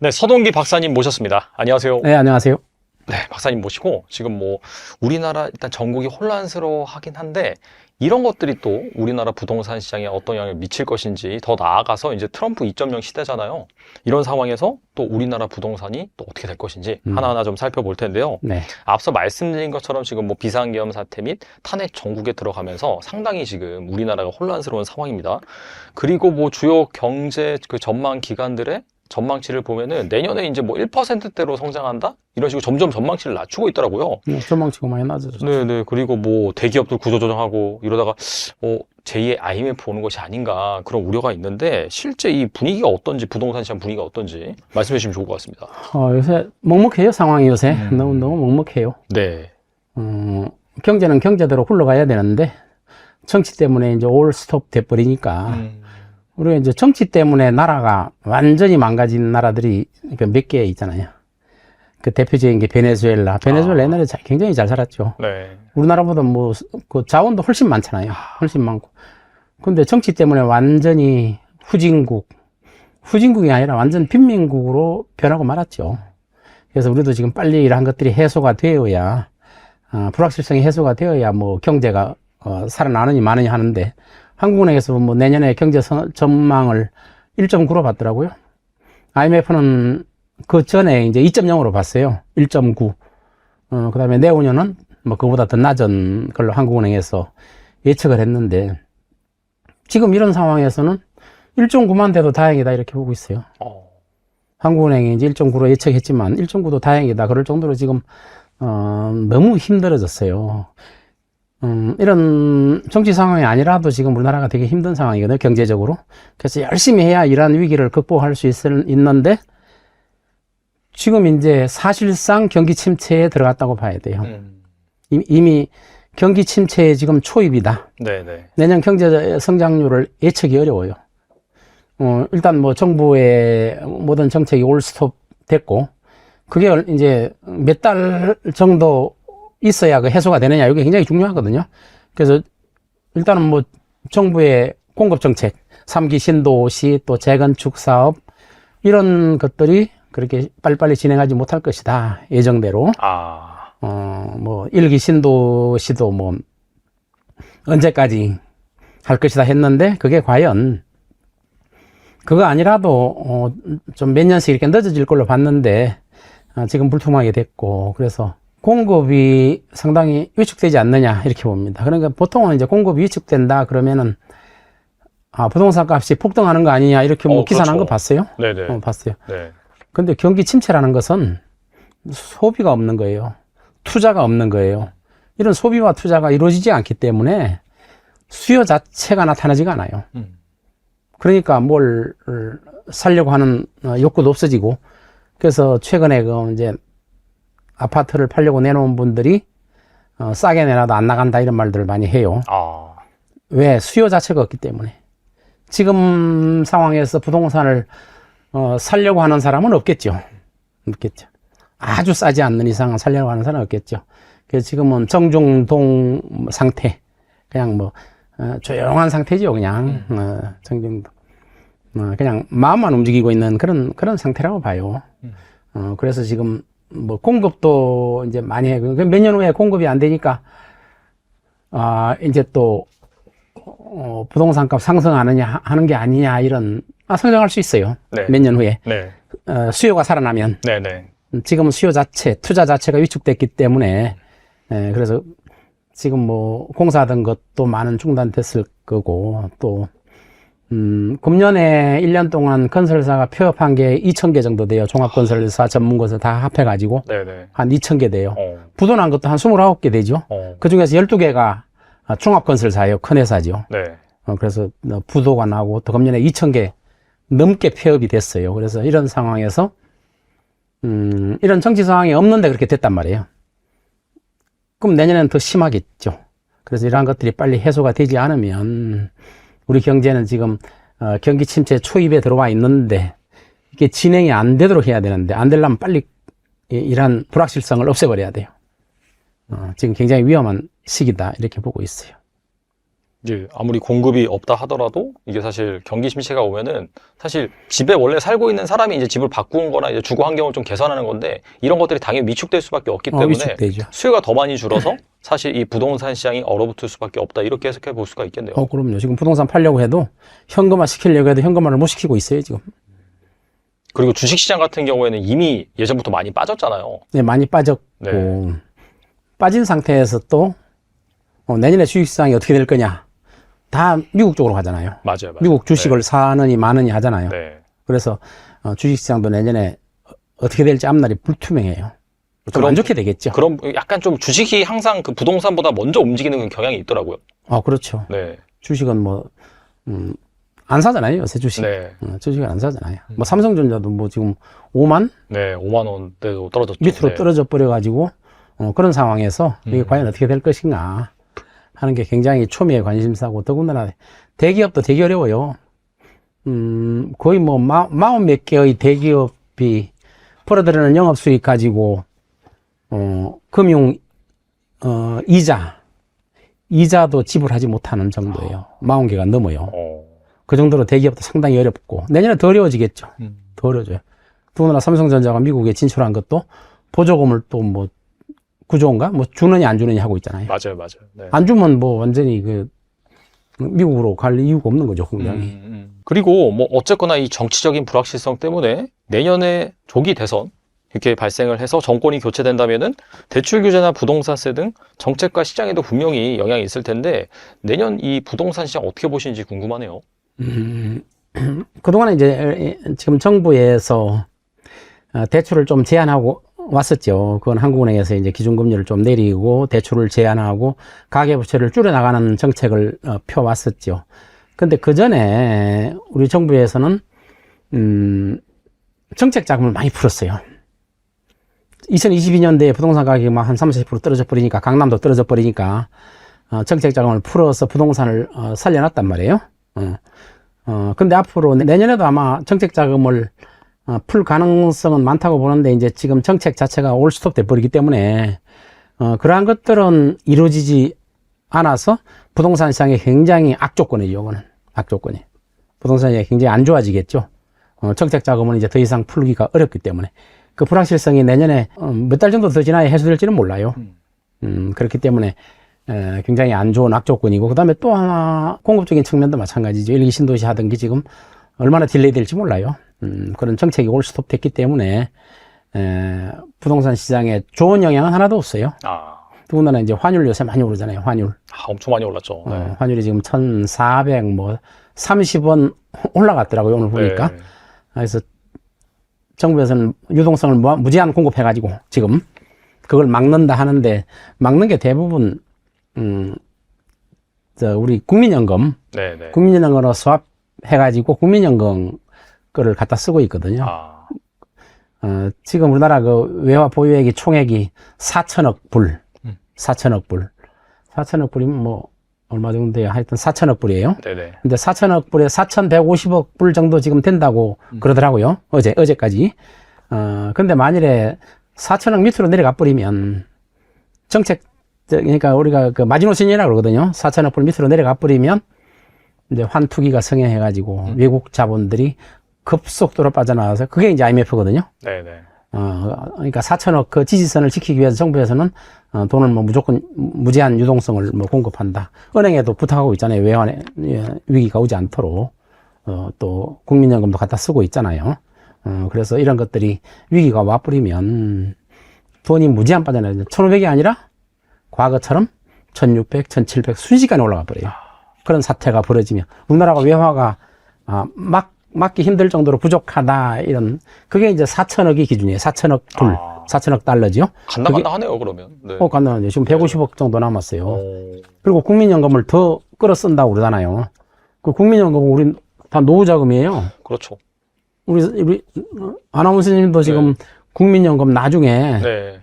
네, 서동기 박사님 모셨습니다. 안녕하세요. 네, 안녕하세요. 네, 박사님 모시고 지금 뭐 우리나라 일단 전국이 혼란스러워 하긴 한데 이런 것들이 또 우리나라 부동산 시장에 어떤 영향을 미칠 것인지 더 나아가서 이제 트럼프 2.0 시대잖아요. 이런 상황에서 또 우리나라 부동산이 또 어떻게 될 것인지 하나하나 좀 살펴볼 텐데요. 네. 앞서 말씀드린 것처럼 지금 뭐 비상계엄 사태 및 탄핵 정국에 들어가면서 상당히 지금 우리나라가 혼란스러운 상황입니다. 그리고 뭐 주요 경제 그 전망 기관들의 전망치를 보면은 내년에 이제 뭐 1%대로 성장한다? 이런 식으로 점점 전망치를 낮추고 있더라고요. 전망치가 많이 낮아졌죠. 네네. 그리고 뭐 대기업들 구조조정하고 이러다가 제2의 IMF 오는 것이 아닌가 그런 우려가 있는데 실제 이 분위기가 어떤지 부동산 시장 분위기가 어떤지 말씀해 주시면 좋을 것 같습니다. 요새 먹먹해요, 상황이 요새. 너무 먹먹해요. 네. 경제는 경제대로 굴러가야 되는데 정치 때문에 이제 올 스톱 돼버리니까 우리가 이제 정치 때문에 나라가 완전히 망가진 나라들이 몇 개 있잖아요. 그 대표적인 게 베네수엘라. 베네수엘라 옛날에 굉장히 잘 살았죠. 네. 우리나라보다 뭐 그 자원도 훨씬 많잖아요. 훨씬 많고. 근데 정치 때문에 완전히 후진국이 아니라 완전 빈민국으로 변하고 말았죠. 그래서 우리도 지금 빨리 이러한 것들이 해소가 되어야, 불확실성이 해소가 되어야 뭐 경제가 살아나느니 마느니 하는데, 한국은행에서 뭐 내년에 경제 전망을 1.9로 봤더라고요. IMF는 그 전에 이제 2.0으로 봤어요. 1.9. 그 다음에 내후년은 뭐 그보다 더 낮은 걸로 한국은행에서 예측을 했는데, 지금 이런 상황에서는 1.9만 돼도 다행이다 이렇게 보고 있어요. 한국은행이 이제 1.9로 예측했지만 1.9도 다행이다 그럴 정도로 지금 너무 힘들어졌어요. 이런 정치 상황이 아니라도 지금 우리나라가 되게 힘든 상황이거든요, 경제적으로. 그래서 열심히 해야 이러한 위기를 극복할 수 있는데, 지금 이제 사실상 경기 침체에 들어갔다고 봐야 돼요. 이미 경기 침체에 지금 초입이다. 네네. 내년 경제 성장률을 예측이 어려워요. 일단 뭐 정부의 모든 정책이 올 스톱 됐고, 그게 이제 몇 달 정도 있어야 그 해소가 되느냐, 이게 굉장히 중요하거든요. 그래서 일단은 뭐 정부의 공급 정책, 3기 신도시 또 재건축 사업 이런 것들이 그렇게 빨리빨리 진행하지 못할 것이다, 예정대로. 뭐 1기 신도시도 뭐 언제까지 할 것이다 했는데, 그게 과연 그거 아니라도 좀 몇 년씩 이렇게 늦어질 걸로 봤는데, 지금 불투명하게 됐고, 그래서 공급이 상당히 위축되지 않느냐 이렇게 봅니다. 그러니까 보통은 이제 공급이 위축된다 그러면은 부동산 값이 폭등하는 거 아니냐 이렇게 뭐 기사 난 거 봤어요? 네네. 봤어요. 네. 근데 경기 침체라는 것은 소비가 없는 거예요. 투자가 없는 거예요. 이런 소비와 투자가 이루어지지 않기 때문에 수요 자체가 나타나지가 않아요. 그러니까 뭘 살려고 하는 욕구도 없어지고, 그래서 최근에 그 이제 아파트를 팔려고 내놓은 분들이 싸게 내놔도 안 나간다 이런 말들을 많이 해요. 왜? 수요 자체가 없기 때문에. 지금 상황에서 부동산을 살려고 하는 사람은 없겠죠. 아주 싸지 않는 이상은 살려고 하는 사람은 없겠죠. 그래서 지금은 정중동 상태, 그냥 뭐 조용한 상태죠. 그냥 정중동, 그냥 마음만 움직이고 있는 그런 상태라고 봐요. 그래서 지금 뭐 공급도 이제 많이 해. 몇 년 후에 공급이 안 되니까 이제 또 부동산 값 상승하느냐 하는 게 아니냐 이런, 성장할 수 있어요. 네. 몇 년 후에. 네. 수요가 살아나면. 네네. 지금 수요 자체, 투자 자체가 위축됐기 때문에, 그래서 지금 뭐 공사하던 것도 많은 중단됐을 거고, 또 금년에 1년 동안 건설사가 폐업한 게 2,000개 정도 돼요. 종합건설사 전문거사 다 합해가지고. 네네. 한 2,000개 돼요. 부도난 부도난 것도 한 29개 되죠. 그 중에서 12개가 종합건설사예요. 큰 회사죠. 네. 그래서 부도가 나고, 또 금년에 2,000개 넘게 폐업이 됐어요. 그래서 이런 상황에서, 이런 정치 상황이 없는데 그렇게 됐단 말이에요. 그럼 내년에는 더 심하겠죠. 그래서 이러한 것들이 빨리 해소가 되지 않으면, 우리 경제는 지금 경기 침체 초입에 들어와 있는데, 이게 진행이 안 되도록 해야 되는데, 안 되려면 빨리 이러한 불확실성을 없애버려야 돼요. 지금 굉장히 위험한 시기다 이렇게 보고 있어요. 이제 아무리 공급이 없다 하더라도 이게 사실 경기 침체가 오면은 사실 집에 원래 살고 있는 사람이 이제 집을 바꾸는 거나 이제 주거 환경을 좀 개선하는 건데 이런 것들이 당연히 위축될 수밖에 없기 때문에 위축되죠. 수요가 더 많이 줄어서 사실 이 부동산 시장이 얼어붙을 수밖에 없다 이렇게 해석해 볼 수가 있겠네요. 그럼요. 지금 부동산 팔려고 해도 현금화 시키려고 해도 현금화를 못 시키고 있어요, 지금. 그리고 주식시장 같은 경우에는 이미 예전부터 많이 빠졌잖아요. 네, 많이 빠졌고 네. 빠진 상태에서 또 내년에 주식시장이 어떻게 될 거냐. 다 미국 쪽으로 가잖아요. 맞아요. 미국 주식을 사느니 마느니 하잖아요. 네. 그래서 주식시장도 내년에 어떻게 될지 앞날이 불투명해요. 좀 안 좋게 되겠죠. 그럼 약간 좀 주식이 항상 그 부동산보다 먼저 움직이는 그런 경향이 있더라고요. 그렇죠. 네. 주식은 뭐 안 사잖아요, 요새 주식. 네. 주식은 안 사잖아요. 뭐 삼성전자도 뭐 지금 5만 네. 5만 원대도 떨어졌죠. 밑으로 네. 떨어져 버려가지고 그런 상황에서 이게 과연 어떻게 될 것인가 하는 게 굉장히 초미의 관심사고, 더군다나 대기업도 되게 어려워요. 거의 뭐 40몇 개의 대기업이 벌어들이는 영업수익 가지고 금융 이자도 지불하지 못하는 정도예요. 40개가 넘어요. 그 정도로 대기업도 상당히 어렵고, 내년에 더 어려워지겠죠. 더 어려워져요. 더군다나 삼성전자가 미국에 진출한 것도 보조금을 또 뭐 9조인가? 뭐 주느냐 안 주느냐 하고 있잖아요. 맞아요. 네. 안 주면 뭐 완전히 미국으로 갈 이유가 없는 거죠, 공장이. 그리고 뭐 어쨌거나 이 정치적인 불확실성 때문에 내년에 조기 대선 이렇게 발생을 해서 정권이 교체된다면은 대출 규제나 부동산세 등 정책과 시장에도 분명히 영향이 있을 텐데 내년 이 부동산 시장 어떻게 보시는지 궁금하네요. 그동안에 이제 지금 정부에서 대출을 좀 제한하고 왔었죠. 그건 한국은행에서 이제 기준금리를 좀 내리고 대출을 제한하고 가계부채를 줄여나가는 정책을 펴왔었죠. 근데 그 전에 우리 정부에서는 정책 자금을 많이 풀었어요. 2022년대에 부동산 가격이 막 한 30% 떨어져 버리니까, 강남도 떨어져 버리니까 정책 자금을 풀어서 부동산을 살려놨단 말이에요. 근데 앞으로 내년에도 아마 정책 자금을 풀 가능성은 많다고 보는데, 이제 지금 정책 자체가 올 스톱 돼 버리기 때문에 그러한 것들은 이루어지지 않아서 부동산 시장에 굉장히 악조건이죠. 이거는 악조건이. 부동산 시장이 굉장히 안 좋아지겠죠. 정책 자금은 이제 더 이상 풀기가 어렵기 때문에 그 불확실성이 내년에 몇 달 정도 더 지나야 해소될지는 몰라요. 그렇기 때문에 굉장히 안 좋은 악조건이고, 그 다음에 또 하나 공급적인 측면도 마찬가지죠. 1기 신도시 하던 게 지금 얼마나 딜레이 될지 몰라요. 그런 정책이 올 스톱 됐기 때문에 부동산 시장에 좋은 영향은 하나도 없어요. 더군다나 이제 환율 요새 많이 오르잖아요. 환율. 엄청 많이 올랐죠. 네. 환율이 지금 1,430원 올라갔더라고요, 오늘 보니까. 네. 그래서 정부에서는 유동성을 무제한 공급해가지고 지금 그걸 막는다 하는데, 막는 게 대부분 우리 국민연금, 네. 국민연금으로 수합해가지고 국민연금 거를 갖다 쓰고 있거든요. 지금 우리나라 그 외화 보유액이 총액이 4천억 불, 4천억 불. 4천억 불이면 뭐 얼마 정도 돼요? 하여튼 4천억 불이에요. 네네. 근데 4천억 불에 4,150억 불 정도 지금 된다고 그러더라고요. 어제까지. 근데 만일에 4천억 밑으로 내려가 버리면 그러니까 우리가 그 마지노선이라고 그러거든요. 4천억 불 밑으로 내려가 버리면 이제 환투기가 성행해가지고 외국 자본들이 급속도로 빠져나와서, 그게 이제 IMF거든요. 네네. 그러니까 4천억 그 지지선을 지키기 위해서 정부에서는 돈을 뭐 무조건 무제한 유동성을 뭐 공급한다. 은행에도 부탁하고 있잖아요. 외환 위기가 오지 않도록. 또 국민연금도 갖다 쓰고 있잖아요. 그래서 이런 것들이 위기가 와버리면 돈이 무제한 빠져나와요. 1,500이 아니라 과거처럼 1,600, 1,700 순식간에 올라가 버려요. 그런 사태가 벌어지면 우리나라가 외화가 막기 힘들 정도로 부족하다, 이런, 그게 이제 4천억이 기준이에요. 4천억 불, 4천억 달러죠. 간당간당하네요, 그러면. 네. 간단하죠. 지금 150억 정도 남았어요. 그리고 국민연금을 더 끌어 쓴다고 그러잖아요. 그 국민연금은 우리 다 노후자금이에요. 그렇죠. 우리 아나운서님도 지금 국민연금 나중에 네.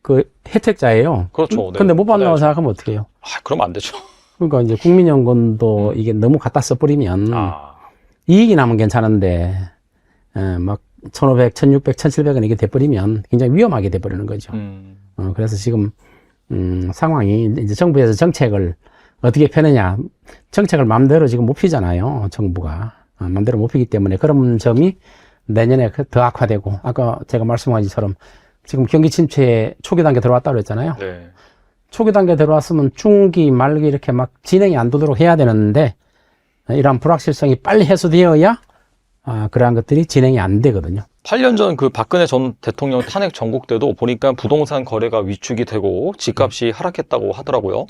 그 혜택자예요. 그렇죠. 네. 근데 못 받는다고 생각하면 어떻게 해요? 그러면 안 되죠. 그러니까 이제 국민연금도 이게 너무 갖다 써버리면 이익이 나면 괜찮은데 막 1,500, 1,600, 1,700원 이게 돼버리면 굉장히 위험하게 돼버리는 거죠. 그래서 지금 상황이 이제 정부에서 정책을 어떻게 펴느냐. 정책을 마음대로 지금 못 피잖아요. 정부가. 마음대로 못 피기 때문에 그런 점이 내년에 더 악화되고, 아까 제가 말씀한 것처럼 지금 경기 침체 초기 단계 들어왔다고 그랬잖아요. 네. 초기 단계 들어왔으면 중기, 말기 이렇게 막 진행이 안 되도록 해야 되는데, 이러한 불확실성이 빨리 해소되어야 그러한 것들이 진행이 안 되거든요. 8년 전 그 박근혜 전 대통령 탄핵 전국 때도 보니까 부동산 거래가 위축이 되고 집값이 하락했다고 하더라고요.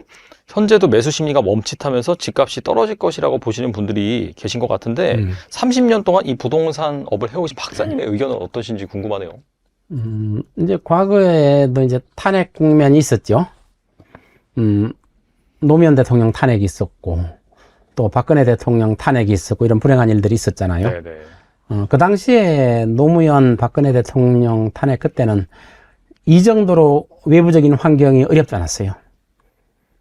현재도 매수 심리가 멈칫하면서 집값이 떨어질 것이라고 보시는 분들이 계신 것 같은데 30년 동안 이 부동산 업을 해오신 박사님의 의견은 어떠신지 궁금하네요. 이제 과거에도 이제 탄핵 국면이 있었죠. 노무현 대통령 탄핵이 있었고, 또 박근혜 대통령 탄핵이 있었고, 이런 불행한 일들이 있었잖아요. 네네. 그 당시에 노무현 박근혜 대통령 탄핵 그때는 이 정도로 외부적인 환경이 어렵지 않았어요.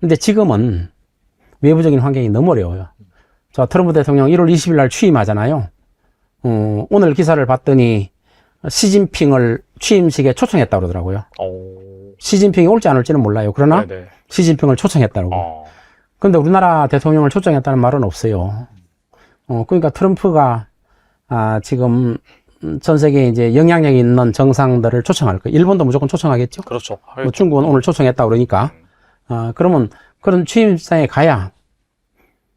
근데 지금은 외부적인 환경이 너무 어려워요. 저 트럼프 대통령 1월 20일 날 취임하잖아요. 오늘 기사를 봤더니 시진핑을 취임식에 초청했다고 그러더라고요. 시진핑이 올지 안 올지는 몰라요. 그러나 네네. 시진핑을 초청했다고. 그런데 우리나라 대통령을 초청했다는 말은 없어요. 그러니까 트럼프가 지금 전 세계에 이제 영향력 있는 정상들을 초청할 거예요. 일본도 무조건 초청하겠죠. 그렇죠. 뭐 중국은 오늘 초청했다고 그러니까. 그러면 그런 취임식장에 가야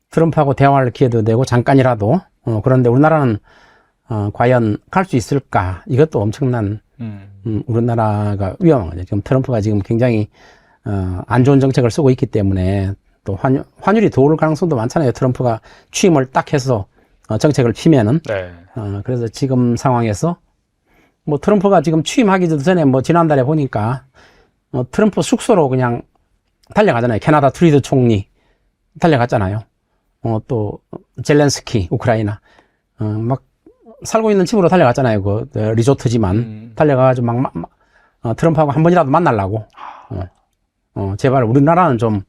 트럼프하고 대화할 기회도 되고 잠깐이라도. 그런데 우리나라는 과연 갈 수 있을까? 이것도 엄청난 우리나라가 위험한 거죠. 지금 트럼프가 지금 굉장히 안 좋은 정책을 쓰고 있기 때문에 또 환율이 더 오를 가능성도 많잖아요. 트럼프가 취임을 딱 해서 정책을 피면은. 네. 그래서 지금 상황에서 뭐 트럼프가 지금 취임하기 전에 뭐 지난달에 보니까 트럼프 숙소로 그냥 달려가잖아요. 캐나다 트루도 총리 달려갔잖아요. 또 젤렌스키 우크라이나 막 살고 있는 집으로 달려갔잖아요. 그 리조트지만 달려가가지고 막 트럼프하고 한 번이라도 만나려고. 제발 우리나라는 좀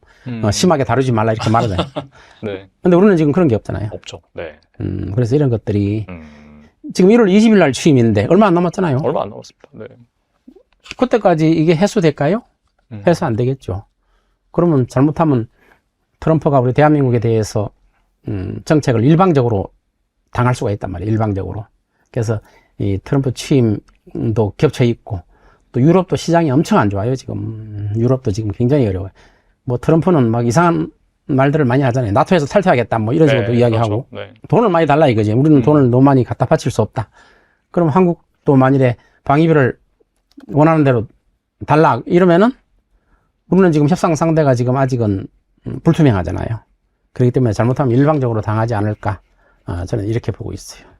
심하게 다루지 말라 이렇게 말하잖아요. 네. 근데 우리는 지금 그런 게 없잖아요. 없죠. 네. 그래서 이런 것들이 지금 1월 20일 날 취임인데 얼마 안 남았잖아요. 얼마 안 남았습니다. 네. 그때까지 이게 해소될까요? 해소 안 되겠죠. 그러면 잘못하면 트럼프가 우리 대한민국에 대해서 정책을 일방적으로 당할 수가 있단 말이에요. 일방적으로. 그래서 이 트럼프 취임도 겹쳐 있고 또 유럽도 시장이 엄청 안 좋아요. 지금 유럽도 지금 굉장히 어려워요. 뭐 트럼프는 막 이상한 말들을 많이 하잖아요. 나토에서 탈퇴하겠다 뭐 이런 식으로 이야기하고. 그렇죠. 네. 돈을 많이 달라 이거지. 우리는 돈을 너무 많이 갖다 바칠 수 없다. 그럼 한국도 만일에 방위비를 원하는 대로 달라 이러면은 우리는 지금 협상 상대가 지금 아직은 불투명하잖아요. 그렇기 때문에 잘못하면 일방적으로 당하지 않을까. 저는 이렇게 보고 있어요.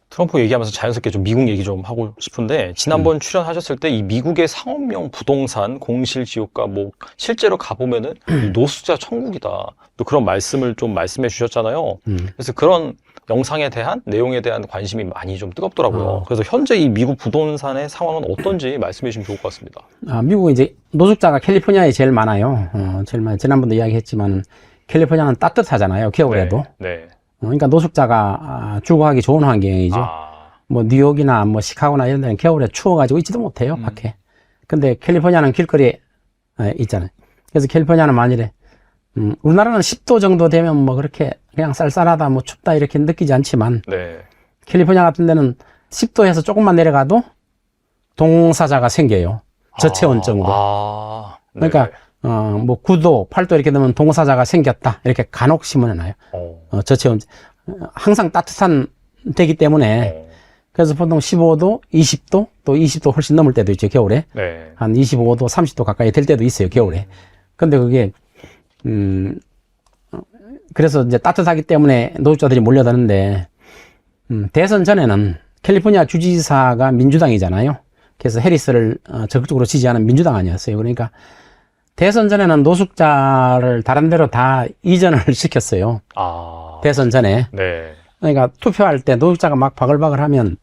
트럼프 얘기하면서 자연스럽게 좀 미국 얘기 좀 하고 싶은데 지난번 출연하셨을 때 이 미국의 상업용 부동산 공실지옥가 뭐 실제로 가보면은 이 노숙자 천국이다. 또 그런 말씀을 좀 말씀해 주셨잖아요. 그래서 그런 영상에 대한 내용에 대한 관심이 많이 좀 뜨겁더라고요. 그래서 현재 이 미국 부동산의 상황은 어떤지 말씀해 주시면 좋을 것 같습니다. 미국은 이제 노숙자가 캘리포니아에 제일 많아요. 제일 많아요. 지난번도 이야기했지만 캘리포니아는 따뜻하잖아요. 겨울에도. 네. 그러니까 노숙자가 주거하기 좋은 환경이죠. 뭐 뉴욕이나 뭐 시카고나 이런 데는 겨울에 추워가지고 있지도 못해요. 밖에. 근데 캘리포니아는 길거리에 있잖아요. 그래서 캘리포니아는 만일에 우리나라는 10도 정도 되면 뭐 그렇게 그냥 쌀쌀하다 뭐 춥다 이렇게 느끼지 않지만 네. 캘리포니아 같은 데는 10도에서 조금만 내려가도 동사자가 생겨요. 저체온증으로. 네. 그러니까 뭐 9도, 8도 이렇게 되면 동사자가 생겼다. 이렇게 간혹 신문해놔요. 저체온, 항상 따뜻한 되기 때문에. 그래서 보통 15도, 20도, 또 20도 훨씬 넘을 때도 있죠, 겨울에. 네. 한 25도, 30도 가까이 될 때도 있어요, 겨울에. 근데 그게, 그래서 이제 따뜻하기 때문에 노숙자들이 몰려드는데, 대선 전에는 캘리포니아 주지사가 민주당이잖아요. 그래서 해리스를 적극적으로 지지하는 민주당 아니었어요. 그러니까 대선 전에는 노숙자를 다른 데로 다 이전을 시켰어요. 대선 전에. 네. 그러니까 투표할 때 노숙자가 막 바글바글 하면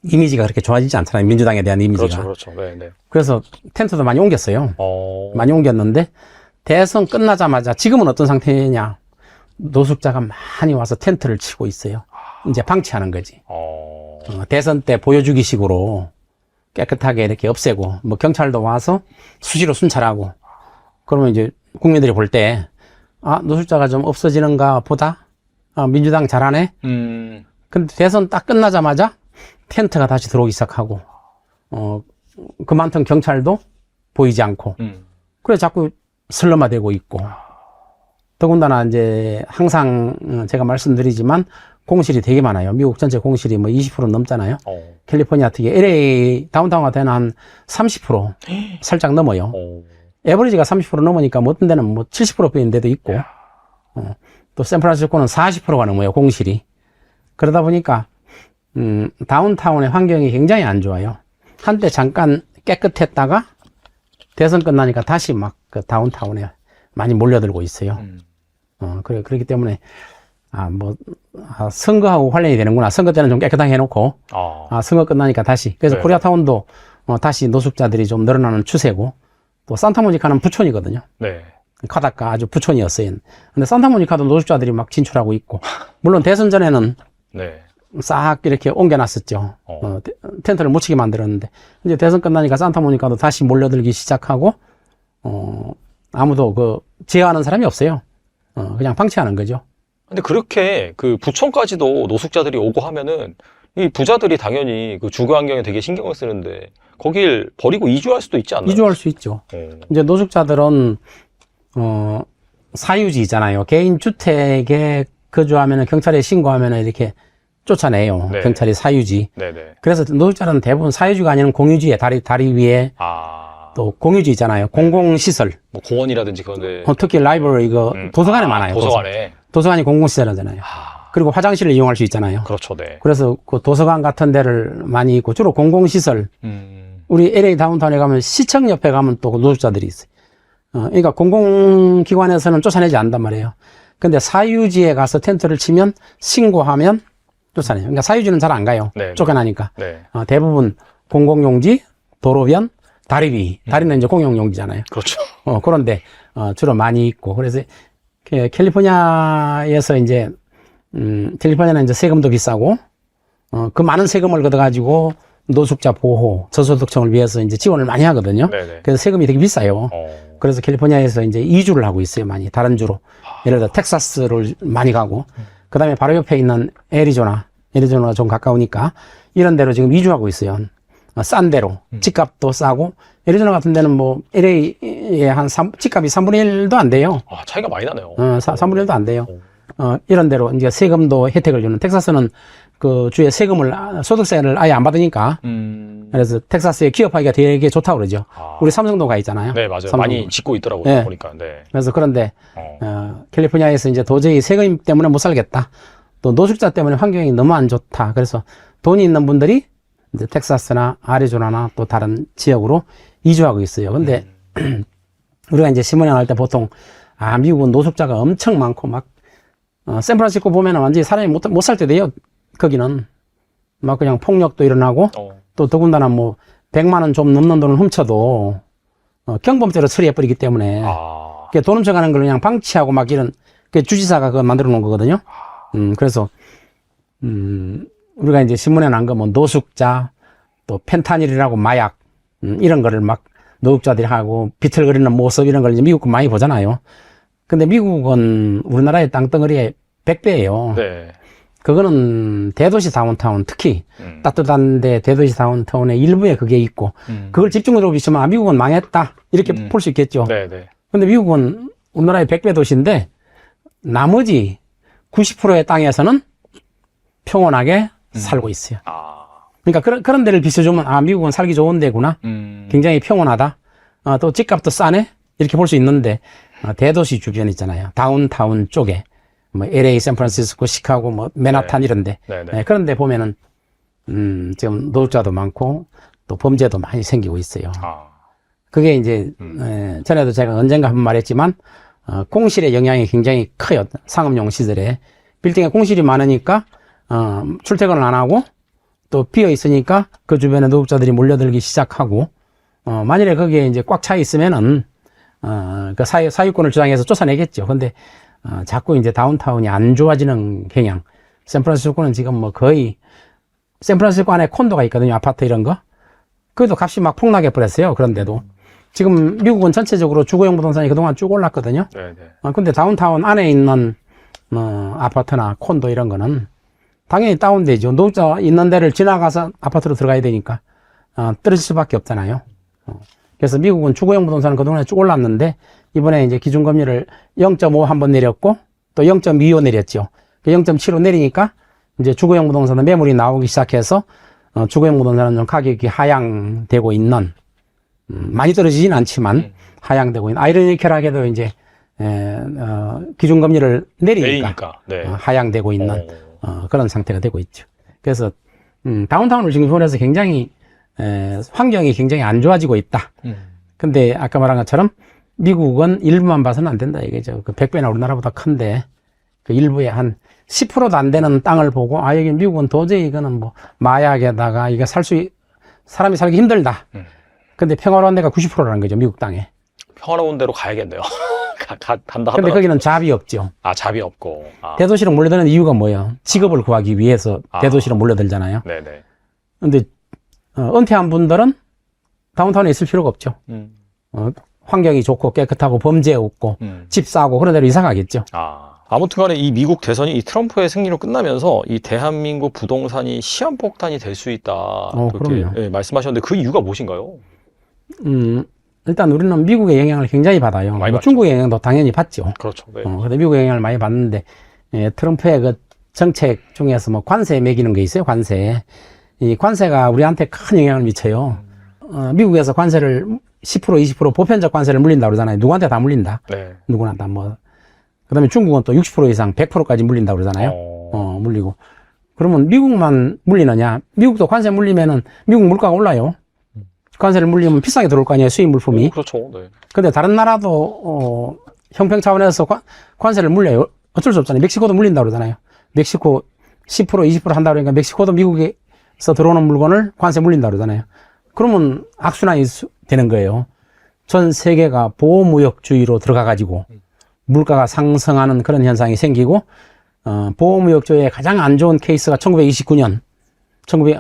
이미지가 그렇게 좋아지지 않잖아요. 민주당에 대한 이미지가. 그렇죠. 네, 네. 그래서 텐트도 많이 옮겼어요. 많이 옮겼는데 대선 끝나자마자 지금은 어떤 상태냐. 노숙자가 많이 와서 텐트를 치고 있어요. 이제 방치하는 거지. 대선 때 보여주기 식으로 깨끗하게 이렇게 없애고, 뭐 경찰도 와서 수시로 순찰하고, 그러면 이제 국민들이 볼 때, 노숙자가 좀 없어지는가 보다. 민주당 잘하네. 근데 대선 딱 끝나자마자 텐트가 다시 들어오기 시작하고, 그 많던 경찰도 보이지 않고, 그래 자꾸 슬럼화되고 있고, 더군다나 이제 항상 제가 말씀드리지만 공실이 되게 많아요. 미국 전체 공실이 뭐 20% 넘잖아요. 캘리포니아 특히 LA 다운타운 같은 데는 한 30% 살짝 넘어요. 에버리지가 30% 넘으니까 뭐 어떤 데는 뭐 70%인 데도 있고, 또 샌프란시스코는 40%가 넘어요, 공실이. 그러다 보니까 다운타운의 환경이 굉장히 안 좋아요. 한때 잠깐 깨끗했다가 대선 끝나니까 다시 막 그 다운타운에 많이 몰려들고 있어요. 그렇기 때문에 선거하고 관련이 되는구나. 선거 때는 좀 깨끗하게 해놓고 선거 끝나니까 다시. 그래서 네. 코리아타운도 다시 노숙자들이 좀 늘어나는 추세고, 또 산타모니카는 부촌이거든요. 네. 카다카 아주 부촌이었어요. 근데 산타모니카도 노숙자들이 막 진출하고 있고, 물론 대선 전에는 네. 싹 이렇게 옮겨놨었죠. 텐트를 못 치게 만들었는데, 이제 대선 끝나니까 산타모니카도 다시 몰려들기 시작하고, 아무도 제어하는 사람이 없어요. 그냥 방치하는 거죠. 근데 그렇게 그 부천까지도 노숙자들이 오고 하면은 이 부자들이 당연히 그 주거 환경에 되게 신경을 쓰는데 거길 버리고 이주할 수도 있지 않나요? 이주할 수 있죠. 이제 노숙자들은 사유지 있잖아요. 개인 주택에 거주하면은 경찰에 신고하면은 이렇게 쫓아내요. 네. 경찰이 사유지. 네네. 그래서 노숙자는 대부분 사유지가 아니면 공유지에 다리 위에 또 공유지 있잖아요. 공공시설. 뭐 공원이라든지 그런데 특히 라이브러리 도서관에 많아요. 도서관에. 도서관이 공공시설이잖아요. 그리고 화장실을 이용할 수 있잖아요. 그렇죠, 네. 그래서 그 도서관 같은 데를 많이 있고, 주로 공공시설. 우리 LA 다운타운에 가면 시청 옆에 가면 또 노숙자들이 있어요. 그러니까 공공기관에서는 쫓아내지 않단 말이에요. 근데 사유지에 가서 텐트를 치면 신고하면 쫓아내요. 그러니까 사유지는 잘 안 가요. 네. 쫓겨나니까. 네. 대부분 공공용지, 도로변, 다리 위. 다리는 이제 공용용지잖아요. 그렇죠. 그런데 주로 많이 있고, 그래서 캘리포니아에서 이제 캘리포니아는 이제 세금도 비싸고, 그 많은 세금을 걷어가지고 노숙자 보호, 저소득층을 위해서 이제 지원을 많이 하거든요. 네네. 그래서 세금이 되게 비싸요. 그래서 캘리포니아에서 이제 이주를 하고 있어요, 많이. 다른 주로. 예를 들어 텍사스를 많이 가고, 그 다음에 바로 옆에 있는 애리조나가 좀 가까우니까 이런 데로 지금 이주하고 있어요. 싼 데로. 집값도 싸고, 애리조나 같은 데는 뭐 LA의 집값이 3분의 1도 안 돼요. 차이가 많이 나네요. 3분의 1도 안 돼요. 이런 데로 이제 세금도 혜택을 주는, 텍사스는 그 주에 소득세를 아예 안 받으니까. 그래서 텍사스에 기업하기가 되게 좋다고 그러죠. 우리 삼성도 가 있잖아요. 네, 맞아요. 삼성. 많이 짓고 있더라고요. 네. 보니까. 네. 그래서 그런데, 캘리포니아에서 이제 도저히 세금 때문에 못 살겠다. 또 노숙자 때문에 환경이 너무 안 좋다. 그래서 돈이 있는 분들이 이제 텍사스나 아리조나나 또 다른 지역으로 이주하고 있어요. 근데 우리가 이제 신문에 나올 때 보통 미국은 노숙자가 엄청 많고 막 샌프란시스코 보면은 완전히 사람이 못 살 때 돼요. 거기는 막 그냥 폭력도 일어나고 또 더군다나 뭐 100만 원 좀 넘는 돈을 훔쳐도 경범죄로 처리해 버리기 때문에 돈 훔쳐가는 걸 그냥 방치하고 막 이런 주지사가 그거 만들어 놓은 거거든요. 그래서 우리가 이제 신문에 난 거 뭐 노숙자, 또 펜타닐이라고 마약, 이런 거를 막 노숙자들이 하고 비틀거리는 모습 이런 걸 이제 미국 거 많이 보잖아요. 근데 미국은 우리나라의 땅덩어리의 100배예요. 네. 그거는 대도시 다운타운, 특히 따뜻한데 대도시 다운타운의 일부에 그게 있고, 그걸 집중적으로 비추면 미국은 망했다 이렇게 볼 수 있겠죠. 네, 네. 근데 미국은 우리나라의 100배 도시인데 나머지 90%의 땅에서는 평온하게 살고 있어요. 그러니까 그런 데를 비춰주면 미국은 살기 좋은 데구나. 굉장히 평온하다. 또 집값도 싸네. 이렇게 볼 수 있는데 대도시 주변 있잖아요. 다운타운 쪽에 뭐 LA, 샌프란시스코, 시카고, 뭐 맨하탄 이런데 그런데 보면은 지금 노숙자도 많고 또 범죄도 많이 생기고 있어요. 그게 이제 전에도 제가 언젠가 한번 말했지만 공실의 영향이 굉장히 커요. 상업용 시설에 빌딩에 공실이 많으니까 출퇴근을 안 하고 또 비어 있으니까 그 주변에 노숙자들이 몰려들기 시작하고 만일에 거기에 이제 꽉 차 있으면은 그 사유권을 주장해서 쫓아내겠죠. 근데 자꾸 이제 다운타운이 안 좋아지는 경향. 샌프란시스코는 지금 뭐 거의 샌프란시스코 안에 콘도가 있거든요. 아파트 이런 거. 그래도 값이 막 폭락해 버렸어요. 그런데도 지금 미국은 전체적으로 주거용 부동산이 그동안 쭉 올랐거든요. 네네. 근데 다운타운 안에 있는 아파트나 콘도 이런 거는 당연히 다운되죠. 노숙자 있는 데를 지나가서 아파트로 들어가야 되니까 떨어질 수밖에 없잖아요. 그래서 미국은 주거용 부동산은 그동안에 쭉 올랐는데 이번에 이제 기준금리를 0.5 한번 내렸고 또 0.25 내렸죠. 0.75 내리니까 이제 주거용 부동산은 매물이 나오기 시작해서 주거용 부동산은 좀 가격이 하향되고 있는 많이 떨어지진 않지만 하향되고 있는 아이러니컬하게도 이제 기준금리를 내리니까 네. 하향되고 있는 그런 상태가 되고 있죠. 그래서 다운타운을 중심으로 해서 굉장히 환경이 굉장히 안 좋아지고 있다. 근데 아까 말한 것처럼 미국은 일부만 봐서는 안 된다 이게죠. 그 100배나 우리나라보다 큰데 그 일부에 한 10%도 안 되는 땅을 보고 여기 미국은 도저히 이거는 뭐 마약에다가 이게 사람이 살기 힘들다. 근데 평화로운 데가 90%라는 거죠, 미국 땅에. 평화로운 데로 가야겠네요. 간다 근데 하더라도. 거기는 잡이 없죠. 잡이 없고. 대도시로 몰려드는 이유가 뭐예요? 직업을 구하기 위해서 대도시로 몰려들잖아요. 네네. 근데 은퇴한 분들은 다운타운에 있을 필요가 없죠. 환경이 좋고 깨끗하고 범죄 없고 집 싸고 그런 데로 이사 가겠죠. 아무튼 간에 이 미국 대선이 이 트럼프의 승리로 끝나면서 이 대한민국 부동산이 시한폭탄이 될 수 있다. 그렇게 그럼요. 말씀하셨는데 그 이유가 무엇인가요? 일단 우리는 미국의 영향을 굉장히 받아요. 많이 받죠. 중국의 영향도 당연히 받죠. 그렇죠. 네. 근데 미국의 영향을 많이 받는데, 트럼프의 그 정책 중에서 뭐 관세 매기는 게 있어요, 관세. 이 관세가 우리한테 큰 영향을 미쳐요. 미국에서 관세를 10%, 20% 보편적 관세를 물린다 그러잖아요. 누구한테 다 물린다. 네. 누구나 다 뭐. 그 다음에 중국은 또 60% 이상 100%까지 물린다 그러잖아요. 물리고. 그러면 미국만 물리느냐? 미국도 관세 물리면은 미국 물가가 올라요. 관세를 물리면 비싸게 들어올 거 아니에요, 수입 물품이. 그렇죠. 네. 근데 다른 나라도, 형평 차원에서 관세를 물려요. 어쩔 수 없잖아요. 멕시코도 물린다 그러잖아요. 멕시코 10%, 20% 한다 그러니까 멕시코도 미국에서 들어오는 물건을 관세 물린다 그러잖아요. 그러면 악순환이 되는 거예요. 전 세계가 보호무역주의로 들어가가지고 물가가 상승하는 그런 현상이 생기고, 보호무역주의의 가장 안 좋은 케이스가 1929년,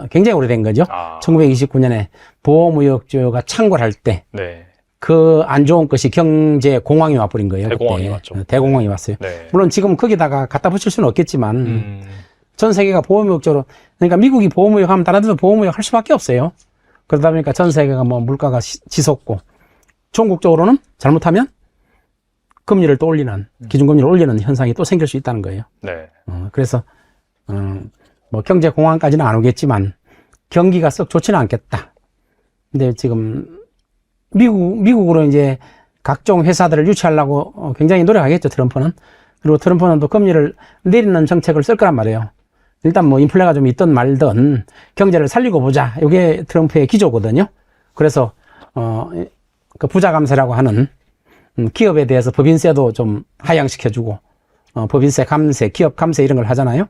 굉장히 오래된 거죠. 1929년에 보호무역주의가 창궐할 때, 그 안 좋은 것이 경제 공황이 와버린 거예요. 대공황이 그때. 왔죠. 대공황이 왔어요. 네. 물론 지금 거기다가 갖다 붙일 수는 없겠지만, 전 세계가 보호무역적으로, 그러니까 미국이 보호무역 하면 다른 데도 보호무역 할 수밖에 없어요. 그러다 보니까 전 세계가 뭐 물가가 지속고, 전국적으로는 잘못하면 금리를 또 올리는, 기준금리를 올리는 현상이 또 생길 수 있다는 거예요. 네. 그래서, 뭐 경제 공황까지는 안 오겠지만, 경기가 썩 좋지는 않겠다. 근데 지금, 미국으로 이제 각종 회사들을 유치하려고 굉장히 노력하겠죠, 트럼프는. 그리고 트럼프는 또 금리를 내리는 정책을 쓸 거란 말이에요. 일단 뭐 인플레가 좀 있든 말든 경제를 살리고 보자. 이게 트럼프의 기조거든요. 그래서, 그 부자 감세라고 하는 기업에 대해서 법인세도 좀 하향시켜주고, 법인세 감세, 기업 감세 이런 걸 하잖아요.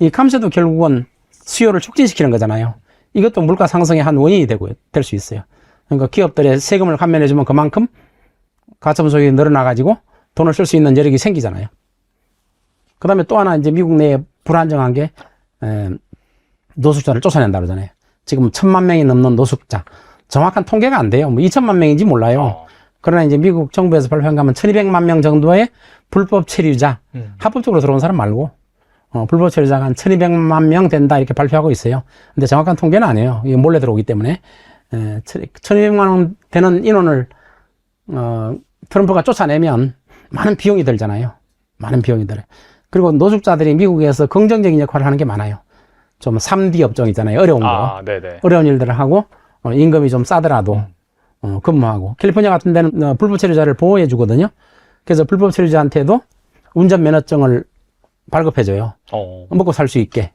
이 감세도 결국은 수요를 촉진시키는 거잖아요. 이것도 물가 상승의 한 원인이 될 수 있어요. 그러니까 기업들의 세금을 감면해주면 그만큼 가처분 소득이 늘어나가지고 돈을 쓸 수 있는 여력이 생기잖아요. 그 다음에 또 하나 이제 미국 내에 불안정한 게, 노숙자를 쫓아낸다 그러잖아요. 지금 1000만 명이 넘는 노숙자. 정확한 통계가 안 돼요. 뭐 2000만 명인지 몰라요. 그러나 이제 미국 정부에서 발표한 거 하면 1200만 명 정도의 불법 체류자, 합법적으로 들어온 사람 말고, 불법 체류자가 한 1200만 명 된다 이렇게 발표하고 있어요. 근데 정확한 통계는 아니에요. 이게 몰래 들어오기 때문에. 1200만 원 되는 인원을, 트럼프가 쫓아내면 많은 비용이 들잖아요. 많은 비용이 들어요. 그리고 노숙자들이 미국에서 긍정적인 역할을 하는 게 많아요. 좀 3D 업종 있잖아요. 어려운 거. 네네. 어려운 일들을 하고, 임금이 좀 싸더라도, 근무하고. 캘리포니아 같은 데는 불법 체류자를 보호해 주거든요. 그래서 불법 체류자한테도 운전면허증을 발급해줘요. 먹고 살 수 있게.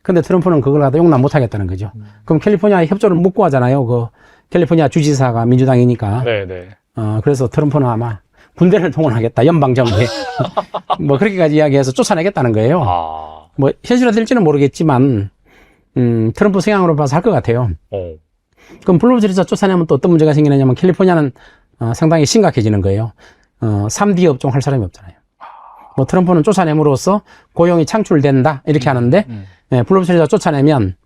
근데 트럼프는 그걸 갖다 용납 못 하겠다는 거죠. 그럼 캘리포니아에 협조를 못 구하잖아요. 그 캘리포니아 주지사가 민주당이니까. 네네. 그래서 트럼프는 아마 군대를 동원하겠다. 연방정부에. 뭐 그렇게까지 이야기해서 쫓아내겠다는 거예요. 뭐 현실화될지는 모르겠지만 트럼프 성향으로 봐서 할 것 같아요. 그럼 불법 체류자 쫓아내면 또 어떤 문제가 생기느냐면 캘리포니아는 상당히 심각해지는 거예요. 3D 업종 할 사람이 없잖아요. 뭐 트럼프는 쫓아냄으로써 고용이 창출된다 이렇게 하는데 불법 체류자 쫓아내면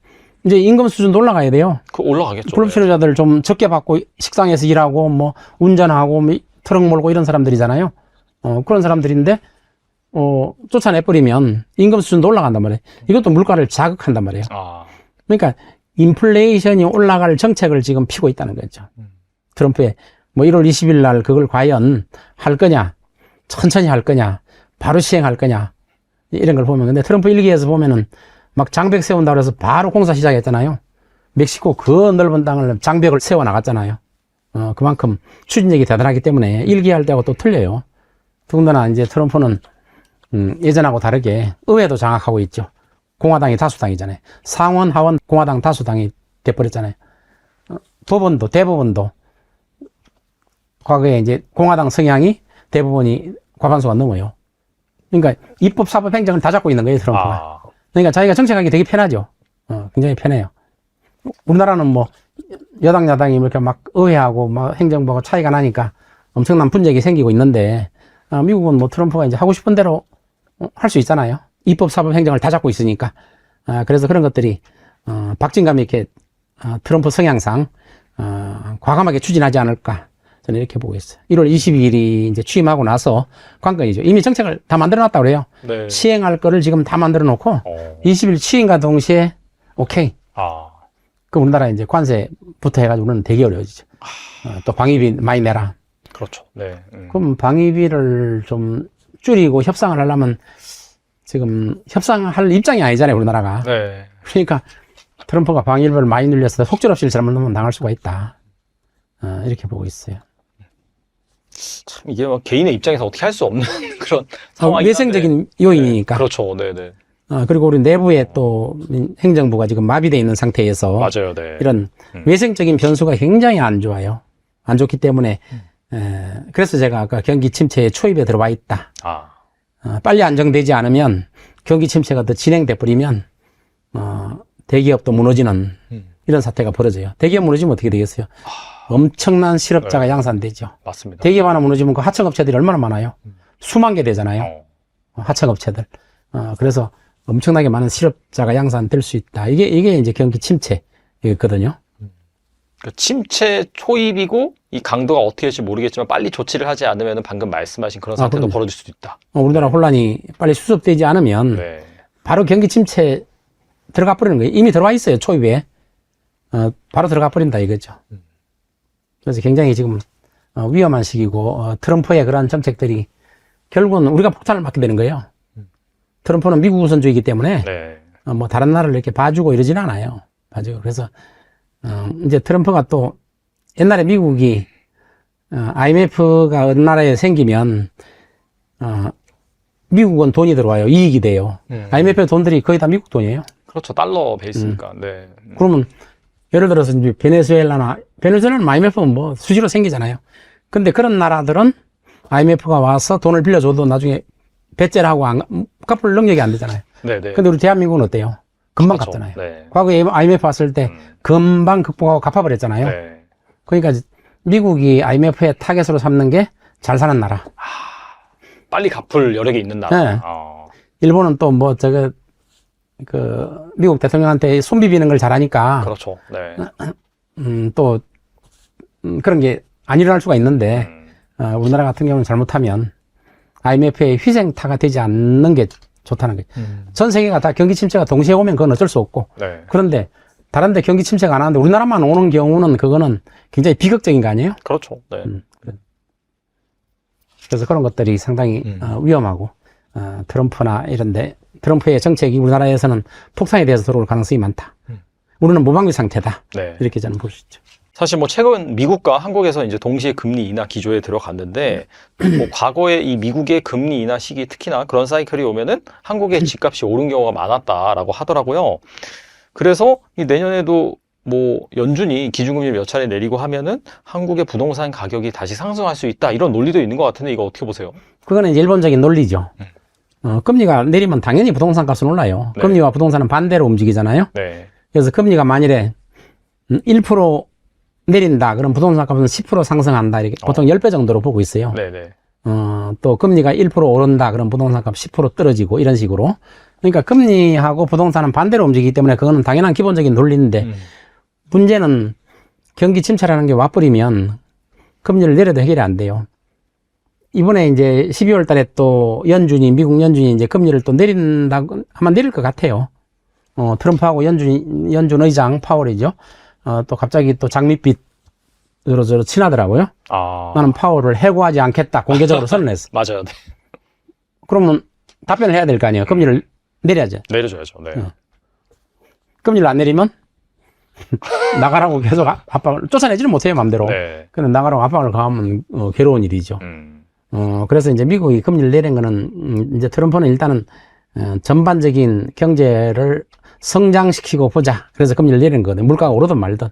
이제 임금 수준도 올라가야 돼요. 그 올라가겠죠. 불법치료자들 좀 적게 받고 식당에서 일하고 뭐 운전하고 뭐 트럭 몰고 이런 사람들이잖아요. 그런 사람들인데 쫓아내버리면 임금 수준도 올라간단 말이에요. 이것도 물가를 자극한단 말이에요. 아, 그러니까 인플레이션이 올라갈 정책을 지금 피고 있다는 거죠. 트럼프의 뭐 1월 20일 날 그걸 과연 할 거냐, 천천히 할 거냐, 바로 시행할 거냐 이런 걸 보면, 근데 트럼프 일기에서 보면은 막 장벽 세운다 그래서 바로 공사 시작했잖아요. 멕시코 그 넓은 땅을 장벽을 세워 나갔잖아요. 그만큼 추진력이 대단하기 때문에 일기할 때하고 또 틀려요. 더군다나 이제 트럼프는 예전하고 다르게 의회도 장악하고 있죠. 공화당이 다수당이잖아요. 상원, 하원, 공화당 다수당이 돼버렸잖아요. 법원도, 대법원도 과거에 이제 공화당 성향이 대법원이 과반수가 넘어요. 그러니까 입법, 사법, 행정을 다 잡고 있는 거예요, 트럼프가. 그러니까 자기가 정책하기 되게 편하죠. 굉장히 편해요. 우리나라는 뭐 여당, 야당이 이렇게 막 의회하고 막 행정부하고 차이가 나니까 엄청난 분쟁이 생기고 있는데, 미국은 뭐 트럼프가 이제 하고 싶은 대로 할 수 있잖아요. 입법, 사법, 행정을 다 잡고 있으니까. 그래서 그런 것들이 박진감이 이렇게 트럼프 성향상 과감하게 추진하지 않을까, 저는 이렇게 보고 있어요. 1월 22일이 이제 취임하고 나서 관건이죠. 이미 정책을 다 만들어 놨다고 그래요. 네. 시행할 거를 지금 다 만들어 놓고 20일 취임과 동시에 오케이. 그 우리나라 이제 관세부터 해가지고는 되게 어려워지죠. 또 방위비 많이 내라. 그렇죠. 네. 그럼 방위비를 좀 줄이고 협상을 하려면 지금 협상할 입장이 아니잖아요, 우리나라가. 네. 그러니까 트럼프가 방위비를 많이 늘려서 속절없이 잘못하면 당할 수가 있다. 이렇게 보고 있어요. 참 이게 막 개인의 입장에서 어떻게 할 수 없는 그런 상황이 외생적인 요인이니까. 네. 그렇죠. 네네. 그리고 우리 내부에 또 행정부가 지금 마비되어 있는 상태에서 맞아요. 네. 이런 외생적인 변수가 굉장히 안 좋아요. 안 좋기 때문에 그래서 제가 아까 경기 침체의 초입에 들어와 있다. 빨리 안정되지 않으면 경기 침체가 더 진행돼 버리면 대기업도 무너지는 이런 사태가 벌어져요. 대기업 무너지면 어떻게 되겠어요? 엄청난 실업자가 네. 양산되죠. 맞습니다. 대기업 하나 무너지면 그 하청업체들이 얼마나 많아요? 수만 개 되잖아요. 하청업체들. 그래서 엄청나게 많은 실업자가 양산될 수 있다. 이게 이제 경기 침체거든요. 그 침체 초입이고 이 강도가 어떻게 될지 모르겠지만 빨리 조치를 하지 않으면 방금 말씀하신 그런 상태도 그럼요. 벌어질 수도 있다. 우리나라 혼란이 빨리 수습되지 않으면 네. 바로 경기 침체 들어가 버리는 거예요. 이미 들어와 있어요, 초입에. 바로 들어가 버린다 이거죠. 그래서 굉장히 지금 위험한 시기고 트럼프의 그러한 정책들이 결국은 우리가 폭탄을 맞게 되는 거예요. 트럼프는 미국 우선주의이기 때문에 네. 뭐 다른 나라를 이렇게 봐주고 이러지는 않아요. 봐주고. 그래서 이제 트럼프가 또 옛날에 미국이 IMF가 어느 나라에 생기면 미국은 돈이 들어와요. 이익이 돼요. IMF의 돈들이 거의 다 미국 돈이에요. 그렇죠. 달러 베이스니까. 네. 그러면 예를 들어서 이제 베네수엘라는 IMF는 뭐 수시로 생기잖아요. 근데 그런 나라들은 IMF가 와서 돈을 빌려줘도 나중에 배째를 하고 갚을 능력이 안 되잖아요. 네네. 근데 우리 대한민국은 어때요? 금방 그렇죠. 갚잖아요. 네. 과거에 IMF 왔을 때 금방 극복하고 갚아버렸잖아요. 네. 그러니까 미국이 IMF의 타겟으로 삼는 게 잘 사는 나라. 빨리 갚을 여력이 있는 나라. 네. 일본은 또 뭐 미국 대통령한테 손 비비는 걸 잘하니까 그렇죠. 네. 그런 게 안 일어날 수가 있는데 우리나라 같은 경우는 잘못하면 IMF의 희생타가 되지 않는 게 좋다는 거죠. 전 세계가 다 경기 침체가 동시에 오면 그건 어쩔 수 없고. 네. 그런데 다른 데 경기 침체가 안 하는데 우리나라만 오는 경우는 그거는 굉장히 비극적인 거 아니에요? 그렇죠. 네. 그래서 그런 것들이 상당히 위험하고 트럼프나 이런데 트럼프의 정책이 우리나라에서는 폭탄이 돼서 들어올 가능성이 많다. 우리는 무방비 상태다. 네. 이렇게 저는 볼 수 있죠. 사실 뭐 최근 미국과 한국에서 이제 동시에 금리 인하 기조에 들어갔는데 뭐 과거에 이 미국의 금리 인하 시기 특히나 그런 사이클이 오면은 한국의 집값이 오른 경우가 많았다라고 하더라고요. 그래서 이 내년에도 뭐 연준이 기준금리 몇 차례 내리고 하면은 한국의 부동산 가격이 다시 상승할 수 있다 이런 논리도 있는 것 같은데 이거 어떻게 보세요? 그거는 이제 일본적인 논리죠. 금리가 내리면 당연히 부동산 값은 올라요. 네. 금리와 부동산은 반대로 움직이잖아요. 네. 그래서 금리가 만일에 1% 내린다. 그럼 부동산 값은 10% 상승한다. 이렇게 보통 10배 정도로 보고 있어요. 네네. 또 금리가 1% 오른다. 그럼 부동산 값 10% 떨어지고 이런 식으로 그러니까 금리하고 부동산은 반대로 움직이기 때문에 그거는 당연한 기본적인 논리인데 문제는 경기 침체라는 게 와버리면 금리를 내려도 해결이 안 돼요. 이번에 이제 12월 달에 또 미국 연준이 이제 금리를 또 내린다고, 아마 내릴 것 같아요. 트럼프하고 연준 의장 파월이죠. 또 갑자기 또 장밋빛으로 친하더라고요. 나는 파월을 해고하지 않겠다. 공개적으로 선언했어. 맞아요. 네. 그러면 답변을 해야 될 거 아니에요. 금리를 내려야죠. 내려줘야죠. 네. 금리를 안 내리면 나가라고 계속 압박을, 쫓아내지는 못해요, 맘대로. 네. 근데 나가라고 압박을 가하면 괴로운 일이죠. 그래서 이제 미국이 금리를 내린 거는, 이제 트럼프는 일단은 전반적인 경제를 성장시키고 보자. 그래서 금리를 내린 거거든요. 물가가 오르든 말든.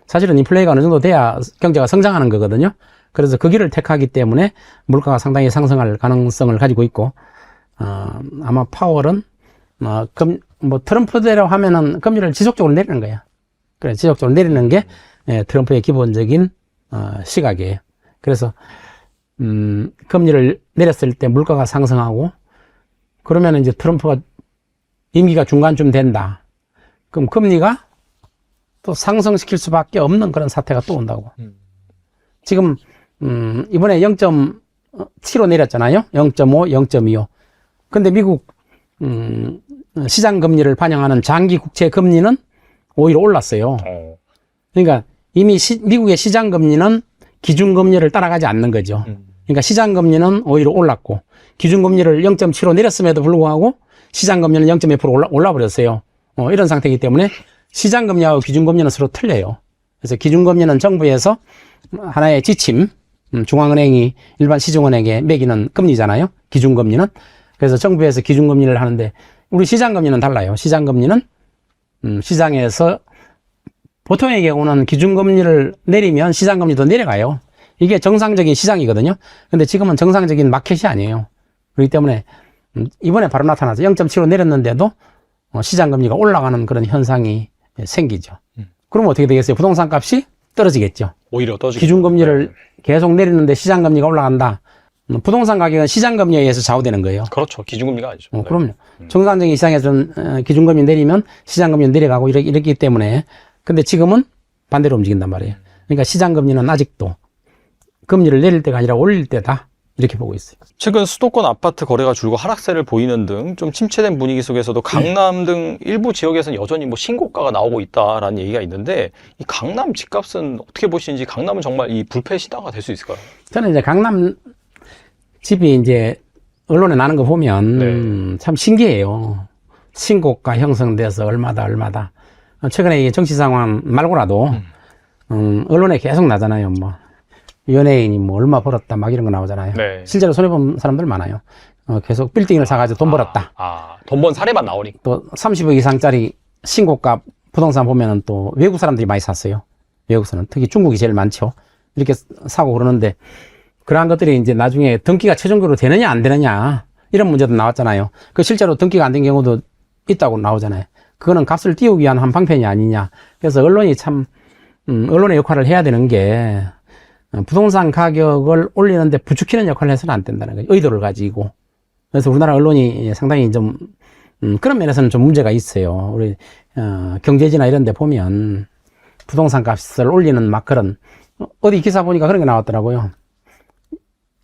사실은 인플레이가 어느 정도 돼야 경제가 성장하는 거거든요. 그래서 그 길을 택하기 때문에 물가가 상당히 상승할 가능성을 가지고 있고, 아마 파월은, 트럼프대로 하면은 금리를 지속적으로 내리는 거야. 그래, 지속적으로 내리는 게, 트럼프의 기본적인, 시각이에요. 그래서, 금리를 내렸을 때 물가가 상승하고, 그러면 이제 트럼프가 임기가 중간쯤 된다. 그럼 금리가 또 상승시킬 수밖에 없는 그런 사태가 또 온다고. 지금, 이번에 0.7로 내렸잖아요. 0.5, 0.25. 근데 미국, 시장 금리를 반영하는 장기 국채 금리는 오히려 올랐어요. 그러니까 이미 미국의 시장 금리는 기준 금리를 따라가지 않는 거죠. 그러니까 시장 금리는 오히려 올랐고 기준 금리를 0.75 내렸음에도 불구하고 시장 금리는 0.2% 올라버렸어요. 이런 상태이기 때문에 시장 금리하고 기준 금리는 서로 틀려요. 그래서 기준 금리는 정부에서 하나의 지침, 중앙은행이 일반 시중은행에 매기는 금리잖아요. 기준 금리는. 그래서 정부에서 기준 금리를 하는데 우리 시장 금리는 달라요. 시장 금리는 시장에서 보통의 경우는 기준 금리를 내리면 시장 금리도 내려가요. 이게 정상적인 시장이거든요. 근데 지금은 정상적인 마켓이 아니에요. 그렇기 때문에 이번에 바로 나타나서 0.75 내렸는데도 시장 금리가 올라가는 그런 현상이 생기죠. 그럼 어떻게 되겠어요? 부동산 값이 떨어지겠죠. 오히려 떨어지겠죠. 기준 금리를 계속 내리는데 시장 금리가 올라간다. 부동산 가격은 시장 금리에 의해서 좌우되는 거예요. 그렇죠. 기준금리가 아니죠. 네. 그럼요. 정상적인 시장에서는 기준금리 내리면 시장금리 내려가고 이렇기 때문에 근데 지금은 반대로 움직인단 말이에요. 그러니까 시장금리는 아직도 금리를 내릴 때가 아니라 올릴 때다. 이렇게 보고 있어요. 최근 수도권 아파트 거래가 줄고 하락세를 보이는 등 좀 침체된 분위기 속에서도 강남 등 일부 지역에서는 여전히 신고가가 나오고 있다라는 얘기가 있는데 이 강남 집값은 어떻게 보시는지 강남은 정말 이 불패 시다가 될 수 있을까요? 저는 이제 강남 집이 이제 언론에 나는 거 보면 참 신기해요. 신고가 형성돼서 얼마다. 최근에 이게 정치 상황 말고라도 언론에 계속 나잖아요. 연예인이 얼마 벌었다 막 이런 거 나오잖아요. 네. 실제로 손해본 사람들 많아요. 계속 빌딩을 사가지고 돈 벌었다. 돈 번 사례만 나오니까. 또 30억 이상짜리 신고가 부동산 보면은 또 외국 사람들이 많이 샀어요. 외국에서는 특히 중국이 제일 많죠. 이렇게 사고 그러는데 그러한 것들이 이제 나중에 등기가 최종적으로 되느냐 안 되느냐 이런 문제도 나왔잖아요. 그 실제로 등기가 안 된 경우도 있다고 나오잖아요. 그거는 값을 띄우기 위한 한 방편이 아니냐. 그래서 언론이 참 언론의 역할을 해야 되는 게 부동산 가격을 올리는데 부추기는 역할을 해서는 안 된다는 거죠. 의도를 가지고. 그래서 우리나라 언론이 상당히 좀 그런 면에서는 좀 문제가 있어요. 우리 경제지나 이런 데 보면 부동산 값을 올리는 막 그런 어디 기사 보니까 그런 게 나왔더라고요.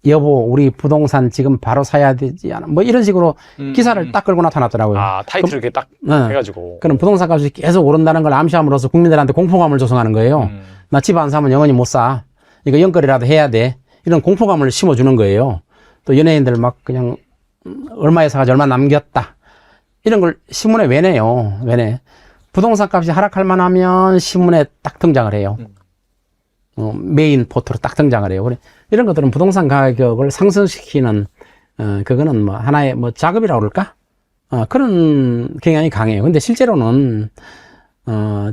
여보, 우리 부동산 지금 바로 사야 되지 않아? 이런 식으로 기사를 딱 끌고 나타났더라고요. 타이틀을 이렇게 딱 해가지고. 그럼 부동산 값이 계속 오른다는 걸 암시함으로써 국민들한테 공포감을 조성하는 거예요. 나 집 안 사면 영원히 못 사. 이거 연거리라도 해야 돼. 이런 공포감을 심어주는 거예요. 또 연예인들 막 그냥 얼마에 사가지고 얼마 남겼다. 이런 걸 신문에 왜 내요? 왜 내? 부동산 값이 하락할 만하면 신문에 딱 등장을 해요. 메인 포트로 딱 등장을 해요. 이런 것들은 부동산 가격을 상승시키는, 그거는 하나의 작업이라고 그럴까? 그런 경향이 강해요. 근데 실제로는,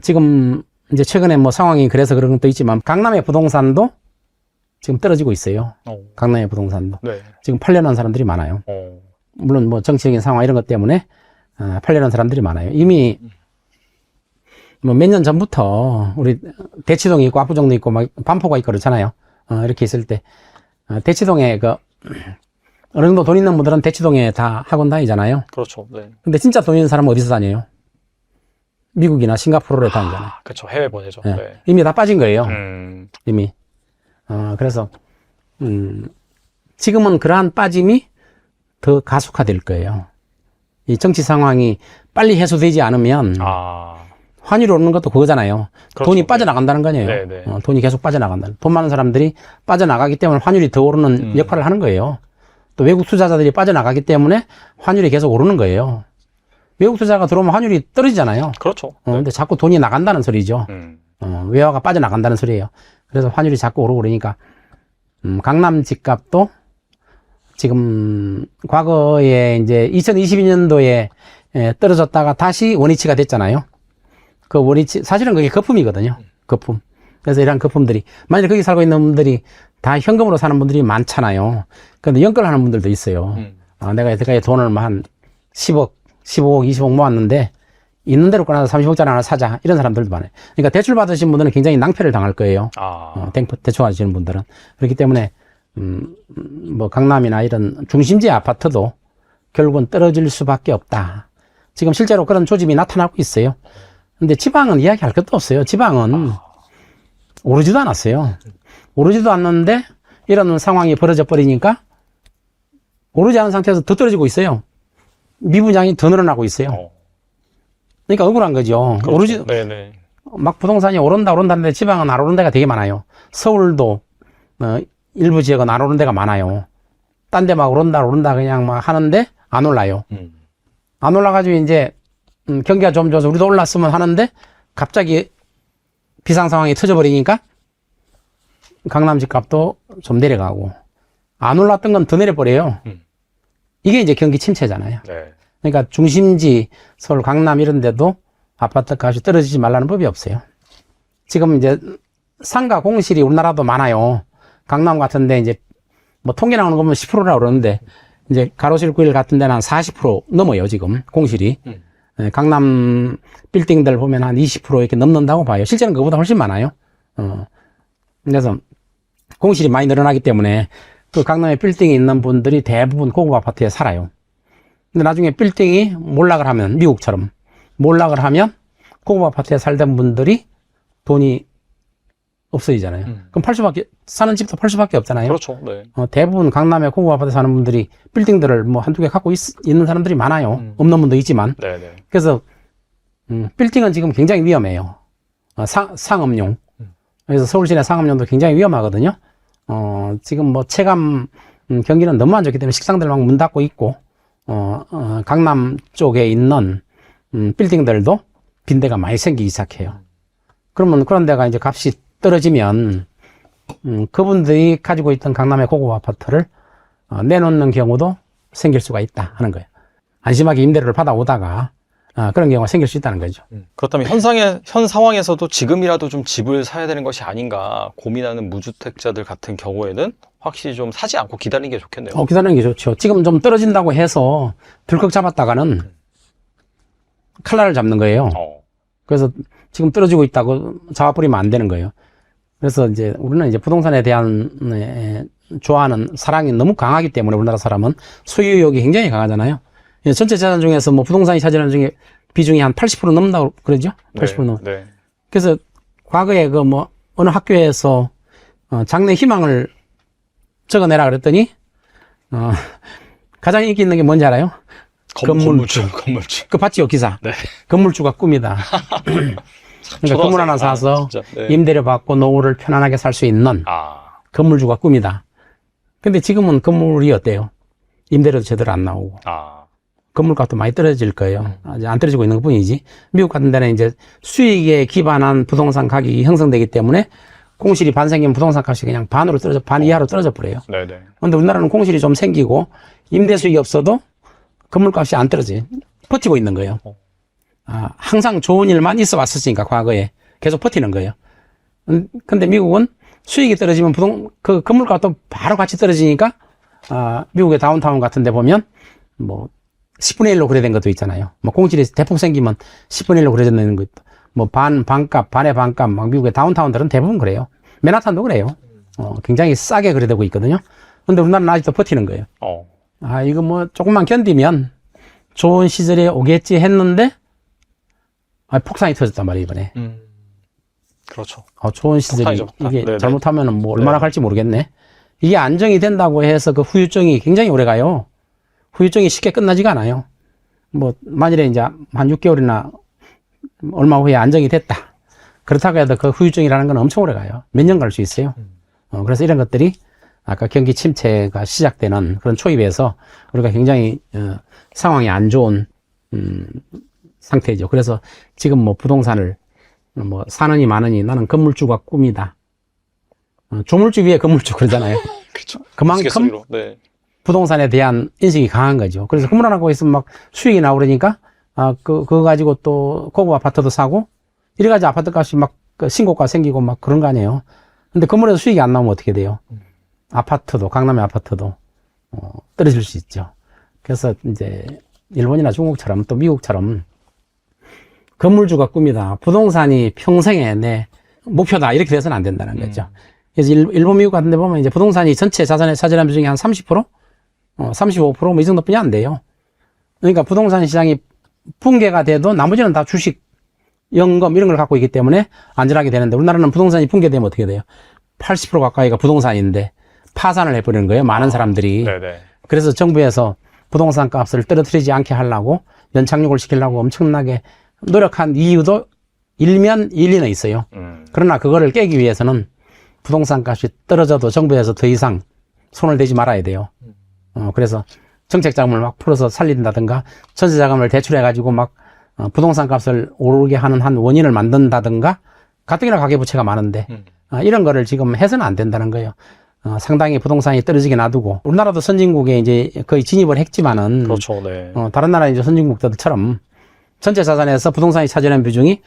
지금 이제 최근에 상황이 그래서 그런 것도 있지만 강남의 부동산도 지금 떨어지고 있어요. 강남의 부동산도. 네. 지금 팔려는 사람들이 많아요. 물론 정치적인 상황 이런 것 때문에 팔려는 사람들이 많아요. 이미 몇 년 전부터 우리 대치동이 있고 압구정도 있고 막 반포가 있고 그렇잖아요. 이렇게 있을 때 대치동에 어느 정도 돈 있는 분들은 대치동에 다 학원 다니잖아요. 그렇죠. 네. 근데 진짜 돈 있는 사람은 어디서 다녀요? 미국이나 싱가포르에 다니잖아요. 그렇죠. 해외 보내죠. 네. 네. 이미 다 빠진 거예요. 이미. 그래서 지금은 그러한 빠짐이 더 가속화될 거예요. 이 정치 상황이 빨리 해소되지 않으면 환율이 오르는 것도 그거잖아요. 그렇죠. 돈이 빠져나간다는 거예요. 네, 네. 돈이 계속 빠져나간다. 돈 많은 사람들이 빠져나가기 때문에 환율이 더 오르는 역할을 하는 거예요. 또 외국 투자자들이 빠져나가기 때문에 환율이 계속 오르는 거예요. 외국 투자가 들어오면 환율이 떨어지잖아요. 그렇죠. 근데 자꾸 돈이 나간다는 소리죠. 외화가 빠져나간다는 소리예요. 그래서 환율이 자꾸 오르고 그러니까 강남 집값도 지금 과거에 이제 2022년도에 떨어졌다가 다시 원위치가 됐잖아요. 그 원위치 사실은 그게 거품이거든요. 거품. 그래서 이런 거품들이 만약에 거기 살고 있는 분들이 다 현금으로 사는 분들이 많잖아요. 그런데 연끌하는 분들도 있어요. 내가 여태까지 돈을 뭐 한 10억, 15억, 20억 모았는데 있는 대로 꺼내서 30억짜리 하나 사자 이런 사람들도 많아요. 그러니까 대출 받으신 분들은 굉장히 낭패를 당할 거예요. 대출 받으시는 분들은. 그렇기 때문에 뭐 강남이나 이런 중심지 아파트도 결국은 떨어질 수밖에 없다. 지금 실제로 그런 조짐이 나타나고 있어요. 근데 지방은 이야기할 것도 없어요. 지방은 오르지도 않았어요. 오르지도 않는데 이런 상황이 벌어져 버리니까 오르지 않은 상태에서 더 떨어지고 있어요. 미분양이 더 늘어나고 있어요. 그러니까 억울한 거죠. 그렇죠. 오르지, 네네. 막 부동산이 오른다는데 지방은 안 오른 데가 되게 많아요. 서울도 일부 지역은 안 오른 데가 많아요. 딴 데 막 오른다 그냥 막 하는데 안 올라요. 안 올라가지고 이제 경기가 좀 좋아서 우리도 올랐으면 하는데 갑자기 비상 상황이 터져버리니까 강남 집값도 좀 내려가고 안 올랐던 건 더 내려버려요. 이게 이제 경기 침체잖아요. 네. 그러니까 중심지 서울 강남 이런 데도 아파트 값이 떨어지지 말라는 법이 없어요. 지금 이제 상가 공실이 우리나라도 많아요. 강남 같은데 이제 뭐 통계 나오는 거 보면 10%라 그러는데 이제 가로실 구일 같은 데는 한 40% 넘어요, 지금 공실이. 강남 빌딩들 보면 한 20% 이렇게 넘는다고 봐요. 실제는 그거보다 훨씬 많아요. 그래서 공실이 많이 늘어나기 때문에 그 강남에 빌딩이 있는 분들이 대부분 고급 아파트에 살아요. 근데 나중에 빌딩이 몰락을 하면, 미국처럼 몰락을 하면 고급 아파트에 살던 분들이 돈이 없어지잖아요. 그럼 사는 집도 팔 수밖에 없잖아요. 그렇죠. 네. 대부분 강남에 고급 아파트 사는 분들이 빌딩들을 뭐 한두 개 갖고 있는 사람들이 많아요. 없는 분도 있지만. 네네. 그래서, 빌딩은 지금 굉장히 위험해요. 상업용. 그래서 서울 시내 상업용도 굉장히 위험하거든요. 지금 뭐 체감, 경기는 너무 안 좋기 때문에 식당들 막 문 닫고 있고, 강남 쪽에 있는, 빌딩들도 빈대가 많이 생기기 시작해요. 그러면 그런 데가 이제 값이 떨어지면, 그분들이 가지고 있던 강남의 고급 아파트를 내놓는 경우도 생길 수가 있다 하는 거예요. 안심하게 임대료를 받아오다가 그런 경우가 생길 수 있다는 거죠. 그렇다면 현 상황에서도 지금이라도 좀 집을 사야 되는 것이 아닌가 고민하는 무주택자들 같은 경우에는 확실히 좀 사지 않고 기다리는 게 좋겠네요. 기다리는 게 좋죠. 지금 좀 떨어진다고 해서 들컥 잡았다가는 칼날을 잡는 거예요. 그래서 지금 떨어지고 있다고 잡아버리면 안 되는 거예요. 그래서 이제 우리는 이제 부동산에 대한 좋아하는 사랑이 너무 강하기 때문에 우리나라 사람은 소유욕이 굉장히 강하잖아요. 전체 자산 중에서 뭐 부동산이 차지하는 중에 비중이 한 80% 넘는다고 그러죠? 80% 넘. 네. 그래서 과거에 그 뭐 어느 학교에서 장래 희망을 적어내라 그랬더니 가장 인기 있는 게 뭔지 알아요? 건물주. 그 봤지요, 기사. 네. 건물주가 꿈이다. 그러니까 건물 하나 사서 네. 임대료 받고 노후를 편안하게 살 수 있는 건물주가 꿈이다. 근데 지금은 건물이 어때요? 임대료도 제대로 안 나오고. 건물값도 많이 떨어질 거예요. 아직 안 떨어지고 있는 것 뿐이지. 미국 같은 데는 이제 수익에 기반한 부동산 가격이 형성되기 때문에 공실이 반 생기면 부동산 값이 그냥 반 이하로 떨어져 버려요. 네네. 근데 우리나라는 공실이 좀 생기고 임대 수익이 없어도 건물값이 안 떨어지. 버티고 있는 거예요. 항상 좋은 일만 있어 왔었으니까 과거에 계속 버티는 거예요. 근데 미국은 수익이 떨어지면 그 건물값도 바로 같이 떨어지니까 미국의 다운타운 같은 데 보면 뭐 10분의 1로 그래된 것도 있잖아요. 뭐 공실이 대폭 생기면 10분의 1로 그려져 있는 것도 뭐 반값, 반의 반값, 막 미국의 다운타운들은 대부분 그래요. 맨하탄도 그래요. 굉장히 싸게 그려되고 있거든요. 근데 우리나라는 아직도 버티는 거예요. 이거 뭐 조금만 견디면 좋은 시절이 오겠지 했는데 폭탄이 터졌단 말이에요, 이번에. 그렇죠. 좋은 시절이 폭탄이죠. 이게 네네. 잘못하면 뭐 얼마나 네. 갈지 모르겠네. 이게 안정이 된다고 해서 그 후유증이 굉장히 오래 가요. 후유증이 쉽게 끝나지가 않아요. 뭐 만일에 이제 한 6개월이나 얼마 후에 안정이 됐다. 그렇다고 해도 그 후유증이라는 건 엄청 오래 가요. 몇 년 갈 수 있어요. 그래서 이런 것들이 아까 경기 침체가 시작되는 그런 초입에서 우리가 굉장히 상황이 안 좋은 상태죠. 그래서 지금 뭐 부동산을 뭐 사느니 마느니 나는 건물주가 꿈이다. 조물주 위에 건물주 그러잖아요. 그렇죠. 그만큼 우스갯소리로. 네. 부동산에 부동산에 대한 인식이 강한 거죠. 그래서 건물 하나 하고 있으면 막 수익이 나오고 그러니까 그거 가지고 또 고급 아파트도 사고 이래가지고 아파트 값이 막 신고가 생기고 막 그런 거 아니에요. 근데 건물에서 수익이 안 나오면 어떻게 돼요? 아파트도, 강남의 아파트도 떨어질 수 있죠. 그래서 이제 일본이나 중국처럼 또 미국처럼 건물주가 꿈이다. 부동산이 평생의 내 목표다. 이렇게 돼서는 안 된다는 거죠. 그래서 일본, 미국 같은 데 보면 이제 부동산이 전체 자산의 차지하는 비중이 한 30%? 35%? 뭐 이 정도뿐이 안 돼요. 그러니까 부동산 시장이 붕괴가 돼도 나머지는 다 주식, 연금 이런 걸 갖고 있기 때문에 안전하게 되는데 우리나라는 부동산이 붕괴되면 어떻게 돼요? 80% 가까이가 부동산인데 파산을 해버리는 거예요. 많은 사람들이. 네네. 그래서 정부에서 부동산 값을 떨어뜨리지 않게 하려고 연착륙을 시키려고 엄청나게 노력한 이유도 일면 일리는 있어요. 그러나 그거를 깨기 위해서는 부동산 값이 떨어져도 정부에서 더 이상 손을 대지 말아야 돼요. 그래서 정책 자금을 막 풀어서 살린다든가 전세 자금을 대출해가지고 막 부동산 값을 오르게 하는 한 원인을 만든다든가 가뜩이나 가계부채가 많은데 이런 거를 지금 해서는 안 된다는 거예요. 상당히 부동산이 떨어지게 놔두고 우리나라도 선진국에 이제 거의 진입을 했지만은 그렇죠. 네. 다른 나라 이제 선진국들처럼 전체 자산에서 부동산이 차지하는 비중이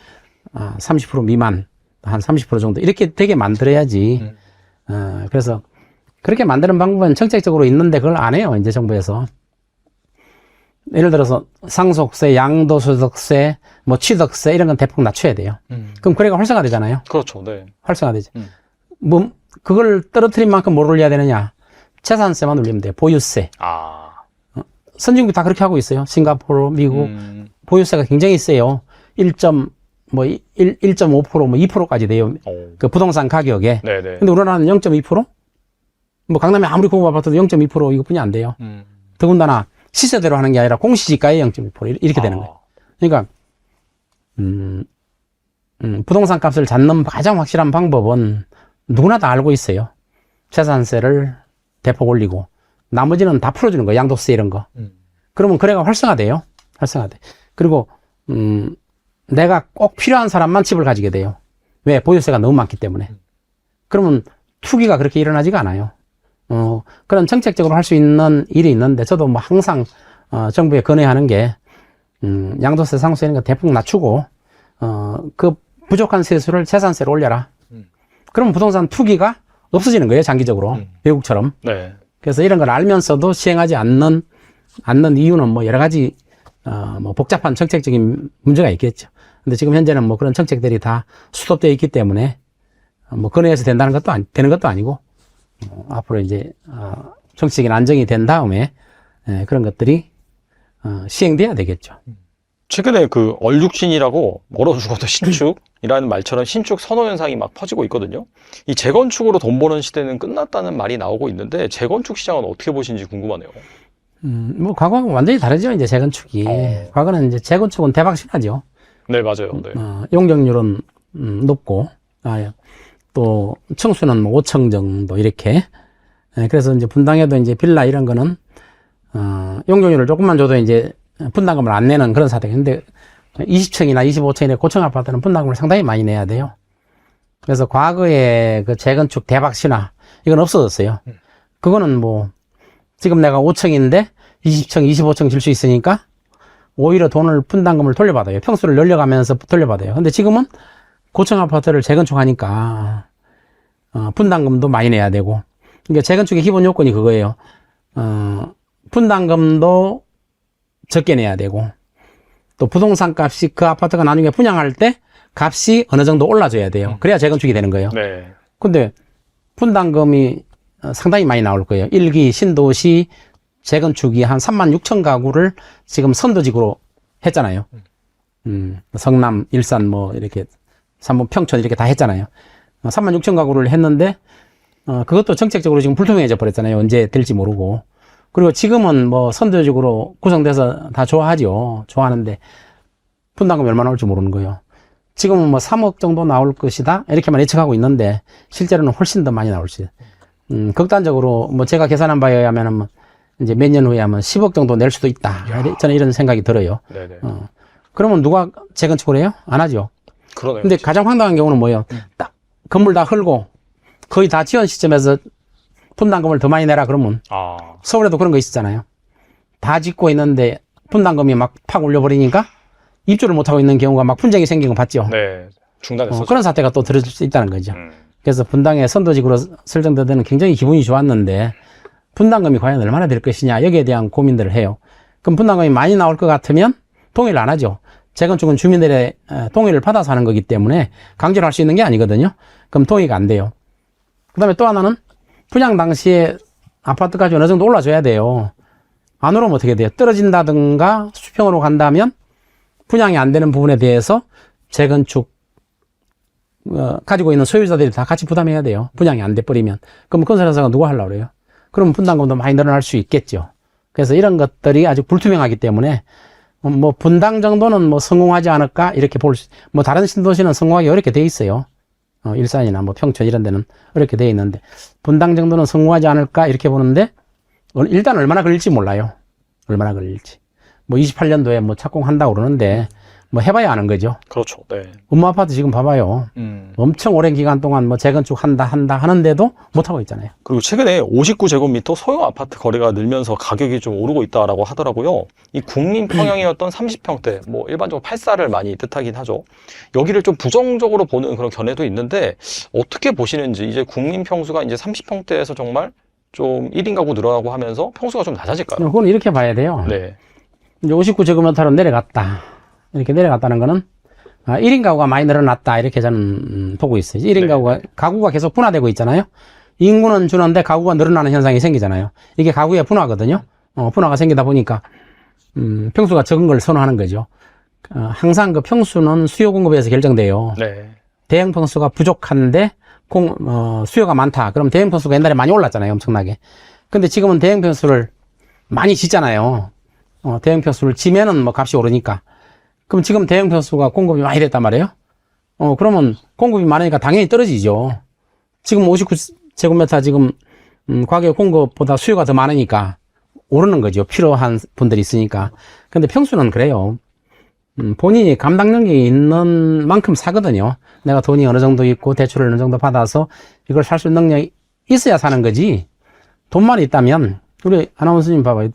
30% 미만 한 30% 정도 이렇게 되게 만들어야지. 그래서 그렇게 만드는 방법은 정책적으로 있는데 그걸 안 해요. 이제 정부에서. 예를 들어서 상속세, 양도소득세, 뭐 취득세 이런 건 대폭 낮춰야 돼요. 그럼 거래가 활성화되잖아요. 그렇죠. 네. 활성화되죠. 뭐 그걸 떨어뜨린 만큼 뭘 올려야 되느냐? 재산세만 올리면 돼요. 보유세. 선진국 다 그렇게 하고 있어요. 싱가포르, 미국 보유세가 굉장히 세요. 1.5%, 뭐 2%까지 돼요. 그 부동산 가격에. 네네. 근데 우리나라는 0.2%? 뭐 강남에 아무리 고급 아파트도 0.2% 이것뿐이 안 돼요. 더군다나 시세대로 하는 게 아니라 공시지가의 0.2% 이렇게 되는 거예요. 그러니까 부동산 값을 잡는 가장 확실한 방법은 누구나 다 알고 있어요. 재산세를 대폭 올리고 나머지는 다 풀어주는 거예요. 양도세 이런 거. 그러면 거래가 활성화돼요. 활성화돼. 그리고 내가 꼭 필요한 사람만 집을 가지게 돼요. 왜? 보유세가 너무 많기 때문에. 그러면 투기가 그렇게 일어나지가 않아요. 그런 정책적으로 할 수 있는 일이 있는데 저도 뭐 항상 정부에 건의하는 게 양도세, 상속세 이런 거 대폭 낮추고 그 부족한 세수를 재산세로 올려라. 그러면 부동산 투기가 없어지는 거예요. 장기적으로. 외국처럼. 네. 그래서 이런 걸 알면서도 시행하지 않는 이유는 뭐 여러 가지 뭐 복잡한 정책적인 문제가 있겠죠. 근데 지금 현재는 뭐 그런 정책들이 다 수립되어 있기 때문에 뭐 건의해서 되는 것도 아니고 앞으로 이제 정치적인 안정이 된 다음에 그런 것들이 시행돼야 되겠죠. 최근에 그 얼육신이라고 멀어 죽어도 신축이라는 말처럼 신축 선호 현상이 막 퍼지고 있거든요. 이 재건축으로 돈 버는 시대는 끝났다는 말이 나오고 있는데 재건축 시장은 어떻게 보시는지 궁금하네요. 뭐 과거하고 완전히 다르죠. 이제 재건축이. 과거는 이제 재건축은 대박신하죠. 네, 맞아요. 네. 용적률은 높고 또 층수는 뭐 5층 정도 이렇게. 그래서 이제 분당에도 이제 빌라 이런 거는 용적률을 조금만 줘도 이제 분담금을 안 내는 그런 사태가 있는데 20층이나 25층이나 고층 아파트는 분담금을 상당히 많이 내야 돼요. 그래서 과거에 그 재건축 대박 신화 이건 없어졌어요. 그거는 뭐 지금 내가 5층인데 20층, 25층 질 수 있으니까 오히려 돈을 분담금을 돌려받아요. 평수를 늘려가면서 돌려받아요. 근데 지금은 고층 아파트를 재건축하니까 분담금도 많이 내야 되고. 그러니까 재건축의 기본 요건이 그거예요. 분담금도 적게 내야 되고 또 부동산 값이 그 아파트가 나중에 분양할 때 값이 어느 정도 올라줘야 돼요. 그래야 재건축이 되는 거예요. 네. 근데 분담금이 상당히 많이 나올 거예요. 1기 신도시 재건축이 한 3만 6천 가구를 지금 선도직으로 했잖아요. 성남, 일산 뭐 이렇게 삼본 평촌 이렇게 다 했잖아요. 3만 6천 가구를 했는데 그것도 정책적으로 지금 불투명해져 버렸잖아요. 언제 될지 모르고. 그리고 지금은 뭐 선도직으로 구성돼서 다 좋아하죠. 좋아하는데 분담금 얼마 나올지 모르는 거예요. 지금은 뭐 3억 정도 나올 것이다 이렇게만 예측하고 있는데 실제로는 훨씬 더 많이 나올지. 극단적으로 뭐 제가 계산한 바에 의하면은 뭐 이제 몇 년 후에 하면 10억 정도 낼 수도 있다. 저는 이런 생각이 들어요. 네네. 그러면 누가 재건축을 해요? 안 하죠. 그러네요. 근데 가장 황당한 경우는 뭐예요? 딱 건물 다 헐고 거의 다 지은 시점에서 분담금을 더 많이 내라 그러면 서울에도 그런 거 있었잖아요. 다 짓고 있는데 분담금이 막 팍 올려버리니까 입주를 못하고 있는 경우가 막 분쟁이 생긴 거 봤죠. 네. 중단했었죠. 그런 사태가 또 들어질 수 있다는 거죠. 그래서 분당에 선도직으로 설정될 때는 굉장히 기분이 좋았는데 분담금이 과연 얼마나 될 것이냐 여기에 대한 고민들을 해요. 그럼 분담금이 많이 나올 것 같으면 동의를 안 하죠. 재건축은 주민들의 동의를 받아서 하는 거기 때문에 강제로 할 수 있는 게 아니거든요. 그럼 동의가 안 돼요. 그 다음에 또 하나는 분양 당시에 아파트까지 어느 정도 올라줘야 돼요. 안 오르면 어떻게 돼요? 떨어진다든가 수평으로 간다면 분양이 안 되는 부분에 대해서 재건축 가지고 있는 소유자들이 다 같이 부담해야 돼요. 분양이 안 돼버리면. 그럼 건설회사가 누가 하려고 그래요? 그럼 분담금도 많이 늘어날 수 있겠죠. 그래서 이런 것들이 아직 불투명하기 때문에 뭐 분당 정도는 뭐 성공하지 않을까 이렇게 뭐 다른 신도시는 성공하기 어렵게 돼 있어요. 일산이나 뭐 평촌 이런 데는 어렵게 돼 있는데 분당 정도는 성공하지 않을까 이렇게 보는데 일단 얼마나 걸릴지 몰라요. 얼마나 걸릴지. 뭐 28년도에 뭐 착공한다고 그러는데 뭐 해봐야 아는 거죠. 그렇죠. 네. 음모 아파트 지금 봐봐요. 엄청 오랜 기간 동안 뭐 재건축 한다 하는데도 못하고 있잖아요. 그리고 최근에 59제곱미터 소형 아파트 거래가 늘면서 가격이 좀 오르고 있다라고 하더라고요. 이 국민 평형이었던 30평대, 뭐 일반적으로 8사를 많이 뜻하긴 하죠. 여기를 좀 부정적으로 보는 그런 견해도 있는데 어떻게 보시는지 이제 국민 평수가 이제 30평대에서 정말 좀 1인 가구 늘어나고 하면서 평수가 좀 낮아질까요? 그건 이렇게 봐야 돼요. 네. 이제 59제곱미터로 내려갔다. 이렇게 내려갔다는 거는 1인 가구가 많이 늘어났다 이렇게 저는 보고 있어요. 1인 가구가 계속 분화되고 있잖아요. 인구는 주는데 가구가 늘어나는 현상이 생기잖아요. 이게 가구의 분화거든요. 분화가 생기다 보니까 평수가 적은 걸 선호하는 거죠. 항상 그 평수는 수요 공급에서 결정돼요. 네. 대형 평수가 부족한데 수요가 많다. 그럼 대형 평수가 옛날에 많이 올랐잖아요. 엄청나게. 근데 지금은 대형 평수를 많이 짓잖아요. 대형 평수를 지면은 뭐 값이 오르니까. 그럼 지금 대형 평수가 공급이 많이 됐단 말이에요. 그러면 공급이 많으니까 당연히 떨어지죠. 지금 59제곱미터 지금 가격 공급보다 수요가 더 많으니까 오르는 거죠. 필요한 분들이 있으니까. 근데 평수는 그래요. 본인이 감당 능력이 있는 만큼 사거든요. 내가 돈이 어느 정도 있고 대출을 어느 정도 받아서 이걸 살 수 있는 능력이 있어야 사는 거지. 돈만 있다면 우리 아나운서님 봐봐요.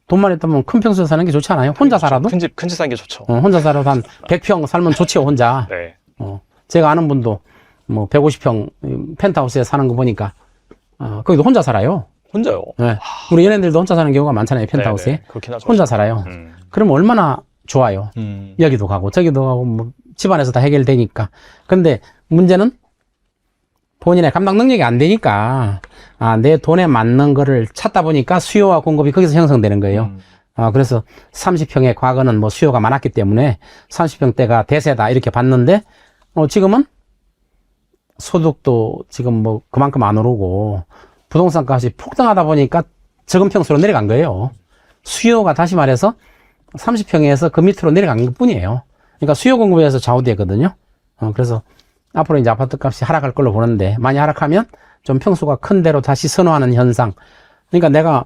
돈만 있다면 큰 평수에 사는 게 좋지 않아요? 혼자 살아도? 큰 집 사는 게 좋죠. 혼자 살아도 한 100평 살면 좋지요, 혼자. 네. 제가 아는 분도 뭐 150평 펜트하우스에 사는 거 보니까, 거기도 혼자 살아요. 혼자요? 네. 우리 연예인들도 혼자 사는 경우가 많잖아요, 펜트하우스에. 네네. 그렇긴 하죠. 혼자 살아요. 그럼 얼마나 좋아요. 여기도 가고, 저기도 가고, 뭐, 집안에서 다 해결되니까. 근데 문제는 본인의 감당 능력이 안 되니까, 내 돈에 맞는 거를 찾다 보니까 수요와 공급이 거기서 형성되는 거예요. 그래서 30평의 과거는 뭐 수요가 많았기 때문에 30평대가 대세다 이렇게 봤는데, 지금은 소득도 지금 뭐 그만큼 안 오르고 부동산 값이 폭등하다 보니까 적은 평수로 내려간 거예요. 수요가 다시 말해서 30평에서 그 밑으로 내려간 것 뿐이에요. 그러니까 수요 공급에서 좌우되거든요. 그래서 앞으로 이제 아파트 값이 하락할 걸로 보는데, 많이 하락하면 좀 평수가 큰 데로 다시 선호하는 현상. 그러니까 내가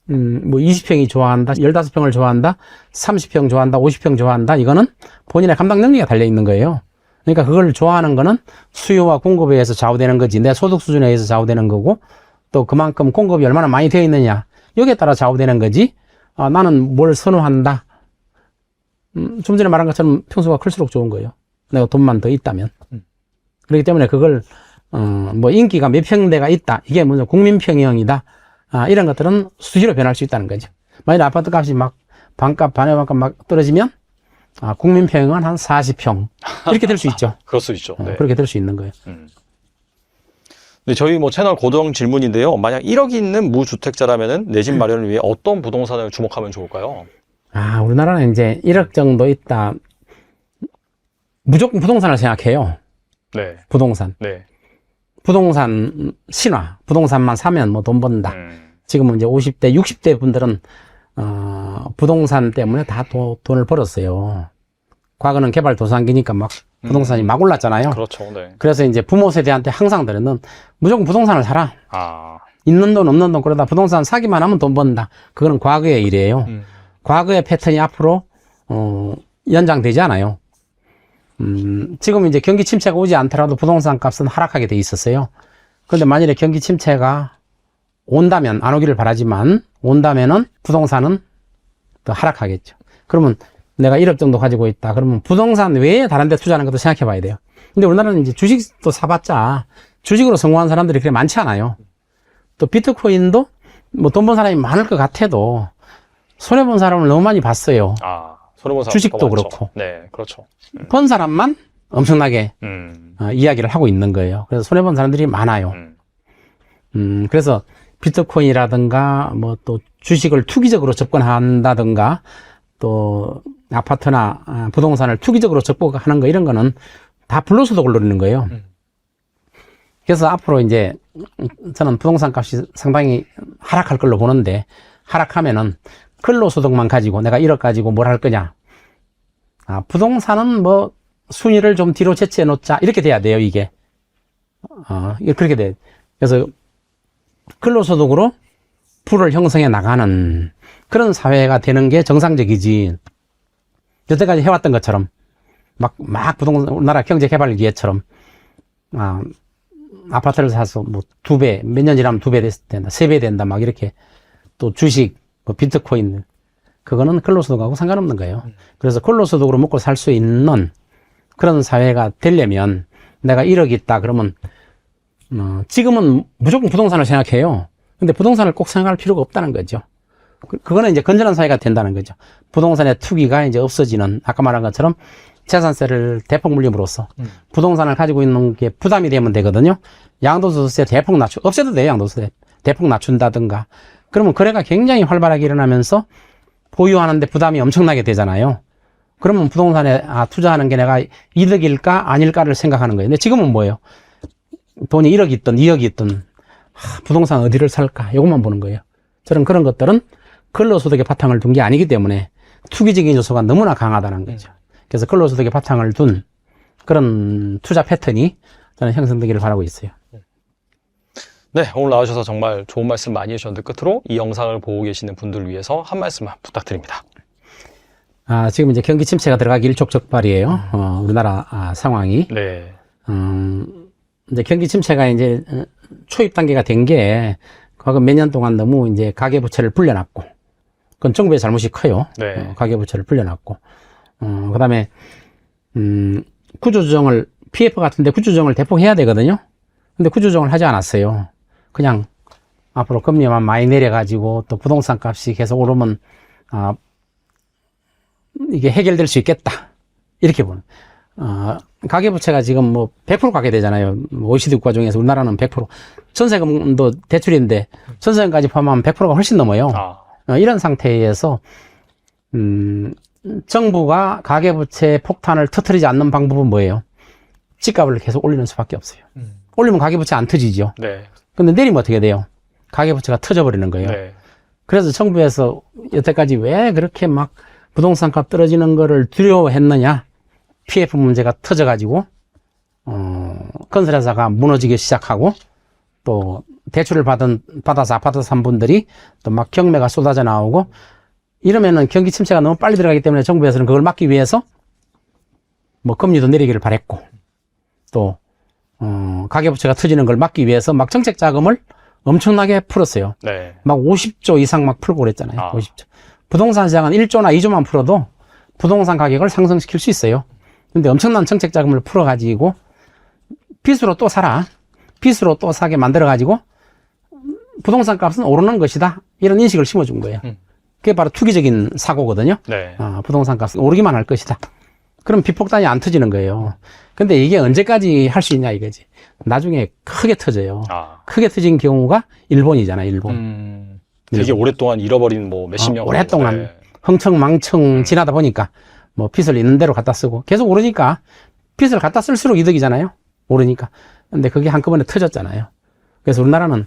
뭐 20평이 좋아한다, 15평을 좋아한다, 30평 좋아한다, 50평 좋아한다, 이거는 본인의 감당 능력에 달려 있는 거예요. 그러니까 그걸 좋아하는 거는 수요와 공급에 의해서 좌우되는 거지, 내 소득 수준에 의해서 좌우되는 거고, 또 그만큼 공급이 얼마나 많이 되어 있느냐, 여기에 따라 좌우되는 거지. 나는 뭘 선호한다. 좀 전에 말한 것처럼 평수가 클수록 좋은 거예요. 내가 돈만 더 있다면. 그렇기 때문에 그걸 뭐 인기가 몇 평대가 있다, 이게 먼저 국민평형이다, 이런 것들은 수시로 변할 수 있다는 거죠. 만약 아파트 값이 막 반값 반의 반값 막 떨어지면 국민평형은 한 40평 이렇게 될 수 있죠. 그럴 수 있죠. 네. 그렇게 될 수 있는 거예요. 네, 저희 뭐 채널 고정 질문인데요. 만약 1억이 있는 무주택자라면은 내 집 마련을 위해 어떤 부동산을 주목하면 좋을까요? 우리나라는 이제 1억 정도 있다. 무조건 부동산을 생각해요. 네. 부동산. 네. 부동산 신화. 부동산만 사면 뭐 돈 번다. 지금은 이제 50대, 60대 분들은, 부동산 때문에 다 돈을 벌었어요. 과거는 개발도상기니까 막 부동산이 막 올랐잖아요. 그렇죠. 네. 그래서 이제 부모 세대한테 항상 들었는 무조건 부동산을 사라. 아. 있는 돈 없는 돈 그러다 부동산 사기만 하면 돈 번다. 그거는 과거의 일이에요. 과거의 패턴이 앞으로 연장되지 않아요. 지금 이제 경기 침체가 오지 않더라도 부동산 값은 하락하게 돼 있었어요. 그런데 만일에 경기 침체가 온다면, 안 오기를 바라지만 온다면은 부동산은 더 하락하겠죠. 그러면 내가 1억 정도 가지고 있다. 그러면 부동산 외에 다른 데 투자하는 것도 생각해 봐야 돼요. 근데 우리나라는 이제 주식도 사봤자 주식으로 성공한 사람들이 그렇게 많지 않아요. 또 비트코인도 뭐 돈 번 사람이 많을 것 같아도 손해본 사람을 너무 많이 봤어요. 아, 손해본 사람 주식도 그렇고. 네, 그렇죠. 번 사람만 엄청나게 이야기를 하고 있는 거예요. 그래서 손해본 사람들이 많아요. 그래서 비트코인이라든가 뭐 또 주식을 투기적으로 접근한다든가 또 아파트나 부동산을 투기적으로 접근하는 거 이런 거는 다 불로소득을 노리는 거예요. 그래서 앞으로 이제 저는 부동산 값이 상당히 하락할 걸로 보는데 하락하면은 근로소득만 가지고 내가 1억 가지고 뭘 할 거냐. 부동산은 뭐 순위를 좀 뒤로 제치해 놓자. 이렇게 돼야 돼요, 이게. 그렇게 돼. 그래서 근로소득으로 부를 형성해 나가는 그런 사회가 되는 게 정상적이지. 여태까지 해왔던 것처럼 막 부동산, 우리나라 경제개발기회처럼 아파트를 사서 뭐 2배, 몇 년 지나면 2배 된다, 3배 된다, 막 이렇게 또 주식, 뭐 비트코인, 그거는 근로소득하고 상관없는 거예요. 그래서 근로소득으로 먹고 살 수 있는 그런 사회가 되려면 내가 1억 있다 그러면 지금은 무조건 부동산을 생각해요. 근데 부동산을 꼭 생각할 필요가 없다는 거죠. 그거는 이제 건전한 사회가 된다는 거죠. 부동산의 투기가 이제 없어지는, 아까 말한 것처럼 재산세를 대폭 물림으로써 부동산을 가지고 있는 게 부담이 되면 되거든요. 양도소득세 대폭 없애도 돼요. 양도소득세 대폭 낮춘다든가. 그러면 거래가 굉장히 활발하게 일어나면서 보유하는데 부담이 엄청나게 되잖아요. 그러면 부동산에 투자하는 게 내가 이득일까 아닐까를 생각하는 거예요. 근데 지금은 뭐예요? 돈이 1억 있든 2억이 있든 부동산 어디를 살까 이것만 보는 거예요. 저는 그런 것들은 근로소득의 바탕을 둔 게 아니기 때문에 투기적인 요소가 너무나 강하다는 거죠. 그래서 근로소득의 바탕을 둔 그런 투자 패턴이 저는 형성되기를 바라고 있어요. 네, 오늘 나와주셔서 정말 좋은 말씀 많이 해주셨는데 끝으로 이 영상을 보고 계시는 분들을 위해서 한 말씀만 부탁드립니다. 지금 이제 경기 침체가 들어가기 일촉즉발이에요. 우리나라 상황이. 네. 이제 경기 침체가 이제 초입 단계가 된 게 과거 몇 년 동안 너무 이제 가계부채를 불려놨고, 그건 정부의 잘못이 커요. 네. 가계부채를 불려놨고, 그 다음에 구조조정을 PF 같은데 구조조정을 대폭 해야 되거든요. 근데 구조조정을 하지 않았어요. 그냥 앞으로 금리만 많이 내려가지고 또 부동산 값이 계속 오르면 이게 해결될 수 있겠다. 이렇게 보는. 가계부채가 지금 뭐 100% 가게 되잖아요. OECD 국가 중에서 우리나라는 100%. 전세금도 대출인데 전세금까지 포함하면 100%가 훨씬 넘어요. 이런 상태에서 정부가 가계부채 폭탄을 터뜨리지 않는 방법은 뭐예요? 집값을 계속 올리는 수밖에 없어요. 올리면 가계부채 안 터지죠. 네. 근데 내리면 어떻게 돼요? 가계부채가 터져버리는 거예요. 네. 그래서 정부에서 여태까지 왜 그렇게 막 부동산 값 떨어지는 거를 두려워했느냐? PF 문제가 터져가지고, 건설회사가 무너지기 시작하고, 또, 대출을 받아서 아파트 산 분들이 또 막 경매가 쏟아져 나오고, 이러면은 경기 침체가 너무 빨리 들어가기 때문에 정부에서는 그걸 막기 위해서, 뭐, 금리도 내리기를 바랬고, 또, 가계부채가 터지는 걸 막기 위해서 막 정책 자금을 엄청나게 풀었어요. 네. 막 50조 이상 막 풀고 그랬잖아요. 50조. 부동산 시장은 1조나 2조만 풀어도 부동산 가격을 상승시킬 수 있어요. 근데 엄청난 정책 자금을 풀어가지고 빚으로 또 사라. 빚으로 또 사게 만들어가지고 부동산 값은 오르는 것이다. 이런 인식을 심어준 거예요. 그게 바로 투기적인 사고거든요. 네. 부동산 값은 오르기만 할 것이다. 그럼 빚폭탄이 안 터지는 거예요. 근데 이게 언제까지 할 수 있냐 이거지. 나중에 크게 터져요. 아. 크게 터진 경우가 일본이잖아, 일본. 되게 오랫동안 잃어버린 뭐 몇십 년. 오랫동안 네. 흥청망청 지나다 보니까 뭐 빚을 있는 대로 갖다 쓰고 계속 오르니까 빚을 갖다 쓸수록 이득이잖아요. 오르니까. 근데 그게 한꺼번에 터졌잖아요. 그래서 우리나라는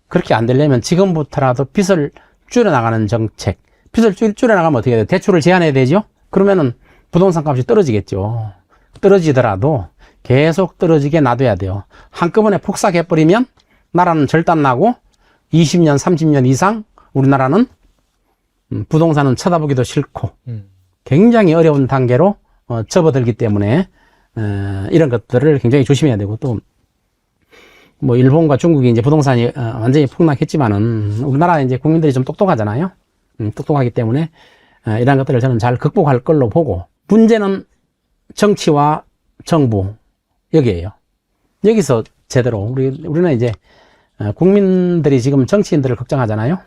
그렇게 안 되려면 지금부터라도 빚을 줄여나가는 정책. 빚을 줄여나가면 어떻게 돼요? 대출을 제한해야 되죠? 그러면은 부동산 값이 떨어지겠죠. 떨어지더라도 계속 떨어지게 놔둬야 돼요. 한꺼번에 폭삭해버리면 나라는 절단나고 20년, 30년 이상 우리나라는 부동산은 쳐다보기도 싫고 굉장히 어려운 단계로 접어들기 때문에 이런 것들을 굉장히 조심해야 되고 또 뭐 일본과 중국이 이제 부동산이 완전히 폭락했지만은 우리나라 이제 국민들이 좀 똑똑하잖아요. 똑똑하기 때문에 이런 것들을 저는 잘 극복할 걸로 보고 문제는 정치와 정부 여기에요. 여기서 제대로 우리는 이제 국민들이 지금 정치인들을 걱정하잖아요.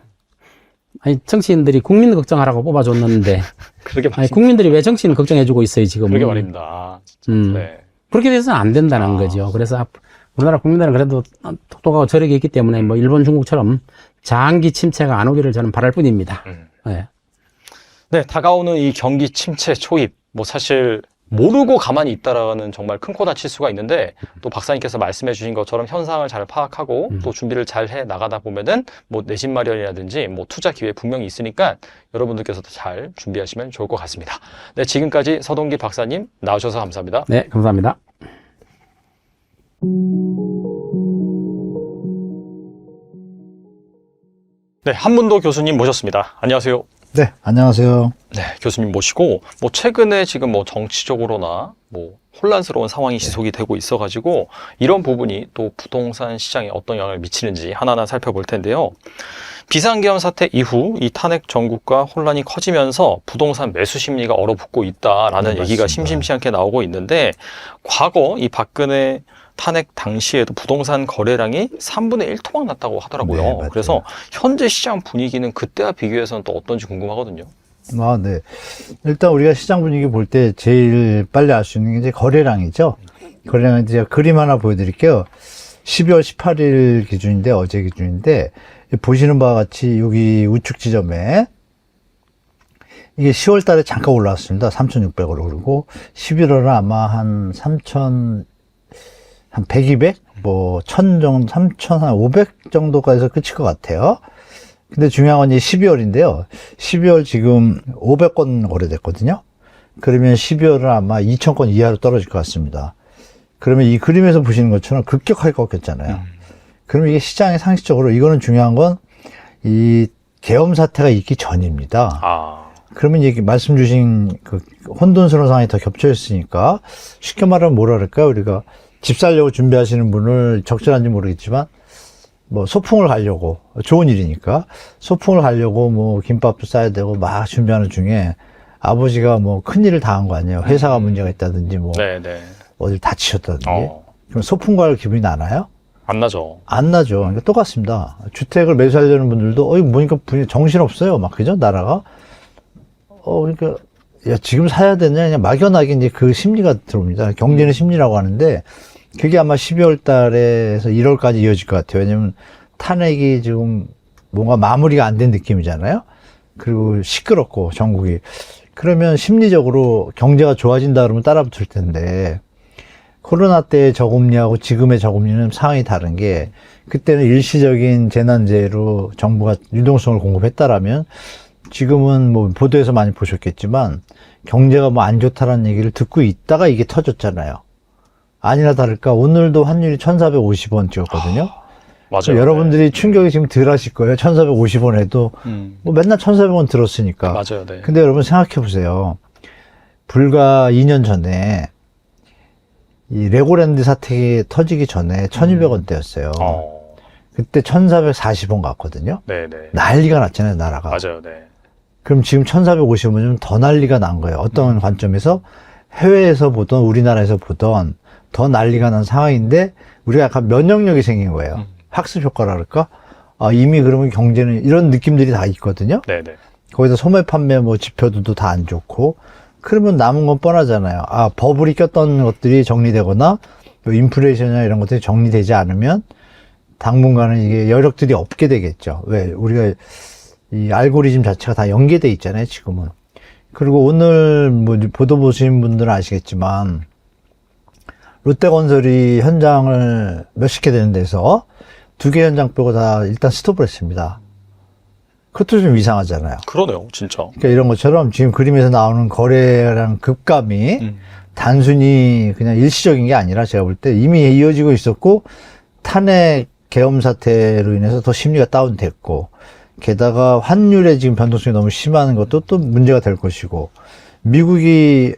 아니 정치인들이 국민 걱정하라고 뽑아줬는데 그러게 아니, 국민들이 왜 정치인 걱정해주고 있어요 지금? 그러게 말입니다. 아, 진짜. 네. 그렇게 돼서는 안 된다는 거죠. 그래서 우리나라 국민들은 그래도 똑똑하고 저력이 있기 때문에 뭐 일본, 중국처럼 장기 침체가 안 오기를 저는 바랄 뿐입니다. 네. 네, 다가오는 이 경기 침체 초입, 뭐 사실 모르고 가만히 있다라는 정말 큰 코 다칠 수가 있는데 또 박사님께서 말씀해 주신 것처럼 현상을 잘 파악하고 또 준비를 잘 해 나가다 보면은 뭐 내신 마련이라든지 뭐 투자 기회 분명히 있으니까 여러분들께서도 잘 준비하시면 좋을 것 같습니다. 네, 지금까지 서동기 박사님 나오셔서 감사합니다. 네, 감사합니다. 네, 한문도 교수님 모셨습니다. 안녕하세요. 네, 안녕하세요. 네, 교수님 모시고 뭐 최근에 지금 뭐 정치적으로나 뭐 혼란스러운 상황이 지속이 되고 있어가지고 이런 부분이 또 부동산 시장에 어떤 영향을 미치는지 하나하나 살펴볼 텐데요. 비상계엄 사태 이후 이 탄핵 정국과 혼란이 커지면서 부동산 매수 심리가 얼어붙고 있다라는 네, 얘기가 맞습니다. 심심치 않게 나오고 있는데 과거 이 박근혜 탄핵 당시에도 부동산 거래량이 3분의 1 토막 났다고 하더라고요. 네, 맞아요. 그래서 현재 시장 분위기는 그때와 비교해서는 또 어떤지 궁금하거든요. 아, 네. 일단 우리가 시장 분위기 볼 때 제일 빨리 알 수 있는 게 이제 거래량이죠. 거래량 이제 그림 하나 보여드릴게요. 12월 18일 기준인데, 어제 기준인데, 보시는 바와 같이 여기 우측 지점에 이게 10월 달에 잠깐 올라왔습니다. 3,600으로. 그리고 11월은 아마 한 3,000, 한 100, 200? 뭐, 1000 정도, 3,500 정도까지 해서 끝일 것 같아요. 근데 중요한 건 이제 12월인데요. 12월 지금 500건 거래됐거든요. 그러면 12월은 아마 2,000건 이하로 떨어질 것 같습니다. 그러면 이 그림에서 보시는 것처럼 급격하게 꺾였잖아요. 그러면 이게 시장의 상식적으로 이거는 중요한 건 이 계엄 사태가 있기 전입니다. 아, 그러면 이게 말씀 주신 그 혼돈스러운 상황이 더 겹쳐 있으니까 쉽게 말하면 뭐라 그럴까요? 우리가 집 살려고 준비하시는 분을 적절한지 모르겠지만 뭐 소풍을 가려고 좋은 일이니까 소풍을 가려고 뭐 김밥도 싸야 되고 막 준비하는 중에 아버지가 뭐 큰일을 당한 거 아니에요. 회사가 문제가 있다든지 뭐 네네. 어딜 다치셨다든지. 어, 그럼 소풍 갈 기분이 나나요? 안 나죠. 안 나죠. 그러니까 똑같습니다. 주택을 매수하려는 분들도 이거 보니까 분위기 정신없어요. 막 그죠? 나라가. 그러니까 야 지금 사야 되냐 그냥 막연하게 이제 그 심리가 들어옵니다. 경제는 심리라고 하는데 그게 아마 12월 달에서 1월까지 이어질 것 같아요. 왜냐면 탄핵이 지금 뭔가 마무리가 안 된 느낌이잖아요. 그리고 시끄럽고 전국이. 그러면 심리적으로 경제가 좋아진다 그러면 따라붙을 텐데 코로나 때의 저금리하고 지금의 저금리는 상황이 다른 게 그때는 일시적인 재난재해로 정부가 유동성을 공급했다라면 지금은 뭐 보도에서 많이 보셨겠지만 경제가 뭐 안 좋다라는 얘기를 듣고 있다가 이게 터졌잖아요. 아니나 다를까 오늘도 환율이 1,450원 찍었거든요. 맞아요. 여러분들이 충격이 지금 덜 하실 거예요. 1,450원 해도 뭐 맨날 1,400원 들었으니까. 맞아요. 네. 근데 여러분 생각해 보세요. 불과 2년 전에 이 레고랜드 사태가 터지기 전에 1,200원대였어요. 그때 1,440원 갔거든요. 네네. 난리가 났잖아요, 나라가. 맞아요. 네. 그럼 지금 1,450원이면 더 난리가 난 거예요. 어떤 관점에서 해외에서 보던 우리나라에서 보던 더 난리가 난 상황인데 우리가 약간 면역력이 생긴 거예요. 학습 효과라 그럴까? 이미 그러면 경제는 이런 느낌들이 다 있거든요. 네네. 거기다 소매 판매 뭐 지표들도 다 안 좋고 그러면 남은 건 뻔하잖아요. 아, 버블이 꼈던 것들이 정리되거나 뭐 인플레이션이나 이런 것들이 정리되지 않으면 당분간은 이게 여력들이 없게 되겠죠. 왜? 우리가 이 알고리즘 자체가 다 연계돼 있잖아요, 지금은. 그리고 오늘 뭐 보도 보신 분들은 아시겠지만 롯데건설이 현장을 몇십 개 되는 데서 2개 현장 빼고 다 일단 스톱을 했습니다. 그것도 좀 이상하잖아요. 그러네요, 진짜. 그러니까 이런 것처럼 지금 그림에서 나오는 거래량 급감이 단순히 그냥 일시적인 게 아니라 제가 볼 때 이미 이어지고 있었고 탄핵 계엄 사태로 인해서 더 심리가 다운됐고 게다가 환율의 지금 변동성이 너무 심한 것도 또 문제가 될 것이고 미국이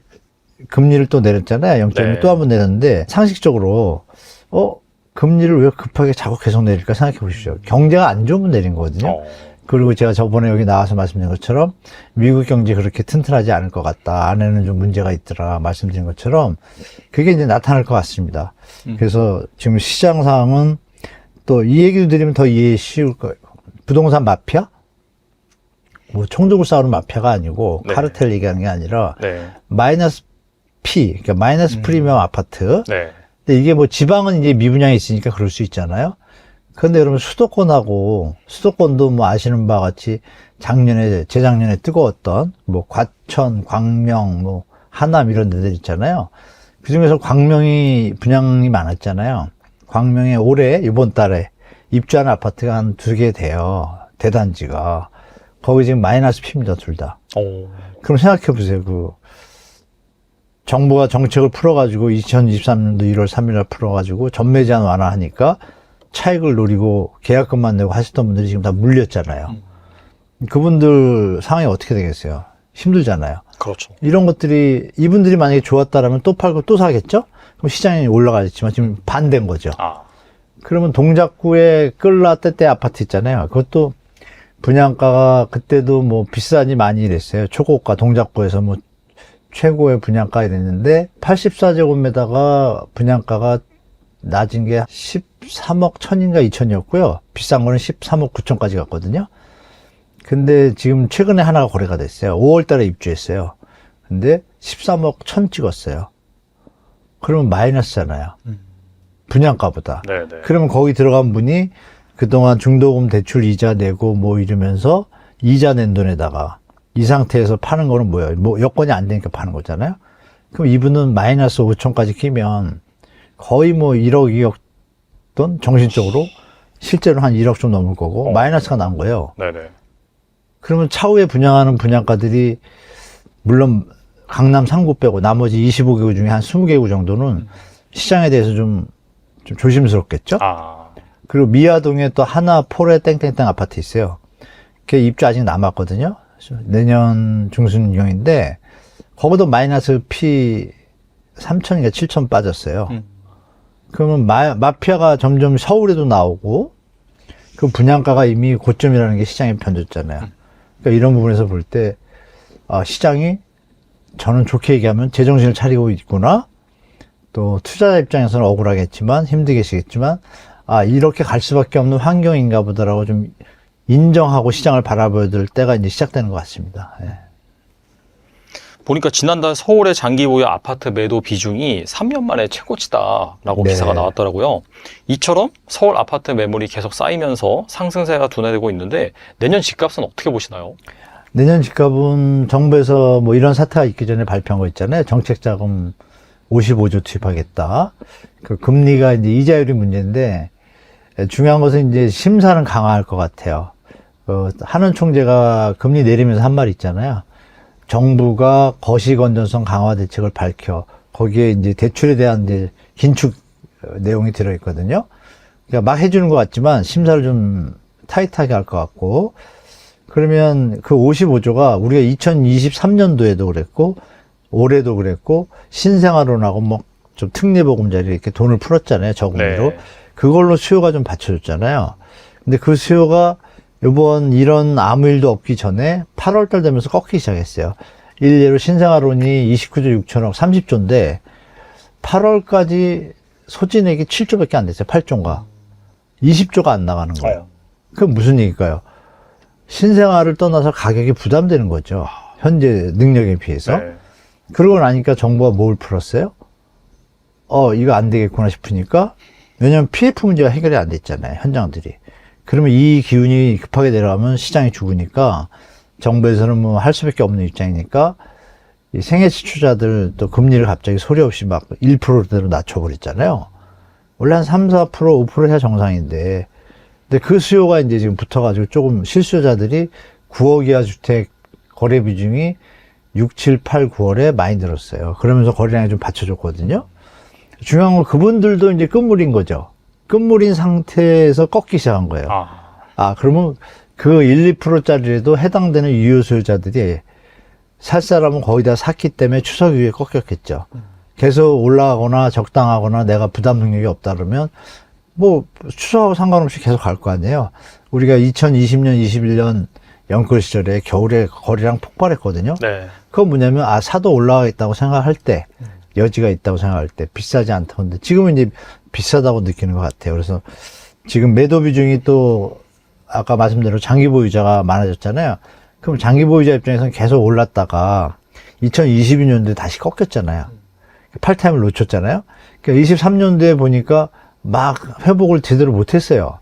금리를 또 내렸잖아요. 0.1 네. 또 한 번 내렸는데 상식적으로 금리를 왜 급하게 자꾸 계속 내릴까 생각해 보십시오. 경제가 안 좋으면 내린 거거든요. 그리고 제가 저번에 여기 나와서 말씀드린 것처럼 미국 경제 그렇게 튼튼하지 않을 것 같다. 안에는 좀 문제가 있더라. 말씀드린 것처럼 그게 이제 나타날 것 같습니다. 그래서 지금 시장 상황은 또 이 얘기를 드리면 더 이해 쉬울 거예요. 부동산 마피아? 뭐 총독을 싸우는 마피아가 아니고 네. 카르텔 얘기하는 게 아니라 네. 마이너스 P, 그러니까 마이너스 프리미엄 아파트. 네. 근데 이게 뭐 지방은 이제 미분양이 있으니까 그럴 수 있잖아요. 그런데 여러분 수도권도 뭐 아시는 바와 같이 재작년에 뜨거웠던 뭐 과천, 광명, 뭐 하남 이런 데들 있잖아요. 그 중에서 광명이 분양이 많았잖아요. 광명에 올해 이번 달에 입주한 아파트가 한 2개 돼요. 대단지가. 거기 지금 마이너스 P입니다, 둘 다. 그럼 생각해 보세요. 정부가 정책을 풀어가지고 2023년도 1월 3일날 풀어가지고 전매 제한 완화하니까 차익을 노리고 계약금만 내고 하셨던 분들이 지금 다 물렸잖아요. 그분들 상황이 어떻게 되겠어요? 힘들잖아요. 그렇죠. 이런 것들이 이분들이 만약에 좋았다라면 또 팔고 또 사겠죠? 그럼 시장이 올라가겠지만 지금 반대인 거죠. 그러면 동작구에 끌라 때때 아파트 있잖아요. 그것도 분양가가 그때도 뭐 비싸니 많이 이랬어요. 초고가 동작구에서 뭐 최고의 분양가 이랬는데 84제곱미터가 분양가가 낮은 게 13억 1000인가 2000이었고요. 비싼 거는 13억 9천까지 갔거든요. 근데 지금 최근에 하나가 거래가 됐어요. 5월 달에 입주했어요. 근데 13억 1000 찍었어요. 그러면 마이너스잖아요. 분양가보다. 네네. 그러면 거기 들어간 분이 그동안 중도금 대출 이자 내고 뭐 이러면서 이자 낸 돈에다가 이 상태에서 파는 거는 뭐예요? 뭐 여건이 안 되니까 파는 거잖아요. 그럼 이분은 마이너스 5천까지 끼면 거의 뭐 1억, 2억 돈 정신적으로 실제로 한 1억 좀 넘을 거고 마이너스가 난 거예요. 네네. 그러면 차후에 분양하는 분양가들이 물론 강남 3구 빼고 나머지 25개구 중에 한 20개구 정도는 시장에 대해서 좀 조심스럽겠죠? 그리고 미아동에 또 하나 포레 땡땡땡 아파트 있어요. 그게 입주 아직 남았거든요. 내년 중순경인데 거기도 마이너스 P 3천인가 7천 빠졌어요. 그러면 마피아가 점점 서울에도 나오고 그 분양가가 이미 고점이라는 게 시장에 변졌잖아요. 그러니까 이런 부분에서 볼 때 시장이 저는 좋게 얘기하면 제정신을 차리고 있구나. 또 투자자 입장에서는 억울하겠지만 힘들겠지만 이렇게 갈 수밖에 없는 환경인가 보다라고 좀 인정하고 시장을 바라봐야 될 때가 이제 시작되는 것 같습니다. 예. 보니까 지난달 서울의 장기 보유 아파트 매도 비중이 3년 만에 최고치다라고 네. 기사가 나왔더라고요. 이처럼 서울 아파트 매물이 계속 쌓이면서 상승세가 둔화되고 있는데 내년 집값은 어떻게 보시나요? 내년 집값은 정부에서 뭐 이런 사태가 있기 전에 발표한 거 있잖아요. 정책자금 55조 투입하겠다. 그 금리가 이제 이자율이 문제인데 중요한 것은 이제 심사는 강화할 것 같아요. 한은 총재가 금리 내리면서 한 말 있잖아요. 정부가 거시 건전성 강화 대책을 밝혀 거기에 이제 대출에 대한 이제 긴축 내용이 들어있거든요. 그러니까 막 해주는 것 같지만 심사를 좀 타이트하게 할 것 같고 그러면 그 55조가 우리가 2023년도에도 그랬고 올해도 그랬고 신생아론하고 뭐 좀 특례보금자리 이렇게 돈을 풀었잖아요. 저금리로. 네. 그걸로 수요가 좀 받쳐줬잖아요. 근데 그 수요가 이번 이런 아무 일도 없기 전에 8월달 되면서 꺾이기 시작했어요. 일례로 신생아론이 29조 6천억 30조인데 8월까지 소진액이 7조밖에 안 됐어요. 8조인가. 20조가 안 나가는 거예요. 그게 무슨 얘기일까요? 신생아를 떠나서 가격이 부담되는 거죠. 현재 능력에 비해서. 네. 그러고 나니까 정부가 뭘 풀었어요? 이거 안 되겠구나 싶으니까, 왜냐면 PF 문제가 해결이 안 됐잖아요, 현장들이. 그러면 이 기운이 급하게 내려가면 시장이 죽으니까, 정부에서는 뭐 할 수밖에 없는 입장이니까, 이 생애지출자들 또 금리를 갑자기 소리 없이 막 1%대로 낮춰버렸잖아요. 원래 한 3, 4%, 5% 해야 정상인데, 근데 그 수요가 이제 지금 붙어가지고 조금 실수요자들이 9억 이하 주택 거래 비중이 6, 7, 8, 9월에 많이 늘었어요. 그러면서 거래량이 좀 받쳐줬거든요. 중요한 건 그분들도 이제 끝물인 거죠. 끝물인 상태에서 꺾기 시작한 거예요. 그러면 그 1, 2%짜리라도 해당되는 유효 수요자들이 살 사람은 거의 다 샀기 때문에 추석 이후에 꺾였겠죠. 계속 올라가거나 적당하거나 내가 부담 능력이 없다 그러면 뭐 추석하고 상관없이 계속 갈 거 아니에요. 우리가 2020년, 21년 연끌 시절에 겨울에 거래량 폭발했거든요. 네. 그건 뭐냐면 사도 올라가겠다고 생각할 때 여지가 있다고 생각할 때 비싸지 않다. 근데 지금은 이제 비싸다고 느끼는 것 같아요. 그래서 지금 매도 비중이 또 아까 말씀대로 장기 보유자가 많아졌잖아요. 그럼 장기 보유자 입장에서는 계속 올랐다가 2022년도에 다시 꺾였잖아요. 팔타임을 놓쳤잖아요. 그러니까 23년도에 보니까 막 회복을 제대로 못했어요.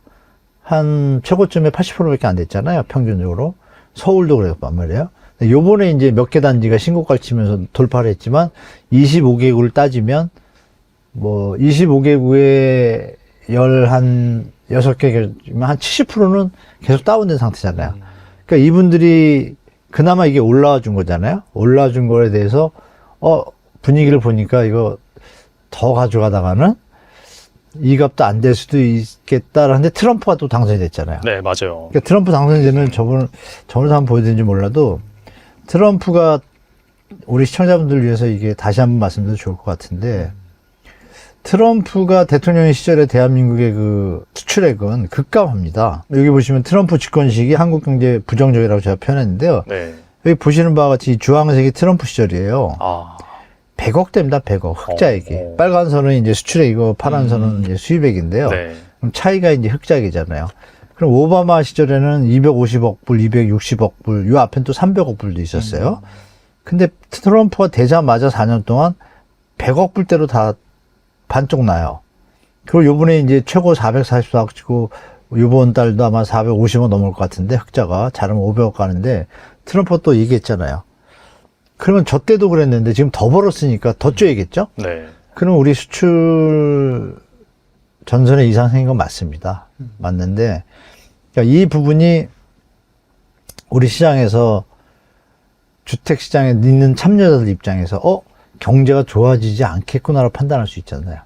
한 최고점에 80%밖에 안 됐잖아요. 평균적으로. 서울도 그랬단 말이에요. 요번에 이제 몇 개 단지가 신고가를 치면서 돌파를 했지만 25개국을 따지면 뭐 25개국에 한 6개면 한 70%는 계속 다운된 상태잖아요. 그러니까 이분들이 그나마 이게 올라와 준 거잖아요. 올라와 준 거에 대해서 분위기를 보니까 이거 더 가져가다가는 이 값도 안 될 수도 있겠다라는데 트럼프가 또 당선이 됐잖아요. 네, 맞아요. 그러니까 트럼프 당선이 되면 저번에 한번 보여드린지 몰라도 트럼프가 우리 시청자분들 위해서 이게 다시 한번 말씀드려도 좋을 것 같은데 트럼프가 대통령 시절에 대한민국의 그 수출액은 급감합니다. 여기 보시면 트럼프 집권 시기 한국 경제 부정적이라고 제가 표현했는데요. 네. 여기 보시는 바와 같이 주황색이 트럼프 시절이에요. 100억대입니다, 100억. 흑자액이. 빨간 선은 이제 수출액이고, 파란 선은 이제 수입액인데요. 네. 그럼 차이가 이제 흑자액이잖아요. 그럼 오바마 시절에는 250억 불, 260억 불, 요 앞엔 또 300억 불도 있었어요. 근데 트럼프가 되자마자 4년 동안 100억 불대로 다 반쪽 나요. 그리고 요번에 이제 최고 444억 치고, 요번 달도 아마 450억 넘을 것 같은데, 흑자가. 잘하면 500억 가는데, 트럼프가 또 얘기했잖아요. 그러면 저 때도 그랬는데 지금 더 벌었으니까 더 쪼야겠죠? 네. 그럼 우리 수출 전선에 이상 생긴 건 맞습니다. 맞는데, 그러니까 이 부분이 우리 시장에서 주택 시장에 있는 참여자들 입장에서 경제가 좋아지지 않겠구나라고 판단할 수 있잖아요.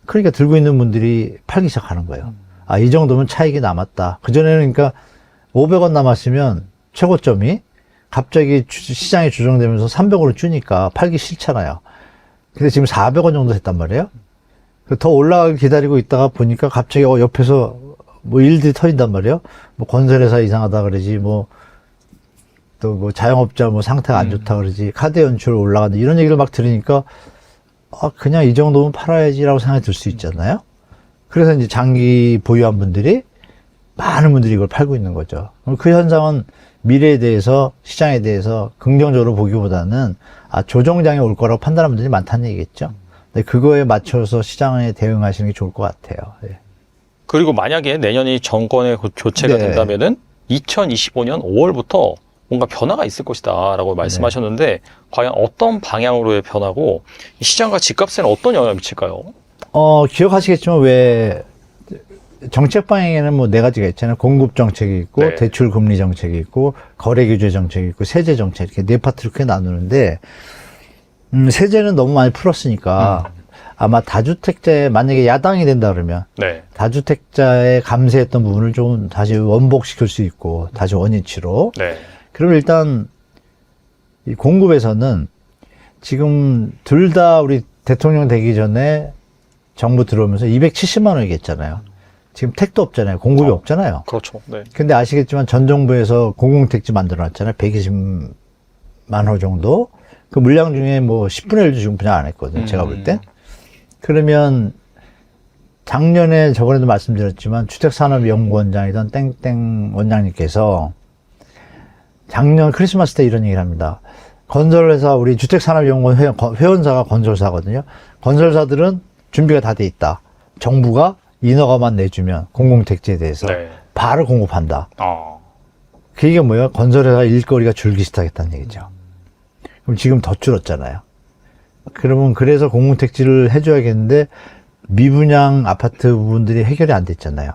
그러니까 들고 있는 분들이 팔기 시작하는 거예요. 이 정도면 차익이 남았다. 그전에는 그러니까 500원 남았으면 최고점이 갑자기 시장이 조정되면서 300원을 주니까 팔기 싫잖아요. 근데 지금 400원 정도 됐단 말이에요. 더 올라가길 기다리고 있다가 보니까 갑자기 옆에서 뭐 일들이 터진단 말이에요. 뭐 건설회사 이상하다 그러지, 또 뭐 자영업자 뭐 상태가 안 좋다 그러지, 카드 연출 올라간다 이런 얘기를 막 들으니까 그냥 이 정도면 팔아야지라고 생각이 들 수 있잖아요. 그래서 이제 장기 보유한 분들이 많은 분들이 이걸 팔고 있는 거죠. 그 현상은 미래에 대해서, 시장에 대해서 긍정적으로 보기보다는 조정장이 올 거라고 판단하는 분들이 많다는 얘기겠죠. 근데 그거에 맞춰서 시장에 대응하시는 게 좋을 것 같아요. 예. 그리고 만약에 내년이 정권의 교체가 네. 된다면은 2025년 5월부터 뭔가 변화가 있을 것이다라고 말씀하셨는데 과연 어떤 방향으로의 변화고 시장과 집값에는 어떤 영향을 미칠까요? 기억하시겠지만 왜 정책 방향에는 뭐 네 가지가 있잖아요. 공급 정책이 있고, 네. 대출 금리 정책이 있고, 거래 규제 정책이 있고, 세제 정책 이렇게 네 파트로 크게 나누는데 세제는 너무 많이 풀었으니까 아마 다주택자에 만약에 야당이 된다 그러면 네. 다주택자에 감세했던 부분을 좀 다시 원복시킬 수 있고 다시 원위치로. 네. 그러면 일단 이 공급에서는 지금 둘 다 우리 대통령 되기 전에 정부 들어오면서 270만 원이겠잖아요. 지금 택도 없잖아요. 공급이 없잖아요. 그렇죠. 네. 근데 아시겠지만 전 정부에서 공공택지 만들어놨잖아요. 120만 호 정도. 그 물량 중에 뭐 10분의 1도 지금 분양 안 했거든요. 제가 볼 때. 그러면 작년에 저번에도 말씀드렸지만 주택산업연구원장이던 땡땡 원장님께서 작년 크리스마스 때 이런 얘기를 합니다. 건설회사, 우리 주택산업연구원 회원사가 건설사거든요. 건설사들은 준비가 다 돼 있다. 정부가 인허가만 내주면 공공택지에 대해서 네. 바로 공급한다. 아. 그게 뭐예요? 건설회사 일거리가 줄기 시작했다는 얘기죠. 그럼 지금 더 줄었잖아요. 그러면 그래서 공공택지를 해줘야겠는데 미분양 아파트 부분들이 해결이 안 됐잖아요.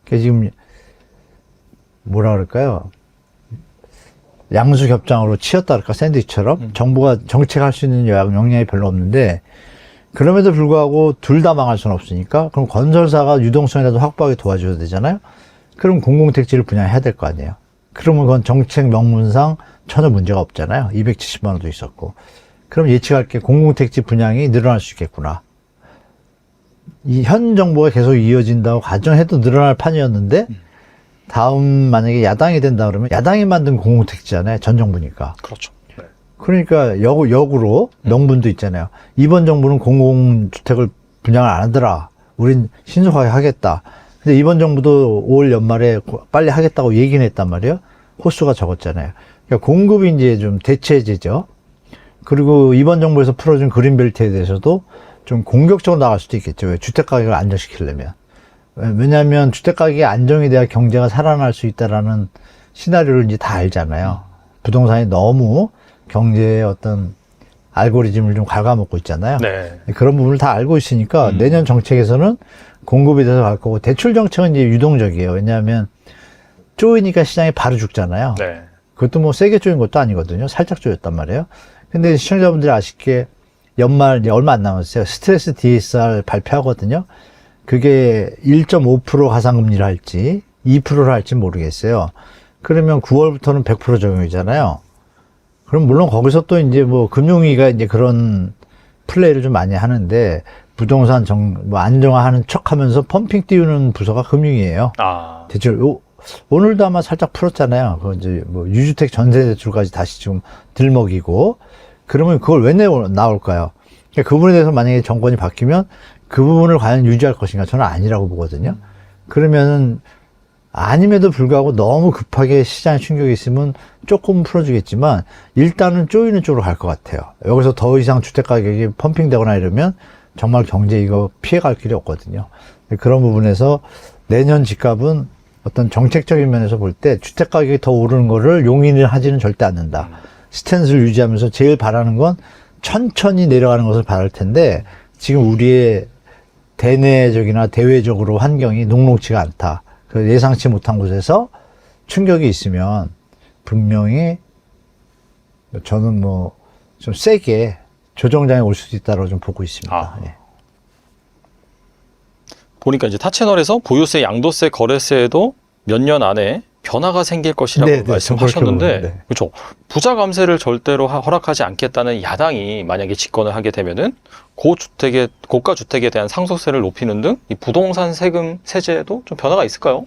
그래서 지금 뭐라 그럴까요? 양수겹장으로 치였다 그럴까? 샌드위치처럼 정부가 정책할 수 있는 역량이 별로 없는데 그럼에도 불구하고 둘 다 망할 수는 없으니까 그럼 건설사가 유동성이라도 확보하게 도와줘야 되잖아요. 그럼 공공택지를 분양해야 될 거 아니에요. 그러면 그건 정책 명문상 전혀 문제가 없잖아요. 270만 원도 있었고. 그럼 예측할 게 공공택지 분양이 늘어날 수 있겠구나. 이 현 정부가 계속 이어진다고 가정해도 늘어날 판이었는데 다음 만약에 야당이 된다 그러면 야당이 만든 공공택지잖아요. 전 정부니까. 그렇죠. 네. 그러니까 역으로 명분도 있잖아요. 이번 정부는 공공주택을 분양을 안 하더라. 우린 신속하게 하겠다. 근데 이번 정부도 올 연말에 빨리 하겠다고 얘기는 했단 말이에요. 호수가 적었잖아요. 그러니까 공급이 이제 좀 대체제죠. 그리고 이번 정부에서 풀어준 그린벨트에 대해서도 좀 공격적으로 나갈 수도 있겠죠. 왜? 주택 가격을 안정시키려면. 왜냐하면 주택 가격이 안정이 돼야 경제가 살아날 수 있다라는 시나리오를 이제 다 알잖아요. 부동산이 너무 경제의 어떤 알고리즘을 좀 갉아먹고 있잖아요. 네. 그런 부분을 다 알고 있으니까 내년 정책에서는 공급에 대해서 갈 거고 대출 정책은 이제 유동적이에요. 왜냐하면 쪼이니까 시장이 바로 죽잖아요. 네. 그것도 뭐 세게 쪼인 것도 아니거든요. 살짝 쪼였단 말이에요. 근데 시청자분들이 아쉽게 연말 이제 얼마 안 남았어요. 스트레스 DSR 발표하거든요. 그게 1.5% 가상금리를 할지 2%를 할지 모르겠어요. 그러면 9월부터는 100% 적용이잖아요. 그럼 물론 거기서 또 이제 뭐 금융위가 이제 그런 플레이를 좀 많이 하는데 부동산 뭐 안정화하는 척하면서 펌핑 띄우는 부서가 금융위예요. 아. 대출 오늘도 아마 살짝 풀었잖아요. 그 이제 뭐 유주택 전세 대출까지 다시 좀 들먹이고 그러면 그걸 왜 나올까요? 그러니까 그 부분에 대해서 만약에 정권이 바뀌면 그 부분을 과연 유지할 것인가 저는 아니라고 보거든요. 그러면은 아님에도 불구하고 너무 급하게 시장에 충격이 있으면 조금 풀어주겠지만 일단은 쪼이는 쪽으로 갈 것 같아요. 여기서 더 이상 주택 가격이 펌핑되거나 이러면 정말 경제 이거 피해갈 길이 없거든요. 그런 부분에서 내년 집값은 어떤 정책적인 면에서 볼 때 주택 가격이 더 오르는 거를 용인을 하지는 절대 않는다. 스탠스를 유지하면서 제일 바라는 건 천천히 내려가는 것을 바랄 텐데 지금 우리의 대내적이나 대외적으로 환경이 녹록지가 않다. 그 예상치 못한 곳에서 충격이 있으면 분명히 저는 뭐 좀 세게 조정장에 올 수도 있다고 좀 보고 있습니다. 아. 예. 보니까 이제 타 채널에서 보유세, 양도세, 거래세에도 몇 년 안에 변화가 생길 것이라고 네, 네, 말씀하셨는데, 그렇게 보면, 네. 그렇죠. 부자 감세를 절대로 허락하지 않겠다는 야당이 만약에 집권을 하게 되면은 고가 주택에 대한 상속세를 높이는 등 이 부동산 세금 세제에도 좀 변화가 있을까요?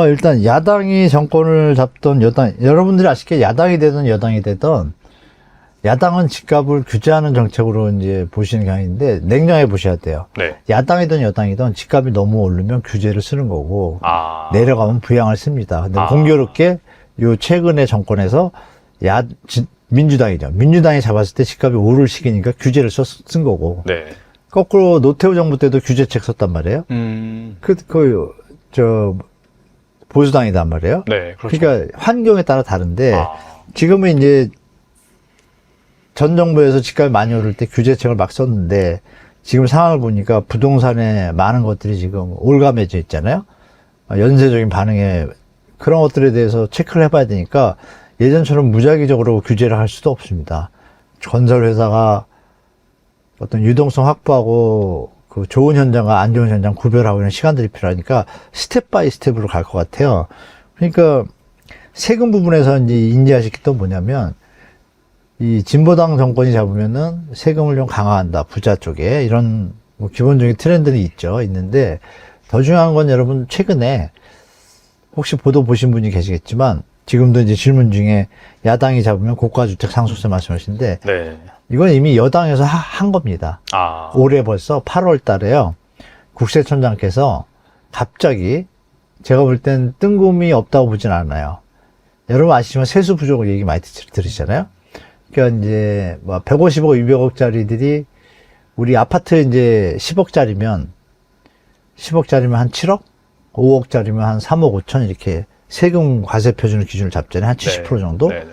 일단 야당이 정권을 잡던 여러분들이 아시게 야당이 되든 여당이 되든 야당은 집값을 규제하는 정책으로 이제 보시는 경향인데 냉정하게 보셔야 돼요. 네. 야당이든 여당이든 집값이 너무 오르면 규제를 쓰는 거고 아. 내려가면 부양을 씁니다. 근데 아. 공교롭게 요 최근에 정권에서 민주당이죠. 민주당이 잡았을 때 집값이 오를 시기니까 규제를 쓴 거고 네. 거꾸로 노태우 정부 때도 규제책 썼단 말이에요. 보수당이단 말이에요. 네. 그렇죠. 그러니까 환경에 따라 다른데 아. 지금은 이제 전 정부에서 집값이 많이 오를 때 규제책을 막 썼는데 지금 상황을 보니까 부동산에 많은 것들이 지금 올가매져 있잖아요. 연쇄적인 반응에 그런 것들에 대해서 체크를 해봐야 되니까 예전처럼 무작위적으로 규제를 할 수도 없습니다. 건설회사가 어떤 유동성 확보하고 그 좋은 현장과 안 좋은 현장 구별하고 이런 시간들이 필요하니까 스텝 바이 스텝으로 갈 것 같아요. 그러니까 세금 부분에서 이제 인지하실 게 또 뭐냐면 이 진보당 정권이 잡으면은 세금을 좀 강화한다. 부자 쪽에. 이런 뭐 기본적인 트렌드는 있는데 더 중요한 건 여러분 최근에 혹시 보도 보신 분이 계시겠지만 지금도 이제 질문 중에 야당이 잡으면 고가주택 상속세 말씀하시는데 네. 이건 이미 여당에서 한 겁니다. 아. 올해 벌써 8월 달에요. 국세청장께서 갑자기 제가 볼 땐 뜬금이 없다고 보진 않아요. 여러분 아시지만 세수 부족 얘기 많이 들으시잖아요. 그러니까 이제 뭐 150억, 200억짜리들이 우리 아파트 이제 10억짜리면 한 7억? 5억짜리면 한 3억 5천 이렇게 세금 과세 표준 기준을 잡잖아요. 한 70% 정도? 네, 네.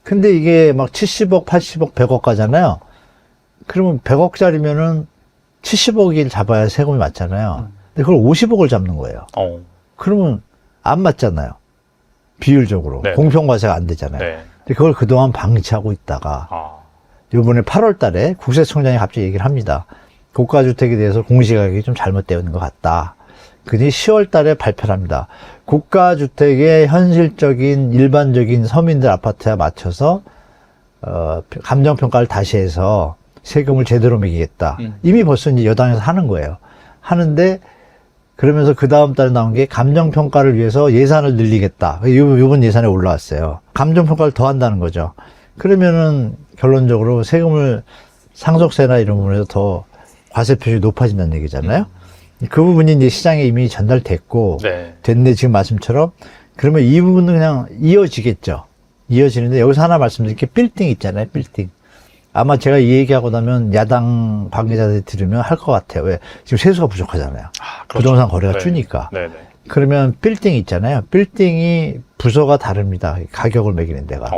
근데 이게 막 70억, 80억, 100억 가잖아요. 그러면 100억짜리면은 70억을 잡아야 세금이 맞잖아요. 근데 그걸 50억을 잡는 거예요. 그러면 안 맞잖아요. 비율적으로. 네. 공평과세가 안 되잖아요. 네. 근데 그걸 그동안 방치하고 있다가 이번에 8월 달에 국세청장이 갑자기 얘기를 합니다. 고가주택에 대해서 공시가격이 좀 잘못되어 있는 것 같다. 그니 10월 달에 발표를 합니다. 고가주택의 현실적인 일반적인 서민들 아파트에 맞춰서 감정평가를 다시 해서 세금을 제대로 매기겠다. 이미 벌써 이제 여당에서 하는 거예요. 하는데 그러면서 그 다음 달에 나온 게 감정평가를 위해서 예산을 늘리겠다. 이번 예산에 올라왔어요. 감정평가를 더 한다는 거죠. 그러면은 결론적으로 세금을 상속세나 이런 부분에서 더 과세 표준이 높아진다는 얘기잖아요. 그 부분이 이제 시장에 이미 전달됐고, 네. 됐는데 지금 말씀처럼, 그러면 이 부분은 그냥 이어지겠죠. 이어지는데 여기서 하나 말씀드릴 게 빌딩 있잖아요, 빌딩. 아마 제가 이 얘기하고 나면 야당 관계자들이 들으면 할 것 같아요. 왜? 지금 세수가 부족하잖아요. 그렇죠. 부동산 거래가 네. 주니까. 네, 네. 그러면 빌딩 있잖아요. 빌딩이 부서가 다릅니다. 가격을 매기는 데가.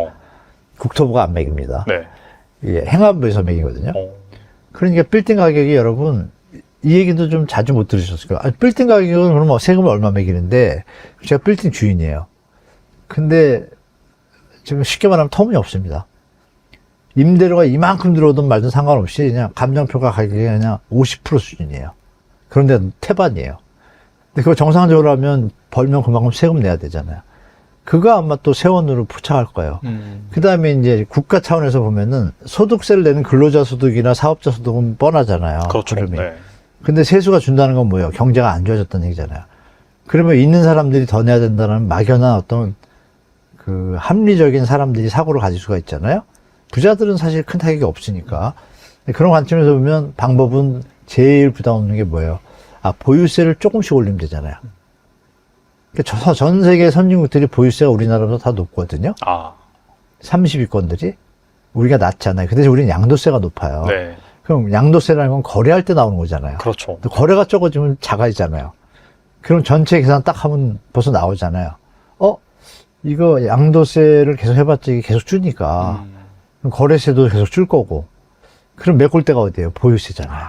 국토부가 안 매깁니다. 네. 예, 행안부에서 매기거든요. 그러니까 빌딩 가격이 여러분, 이 얘기도 좀 자주 못 들으셨을 거예요. 아니, 빌딩 가격은 그러면 세금을 얼마 매기는데, 제가 빌딩 주인이에요. 근데, 지금 쉽게 말하면 터무니없습니다. 임대료가 이만큼 들어오든 말든 상관없이 그냥 감정평가 가격이 그냥 50% 수준이에요. 그런데 태반이에요. 근데 그거 정상적으로 하면 벌면 그만큼 세금 내야 되잖아요. 그거 아마 또 세원으로 포착할 거예요. 그 다음에 이제 국가 차원에서 보면은 소득세를 내는 근로자 소득이나 사업자 소득은 뻔하잖아요. 그렇죠. 흐름이. 네. 근데 세수가 준다는 건 뭐예요? 경제가 안 좋아졌다는 얘기잖아요. 그러면 있는 사람들이 더 내야 된다는 막연한 어떤 그 합리적인 사람들이 사고를 가질 수가 있잖아요. 부자들은 사실 큰 타격이 없으니까. 그런 관점에서 보면 방법은 제일 부담 없는 게 뭐예요? 보유세를 조금씩 올리면 되잖아요. 그러니까 전 세계 선진국들이 보유세가 우리나라보다 다 높거든요. 30위권들이. 우리가 낮잖아요. 근데 우리는 양도세가 높아요. 네. 그럼 양도세라는 건 거래할 때 나오는 거잖아요. 그렇죠. 거래가 적어지면 작아지잖아요. 그럼 전체 계산 딱 하면 벌써 나오잖아요. 이거 양도세를 계속 해봤자 이게 계속 주니까 그럼 거래세도 계속 줄 거고 그럼 메꿀 데가 어디예요? 보유세잖아요.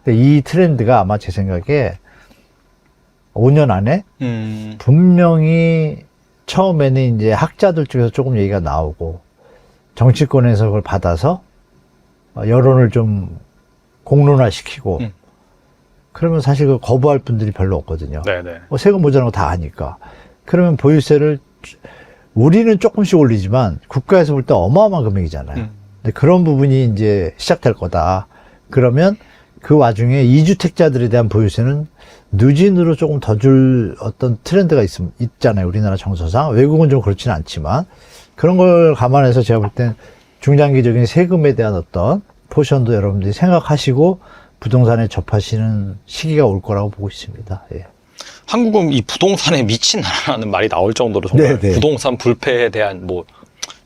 근데 이 트렌드가 아마 제 생각에 5년 안에 분명히 처음에는 이제 학자들 쪽에서 조금 얘기가 나오고 정치권에서 그걸 받아서 여론을 좀 공론화시키고 그러면 사실 그 거부할 분들이 별로 없거든요. 네네. 세금 모자란 거 다 아니까. 그러면 보유세를 우리는 조금씩 올리지만 국가에서 볼 때 어마어마한 금액이잖아요. 근데 그런 부분이 이제 시작될 거다. 그러면 그 와중에 이주택자들에 대한 보유세는 누진으로 조금 더 줄 어떤 트렌드가 있잖아요. 우리나라 정서상. 외국은 좀 그렇지는 않지만 그런 걸 감안해서 제가 볼 땐 중장기적인 세금에 대한 어떤 포션도 여러분들이 생각하시고 부동산에 접하시는 시기가 올 거라고 보고 있습니다. 예. 한국은 이 부동산에 미친 나라라는 말이 나올 정도로 정말 네네. 부동산 불패에 대한 뭐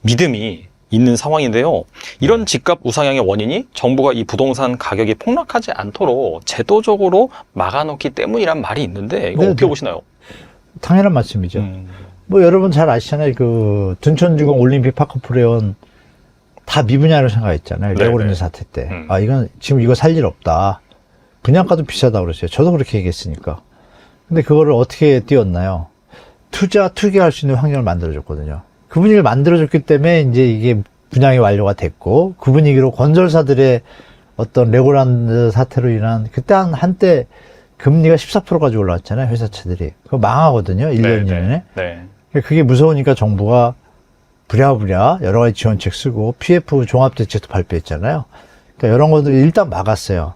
믿음이 있는 상황인데요. 이런 집값 우상향의 원인이 정부가 이 부동산 가격이 폭락하지 않도록 제도적으로 막아놓기 때문이란 말이 있는데 이거 네네. 어떻게 보시나요? 당연한 말씀이죠. 뭐 여러분 잘 아시잖아요. 그 둔천주공 올림픽 파크프레온 다 미분양으로 생각했잖아요. 네네. 레고랜드 사태 때. 이건 지금 이거 살 일 없다. 분양가도 비싸다 그랬어요. 저도 그렇게 얘기했으니까. 근데 그거를 어떻게 띄웠나요? 투기할 수 있는 환경을 만들어줬거든요. 그 분위기를 만들어줬기 때문에 이제 이게 분양이 완료가 됐고 그 분위기로 건설사들의 어떤 레고랜드 사태로 인한 그때 한때 금리가 14%까지 올라왔잖아요. 회사채들이. 그거 망하거든요. 1년, 2년에. 네. 그게 무서우니까 정부가 부랴부랴 여러 가지 지원책 쓰고 PF 종합대책도 발표했잖아요. 그러니까 이런 것들 일단 막았어요.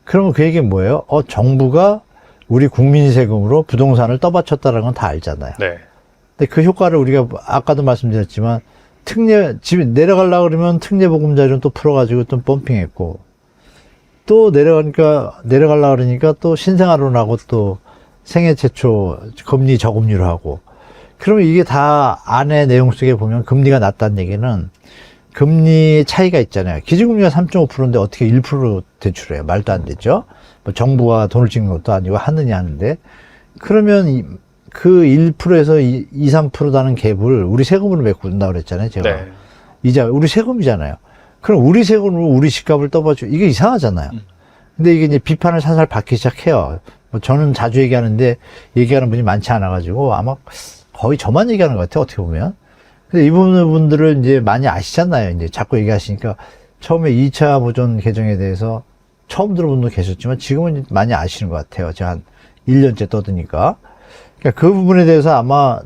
그러면 그 얘기는 뭐예요? 정부가 우리 국민 세금으로 부동산을 떠받쳤다는 건 다 알잖아요. 네. 근데 그 효과를 우리가 아까도 말씀드렸지만 집에 내려가려고 그러면 특례보금자리는 또 풀어가지고 또 펌핑했고 또 내려가려고 그러니까 또 신생아론하고 또 생애 최초 금리 저금리로 하고 그러면 이게 다 안에 내용 속에 보면 금리가 낮다는 얘기는 금리 차이가 있잖아요. 기준금리가 3.5%인데 어떻게 1% 대출해요? 말도 안 되죠. 뭐 정부가 돈을 찍는 것도 아니고 하느냐 하는데, 그러면 그 1%에서 2, 3%라는 갭을 우리 세금으로 메꾼다고 그랬잖아요. 제가. 네. 이자 우리 세금이잖아요. 그럼 우리 세금으로 우리 집값을 떠봐줘. 이게 이상하잖아요. 근데 이게 이제 비판을 살살 받기 시작해요. 뭐 저는 자주 얘기하는데 얘기하는 분이 많지 않아가지고 아마 거의 저만 얘기하는 것 같아요. 어떻게 보면. 근데 이 부분들을 이제 많이 아시잖아요. 이제 자꾸 얘기하시니까 처음에 2차 보존 개정에 대해서 처음 들어본 분도 계셨지만 지금은 많이 아시는 것 같아요. 제가 한 1년째 떠드니까. 그러니까 그 부분에 대해서 아마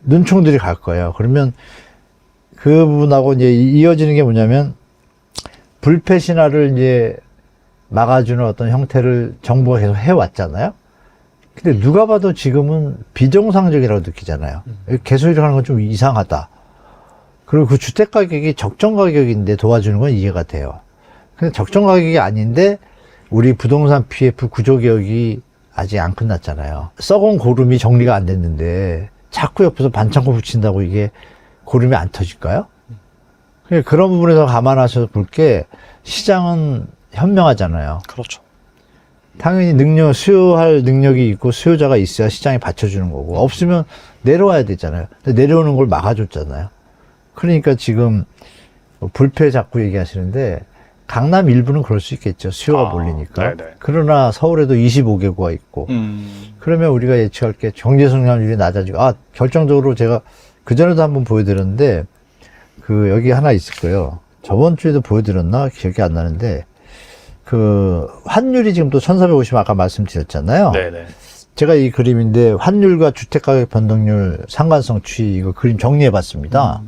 눈총들이 갈 거예요. 그러면 그 부분하고 이제 이어지는 게 뭐냐면 불패 신화를 이제 막아주는 어떤 형태를 정부가 계속 해왔잖아요. 근데 누가 봐도 지금은 비정상적이라고 느끼잖아요. 계속 이렇게 하는 건 좀 이상하다. 그리고 그 주택 가격이 적정 가격인데 도와주는 건 이해가 돼요. 근데 적정 가격이 아닌데 우리 부동산 PF 구조개혁이 아직 안 끝났잖아요. 썩은 고름이 정리가 안 됐는데 자꾸 옆에서 반창고 붙인다고 이게 고름이 안 터질까요? 그런 부분에서 감안하셔서 볼 게 시장은 현명하잖아요. 그렇죠. 당연히 수요할 능력이 있고 수요자가 있어야 시장이 받쳐주는 거고, 없으면 내려와야 되잖아요. 근데 내려오는 걸 막아줬잖아요. 그러니까 지금 불패 자꾸 얘기하시는데 강남 일부는 그럴 수 있겠죠. 수요가 몰리니까. 네네. 그러나 서울에도 25개구가 있고, 그러면 우리가 예측할 게 경제 성장률이 낮아지고, 결정적으로 제가 그전에도 한번 보여드렸는데, 여기 하나 있을 거예요. 저번 주에도 보여드렸나? 기억이 안 나는데, 환율이 지금 또 1450 아까 말씀드렸잖아요. 네네. 제가 이 그림인데, 환율과 주택가격 변동률 상관성 추이, 이거 그림 정리해 봤습니다.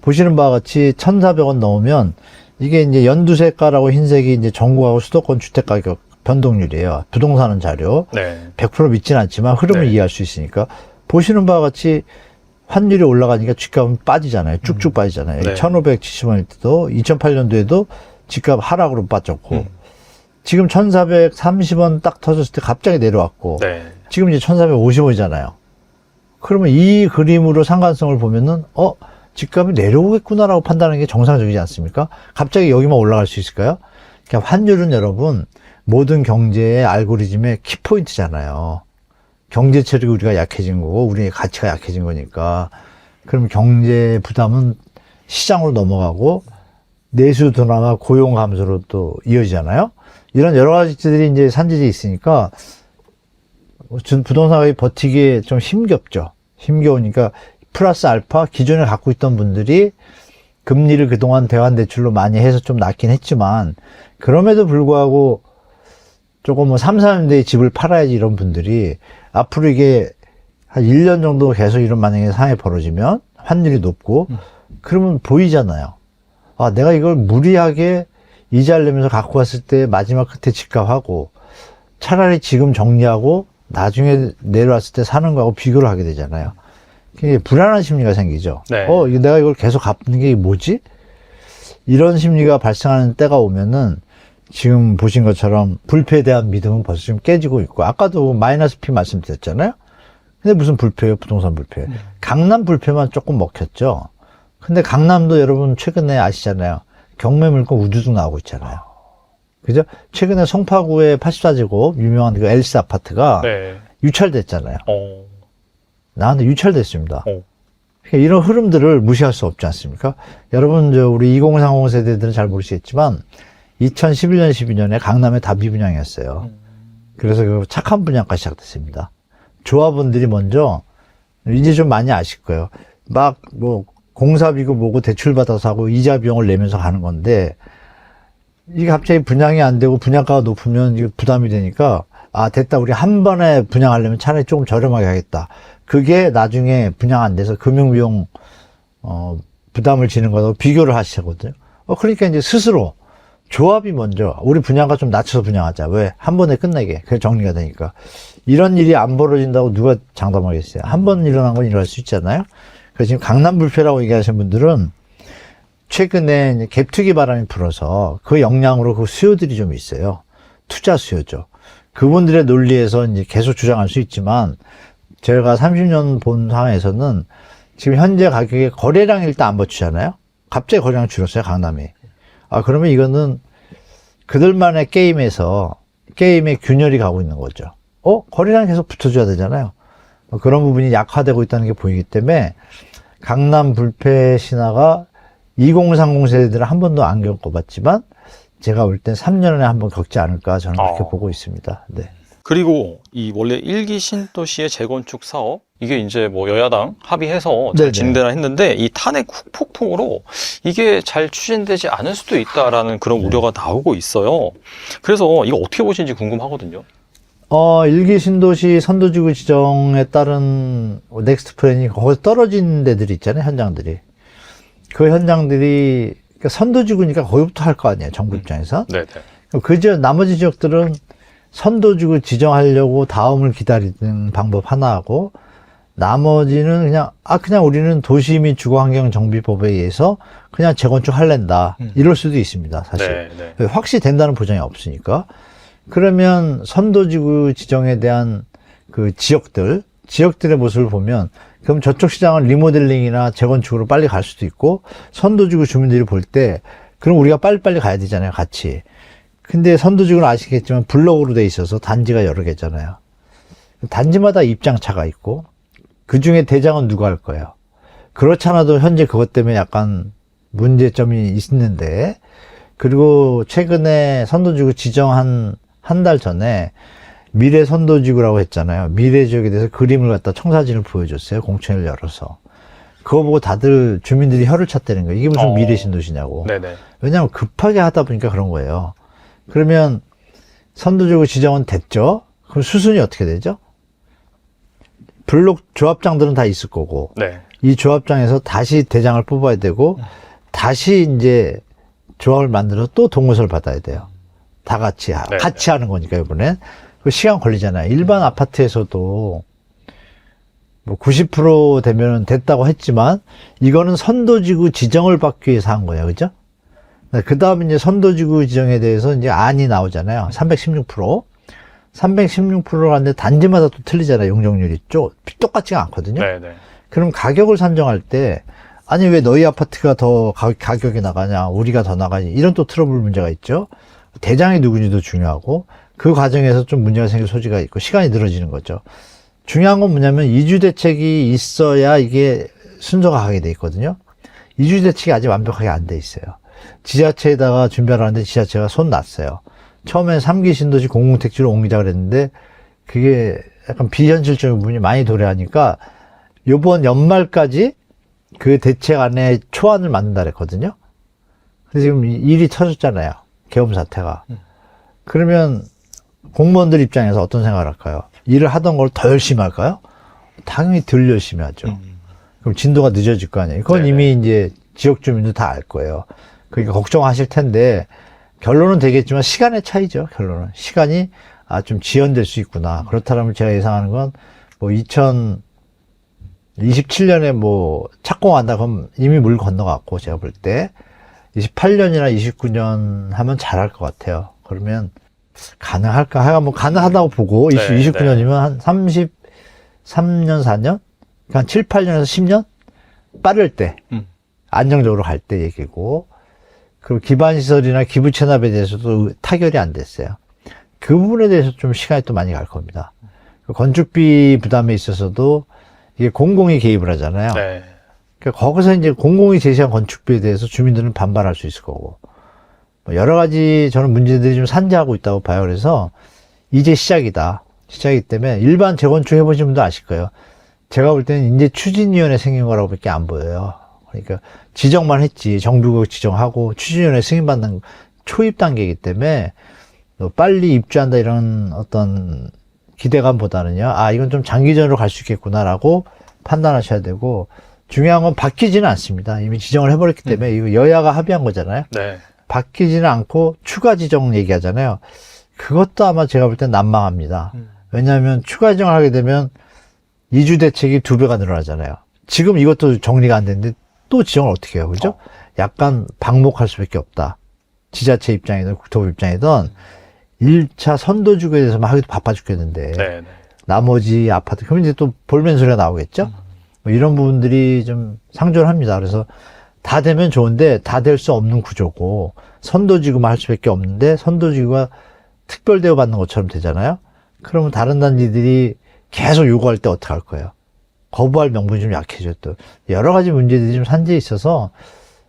보시는 바와 같이 1,400원 넘으면, 이게 이제 연두색깔하고 흰색이 이제 전국하고 수도권 주택가격 변동률이에요. 부동산은 자료. 네. 100% 믿진 않지만 흐름을 네. 이해할 수 있으니까. 보시는 바와 같이 환율이 올라가니까 집값은 빠지잖아요. 쭉쭉 빠지잖아요. 네. 1,570원일 때도 2008년도에도 집값 하락으로 빠졌고 지금 1,430원 딱 터졌을 때 갑자기 내려왔고 네. 지금 이제 1,450원이잖아요. 그러면 이 그림으로 상관성을 보면은 집값이 내려오겠구나라고 판단하는 게 정상적이지 않습니까? 갑자기 여기만 올라갈 수 있을까요? 그러니까 환율은 여러분 모든 경제의 알고리즘의 키포인트잖아요. 경제 체력이 우리가 약해진 거고 우리의 가치가 약해진 거니까 그럼 경제 부담은 시장으로 넘어가고 내수 둔화와 고용 감소로 또 이어지잖아요. 이런 여러 가지들이 이제 산재지 있으니까 부동산 가격이 버티기에 좀 힘겹죠. 힘겨우니까 플러스 알파 기존에 갖고 있던 분들이 금리를 그동안 대환대출로 많이 해서 좀 낮긴 했지만 그럼에도 불구하고 조금 3, 4년대에 집을 팔아야지 이런 분들이 앞으로 이게 한 1년 정도 계속 이런 만약에 상황이 벌어지면 환율이 높고 그러면 보이잖아요. 내가 이걸 무리하게 이자를 내면서 갖고 왔을 때 마지막 끝에 집값하고 차라리 지금 정리하고 나중에 내려왔을 때 사는 거하고 비교를 하게 되잖아요. 불안한 심리가 생기죠. 네. 내가 이걸 계속 갚는 게 뭐지? 이런 심리가 발생하는 때가 오면은 지금 보신 것처럼 불패에 대한 믿음은 벌써 좀 깨지고 있고 아까도 마이너스 P 말씀드렸잖아요. 근데 무슨 불패예요? 부동산 불패. 강남 불패만 조금 먹혔죠. 근데 강남도 여러분 최근에 아시잖아요. 경매 물건 우두둑 나오고 있잖아요. 그죠? 최근에 송파구의 84제곱 유명한 그 엘스 아파트가 네. 유찰됐잖아요. 나한테 유찰됐습니다. 그러니까 이런 흐름들을 무시할 수 없지 않습니까? 여러분, 우리 2030 세대들은 잘 모르시겠지만, 2011년, 12년에 강남에 다 미분양이었어요. 그래서 그 착한 분양가 시작됐습니다. 조합원들이 먼저, 이제 좀 많이 아실 거예요. 공사비고 뭐고 대출받아서 하고 이자 비용을 내면서 가는 건데, 이게 갑자기 분양이 안 되고 분양가가 높으면 이게 부담이 되니까, 됐다. 우리 한 번에 분양하려면 차라리 조금 저렴하게 하겠다. 그게 나중에 분양 안 돼서 금융비용, 부담을 지는 거하고 비교를 하시거든요. 그러니까 이제 스스로 조합이 먼저 우리 분양가 좀 낮춰서 분양하자. 왜? 한 번에 끝내게. 그게 정리가 되니까. 이런 일이 안 벌어진다고 누가 장담하겠어요? 한 번 일어난 건 일어날 수 있잖아요. 그래서 지금 강남 불패라고 얘기하시는 분들은 최근에 이제 갭투기 바람이 불어서 그 영향으로 그 수요들이 좀 있어요. 투자 수요죠. 그분들의 논리에서 이제 계속 주장할 수 있지만 제가 30년 본 상황에서는 지금 현재 가격에 거래량이 일단 안 버티잖아요. 갑자기 거리랑 줄었어요, 강남이. 아, 그러면 이거는 그들만의 게임에서 게임의 균열이 가고 있는 거죠. 거리랑 계속 붙어줘야 되잖아요. 그런 부분이 약화되고 있다는 게 보이기 때문에 강남 불패 신화가 2030 세대들은 한 번도 안 겪어봤지만 제가 볼 땐 3년 안에 한 번 겪지 않을까 저는 그렇게 보고 있습니다. 네. 그리고 이 원래 1기 신도시의 재건축 사업 이게 이제 뭐 여야당 합의해서 잘 네네. 진행되라 했는데 이 탄핵 폭풍으로 이게 잘 추진되지 않을 수도 있다라는 그런 네. 우려가 나오고 있어요. 그래서 이거 어떻게 보시는지 궁금하거든요. 1기 신도시 선도지구 지정에 따른 넥스트 플랜이 거기서 떨어진 데들이 있잖아요, 현장들이. 그 현장들이 그러니까 선도지구니까 거기부터 할 거 아니에요, 정부 입장에서. 네네. 그 지역, 나머지 지역들은 선도지구 지정하려고 다음을 기다리는 방법 하나 하고, 나머지는 그냥 우리는 도시 및 주거환경정비법에 의해서 그냥 재건축 할랜다. 이럴 수도 있습니다, 사실. 네. 확실히 된다는 보장이 없으니까. 그러면 선도지구 지정에 대한 그 지역들의 모습을 보면, 그럼 저쪽 시장은 리모델링이나 재건축으로 빨리 갈 수도 있고, 선도지구 주민들이 볼 때, 그럼 우리가 빨리빨리 가야 되잖아요, 같이. 근데 선도지구는 아시겠지만 블록으로 돼 있어서 단지가 여러 개잖아요. 단지마다 입장차가 있고, 그 중에 대장은 누가 할 거예요? 그렇지 않아도 현재 그것 때문에 약간 문제점이 있는데, 그리고 최근에 선도지구 지정한 한 달 전에 미래 선도지구라고 했잖아요. 미래 지역에 대해서 그림을 갖다 청사진을 보여줬어요. 공청회를 열어서. 그거 보고 다들 주민들이 혀를 찼다는 거예요. 이게 무슨 미래 신도시냐고. 네네. 왜냐하면 급하게 하다 보니까 그런 거예요. 그러면 선도지구 지정은 됐죠? 그럼 수순이 어떻게 되죠? 블록 조합장들은 다 있을 거고, 네. 이 조합장에서 다시 대장을 뽑아야 되고, 다시 이제 조합을 만들어서 또 동의서를 받아야 돼요. 다 같이, 네, 같이 하는 거니까, 이번엔. 그 시간 걸리잖아요. 일반 아파트에서도 뭐 90% 되면 됐다고 했지만, 이거는 선도지구 지정을 받기 위해서 한 거예요. 그죠? 그 다음에 이제 선도지구 지정에 대해서 이제 안이 나오잖아요. 316%. 316%가 하는데 단지마다 또 틀리잖아요. 용적률이 똑같지가 않거든요. 네네. 그럼 가격을 산정할 때, 아니, 왜 너희 아파트가 더 가격이 나가냐, 우리가 더 나가냐, 이런 또 트러블 문제가 있죠. 대장이 누구인지도 중요하고, 그 과정에서 좀 문제가 생길 소지가 있고, 시간이 늘어지는 거죠. 중요한 건 뭐냐면, 이주대책이 있어야 이게 순서가 가게 돼 있거든요. 이주대책이 아직 완벽하게 안 돼 있어요. 지자체에다가 준비를 하는데 지자체가 손 놨어요. 처음엔 3기 신도시 공공택지로 옮기자 그랬는데, 그게 약간 비현실적인 부분이 많이 도래하니까, 요번 연말까지 그 대책 안에 초안을 만든다 그랬거든요. 근데 지금 일이 터졌잖아요. 계엄 사태가. 그러면 공무원들 입장에서 어떤 생각을 할까요? 일을 하던 걸 더 열심히 할까요? 당연히 덜 열심히 하죠. 그럼 진도가 늦어질 거 아니에요. 그건 네네. 이미 이제 지역 주민도 다 알 거예요. 그러니까 걱정하실 텐데, 결론은 되겠지만 시간의 차이죠, 결론은. 시간이, 좀 지연될 수 있구나. 그렇다면 제가 예상하는 건, 뭐, 2027년에 뭐, 착공한다 그러면 이미 물 건너갔고, 제가 볼 때. 28년이나 29년 하면 잘할 것 같아요. 그러면, 가능할까? 하여간 뭐, 가능하다고 보고, 네, 29년이면 한 33년, 4년? 한 7, 8년에서 10년? 빠를 때. 안정적으로 갈 때 얘기고, 그리고 기반시설이나 기부 체납에 대해서도 타결이 안 됐어요. 그 부분에 대해서 좀 시간이 또 많이 갈 겁니다. 건축비 부담에 있어서도 이게 공공이 개입을 하잖아요. 네. 그러니까 거기서 이제 공공이 제시한 건축비에 대해서 주민들은 반발할 수 있을 거고, 뭐 여러 가지 저는 문제들이 좀 산재하고 있다고 봐요. 그래서 이제 시작이다. 시작이기 때문에 일반 재건축 해보신 분도 아실 거예요. 제가 볼 때는 이제 추진위원회 생긴 거라고 밖에 안 보여요. 그러니까 지정만 했지, 정비구역 지정하고 추진위원회 승인받는 초입 단계이기 때문에 빨리 입주한다 이런 어떤 기대감보다는요, 이건 좀 장기전으로 갈 수 있겠구나라고 판단하셔야 되고, 중요한 건 바뀌지는 않습니다. 이미 지정을 해버렸기 때문에 이거 여야가 합의한 거잖아요. 네. 바뀌지는 않고 추가 지정 얘기하잖아요. 그것도 아마 제가 볼 땐 난망합니다. 왜냐하면 추가 지정을 하게 되면 이주 대책이 2배가 늘어나잖아요. 지금 이것도 정리가 안 됐는데 또 지정을 어떻게 해요, 그죠? 약간 방목할 수밖에 없다. 지자체 입장이든 국토부 입장이든 1차 선도주거에 대해서만 하기도 바빠 죽겠는데 네. 나머지 아파트, 그러면 이제 또 볼멘 소리가 나오겠죠? 뭐 이런 부분들이 좀 상존합니다. 그래서 다 되면 좋은데 다 될 수 없는 구조고 선도지구만 할 수밖에 없는데 선도지구가 특별 대우 받는 것처럼 되잖아요. 그러면 다른 단지들이 계속 요구할 때 어떻게 할 거예요? 거부할 명분이 좀 약해져. 또 여러 가지 문제들이 좀 산재에 있어서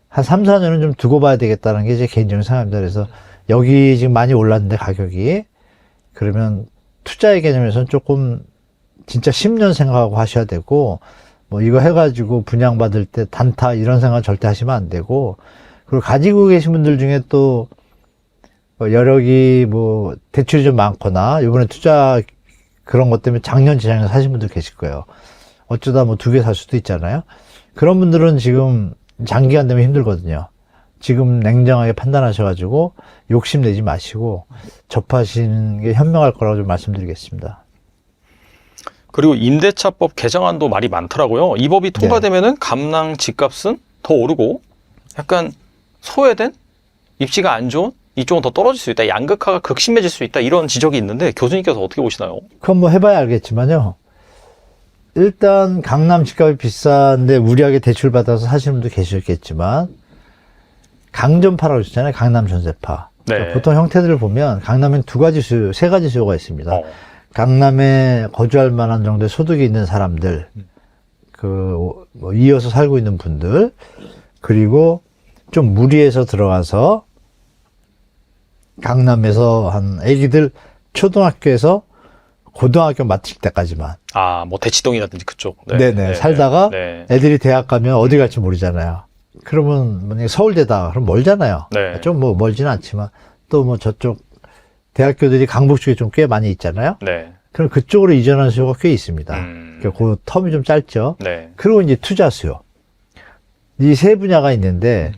한 3, 4년은 좀 두고 봐야 되겠다는 게 제 개인적인 생각입니다. 그래서 여기 지금 많이 올랐는데 가격이 그러면 투자의 개념에서는 조금 진짜 10년 생각하고 하셔야 되고 뭐 이거 해가지고 분양받을 때 단타 이런 생각 절대 하시면 안 되고 그리고 가지고 계신 분들 중에 또 여력이 뭐 대출이 좀 많거나 이번에 투자 그런 것 때문에 작년 재작년 사신 분들 계실 거예요. 어쩌다 뭐 2개 살 수도 있잖아요. 그런 분들은 지금 장기간 되면 힘들거든요. 지금 냉정하게 판단하셔가지고 욕심내지 마시고 접하시는 게 현명할 거라고 좀 말씀드리겠습니다. 그리고 임대차법 개정안도 말이 많더라고요. 이 법이 통과되면은 감랑 집값은 더 오르고 약간 소외된 입지가 안 좋은 이쪽은 더 떨어질 수 있다. 양극화가 극심해질 수 있다. 이런 지적이 있는데 교수님께서 어떻게 보시나요? 그건 뭐 해봐야 알겠지만요. 일단 강남 집값이 비싼데 무리하게 대출받아서 사시는 분도 계시겠지만 강전파라고 했잖아요. 강남 전세파. 네. 그러니까 보통 형태들을 보면 강남엔 2가지 수요, 3가지 수요가 있습니다. 강남에 거주할 만한 정도의 소득이 있는 사람들, 뭐 이어서 살고 있는 분들, 그리고 좀 무리해서 들어가서 강남에서 한 애기들 초등학교에서 고등학교 마칠 때까지만. 뭐 대치동이라든지 그쪽. 네네. 살다가 애들이 대학 가면 어디 갈지 모르잖아요. 그러면 만약에 서울대다, 그럼 멀잖아요. 네. 좀 뭐 멀지는 않지만 또 뭐 저쪽 대학교들이 강북 쪽에 좀 꽤 많이 있잖아요. 네. 그럼 그쪽으로 이전하는 수요가 꽤 있습니다. 그러니까 그 텀이 좀 짧죠. 네. 그리고 이제 투자 수요. 이 세 분야가 있는데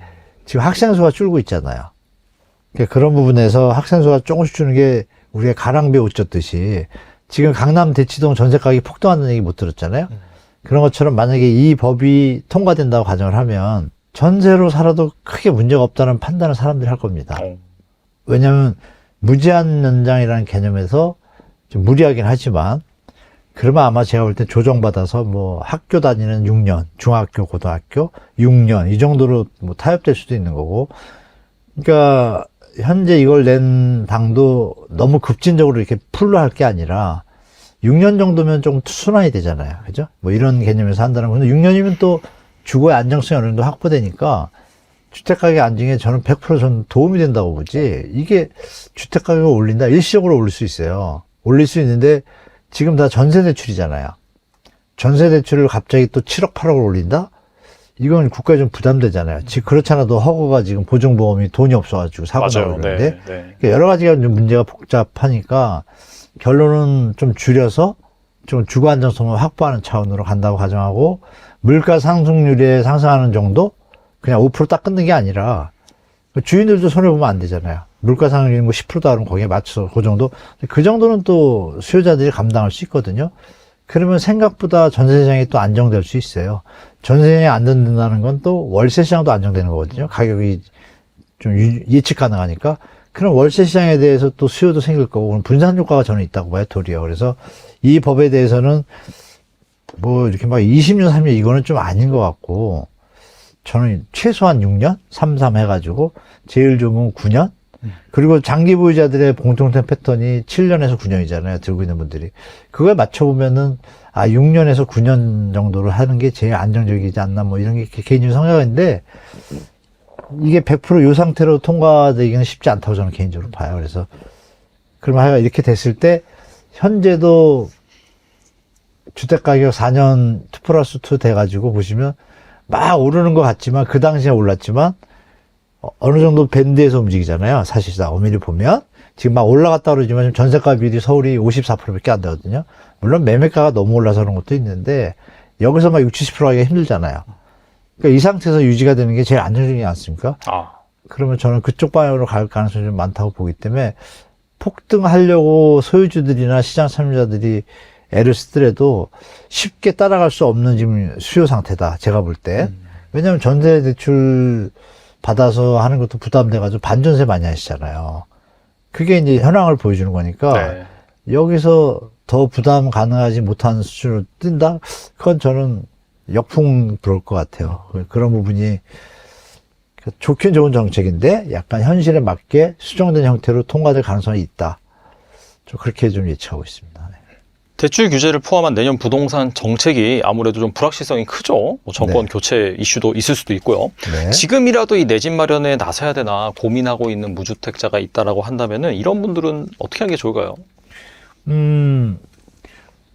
지금 학생 수가 줄고 있잖아요. 그러니까 그런 부분에서 학생 수가 조금씩 주는 게 우리가 가랑비에 옷 젖듯이 지금 강남 대치동 전세 가격이 폭등한다는 얘기 못 들었잖아요. 그런 것처럼 만약에 이 법이 통과된다고 가정을 하면 전세로 살아도 크게 문제가 없다는 판단을 사람들이 할 겁니다. 왜냐하면 무제한 연장이라는 개념에서 좀 무리하긴 하지만 그러면 아마 제가 볼 때 조정받아서 뭐 학교 다니는 6년, 중학교, 고등학교 6년 이 정도로 뭐 타협될 수도 있는 거고 그러니까 현재 이걸 낸 당도 너무 급진적으로 이렇게 풀로 할 게 아니라 6년 정도면 좀 순환이 되잖아요. 그죠? 뭐 이런 개념에서 한다는 건데 6년이면 또 주거의 안정성이 어느 정도 확보되니까 주택가격 안정에 저는 100% 저는 도움이 된다고 보지 이게 주택가격을 올린다 일시적으로 올릴 수 있어요. 올릴 수 있는데 지금 다 전세대출이잖아요. 전세대출을 갑자기 또 7억 8억을 올린다? 이건 국가에 좀 부담되잖아요. 지금 그렇잖아도 허구가 지금 보증보험이 돈이 없어가지고 사고 나고 그러는데 그러니까 여러 가지가 좀 문제가 복잡하니까 결론은 좀 줄여서 좀 주거 안정성을 확보하는 차원으로 간다고 가정하고 물가 상승률에 상승하는 정도 그냥 5% 딱 끊는 게 아니라 주인들도 손해보면 안 되잖아요. 물가 상승률이 뭐 10%다 그러면 거기에 맞춰서 그 정도 그 정도는 또 수요자들이 감당할 수 있거든요. 그러면 생각보다 전세시장이 또 안정될 수 있어요. 전세시장이 안정된다는 건 또 월세시장도 안정되는 거거든요. 가격이 좀 예측 가능하니까. 그럼 월세시장에 대해서 또 수요도 생길 거고, 그럼 분산 효과가 저는 있다고 봐요, 도리어. 그래서 이 법에 대해서는 뭐 이렇게 막 20년, 30년 이거는 좀 아닌 것 같고, 저는 최소한 6년? 3 해가지고, 제일 좋으면 9년? 그리고 장기 보유자들의 공통된 패턴이 7년에서 9년이잖아요. 들고 있는 분들이. 그거에 맞춰보면은, 6년에서 9년 정도로 하는 게 제일 안정적이지 않나, 뭐 이런 게 개인적인 생각인데, 이게 100% 이 상태로 통과되기는 쉽지 않다고 저는 개인적으로 봐요. 그래서, 그러면 하여간 이렇게 됐을 때, 현재도 주택가격 4년 2+2 돼가지고 보시면, 막 오르는 것 같지만, 그 당시에 올랐지만, 어느 정도 밴드에서 움직이잖아요. 사실상 엄밀히 보면 지금 막 올라갔다 그러지만 지금 전세가 비율이 서울이 54%밖에 안 되거든요. 물론 매매가가 너무 올라서 그런 것도 있는데 여기서 막 60, 70% 하기가 힘들잖아요. 그러니까 이 상태에서 유지가 되는 게 제일 안정적이지 않습니까? 그러면 저는 그쪽 방향으로 갈 가능성이 좀 많다고 보기 때문에 폭등하려고 소유주들이나 시장 참여자들이 애를 쓰더라도 쉽게 따라갈 수 없는 지금 수요 상태다. 제가 볼 때. 왜냐하면 전세 대출 받아서 하는 것도 부담돼가지고 반전세 많이 하시잖아요. 그게 이제 현황을 보여주는 거니까 여기서 더 부담 가능하지 못한 수준으로 뛴다? 그건 저는 역풍 불을 것 같아요. 그런 부분이 좋긴 좋은 정책인데 약간 현실에 맞게 수정된 형태로 통과될 가능성이 있다. 좀 그렇게 좀 예측하고 있습니다. 네. 대출 규제를 포함한 내년 부동산 정책이 아무래도 좀 불확실성이 크죠. 뭐 정권 네. 교체 이슈도 있을 수도 있고요. 네. 지금이라도 이 내 집 마련에 나서야 되나 고민하고 있는 무주택자가 있다라고 한다면은 이런 분들은 어떻게 하는 게 좋을까요?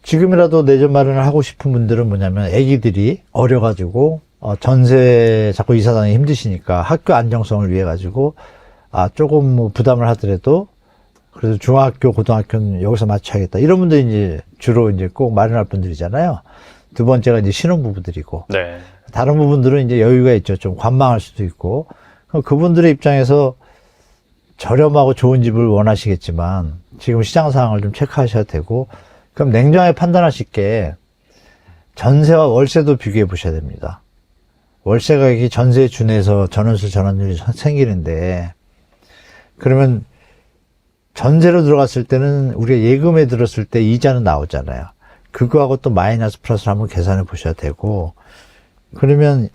지금이라도 내 집 마련을 하고 싶은 분들은 뭐냐면 아기들이 어려가지고 전세 자꾸 이사 다니기 힘드시니까 학교 안정성을 위해 가지고 조금 뭐 부담을 하더라도 그래서 중학교, 고등학교는 여기서 맞춰야겠다. 이런 분들이 이제 주로 이제 꼭 마련할 분들이잖아요. 두 번째가 이제 신혼부부들이고. 네. 다른 부분들은 이제 여유가 있죠. 좀 관망할 수도 있고. 그럼 그분들의 입장에서 저렴하고 좋은 집을 원하시겠지만 지금 시장 상황을 좀 체크하셔야 되고, 그럼 냉정하게 판단하실 게 전세와 월세도 비교해 보셔야 됩니다. 월세 가격이 전세에 준해서 전월세 전환율이 생기는데, 그러면 전세로 들어갔을 때는 우리가 예금에 들었을 때 이자는 나오잖아요. 그거하고 또 마이너스 플러스를 한번 계산해 보셔야 되고, 그러면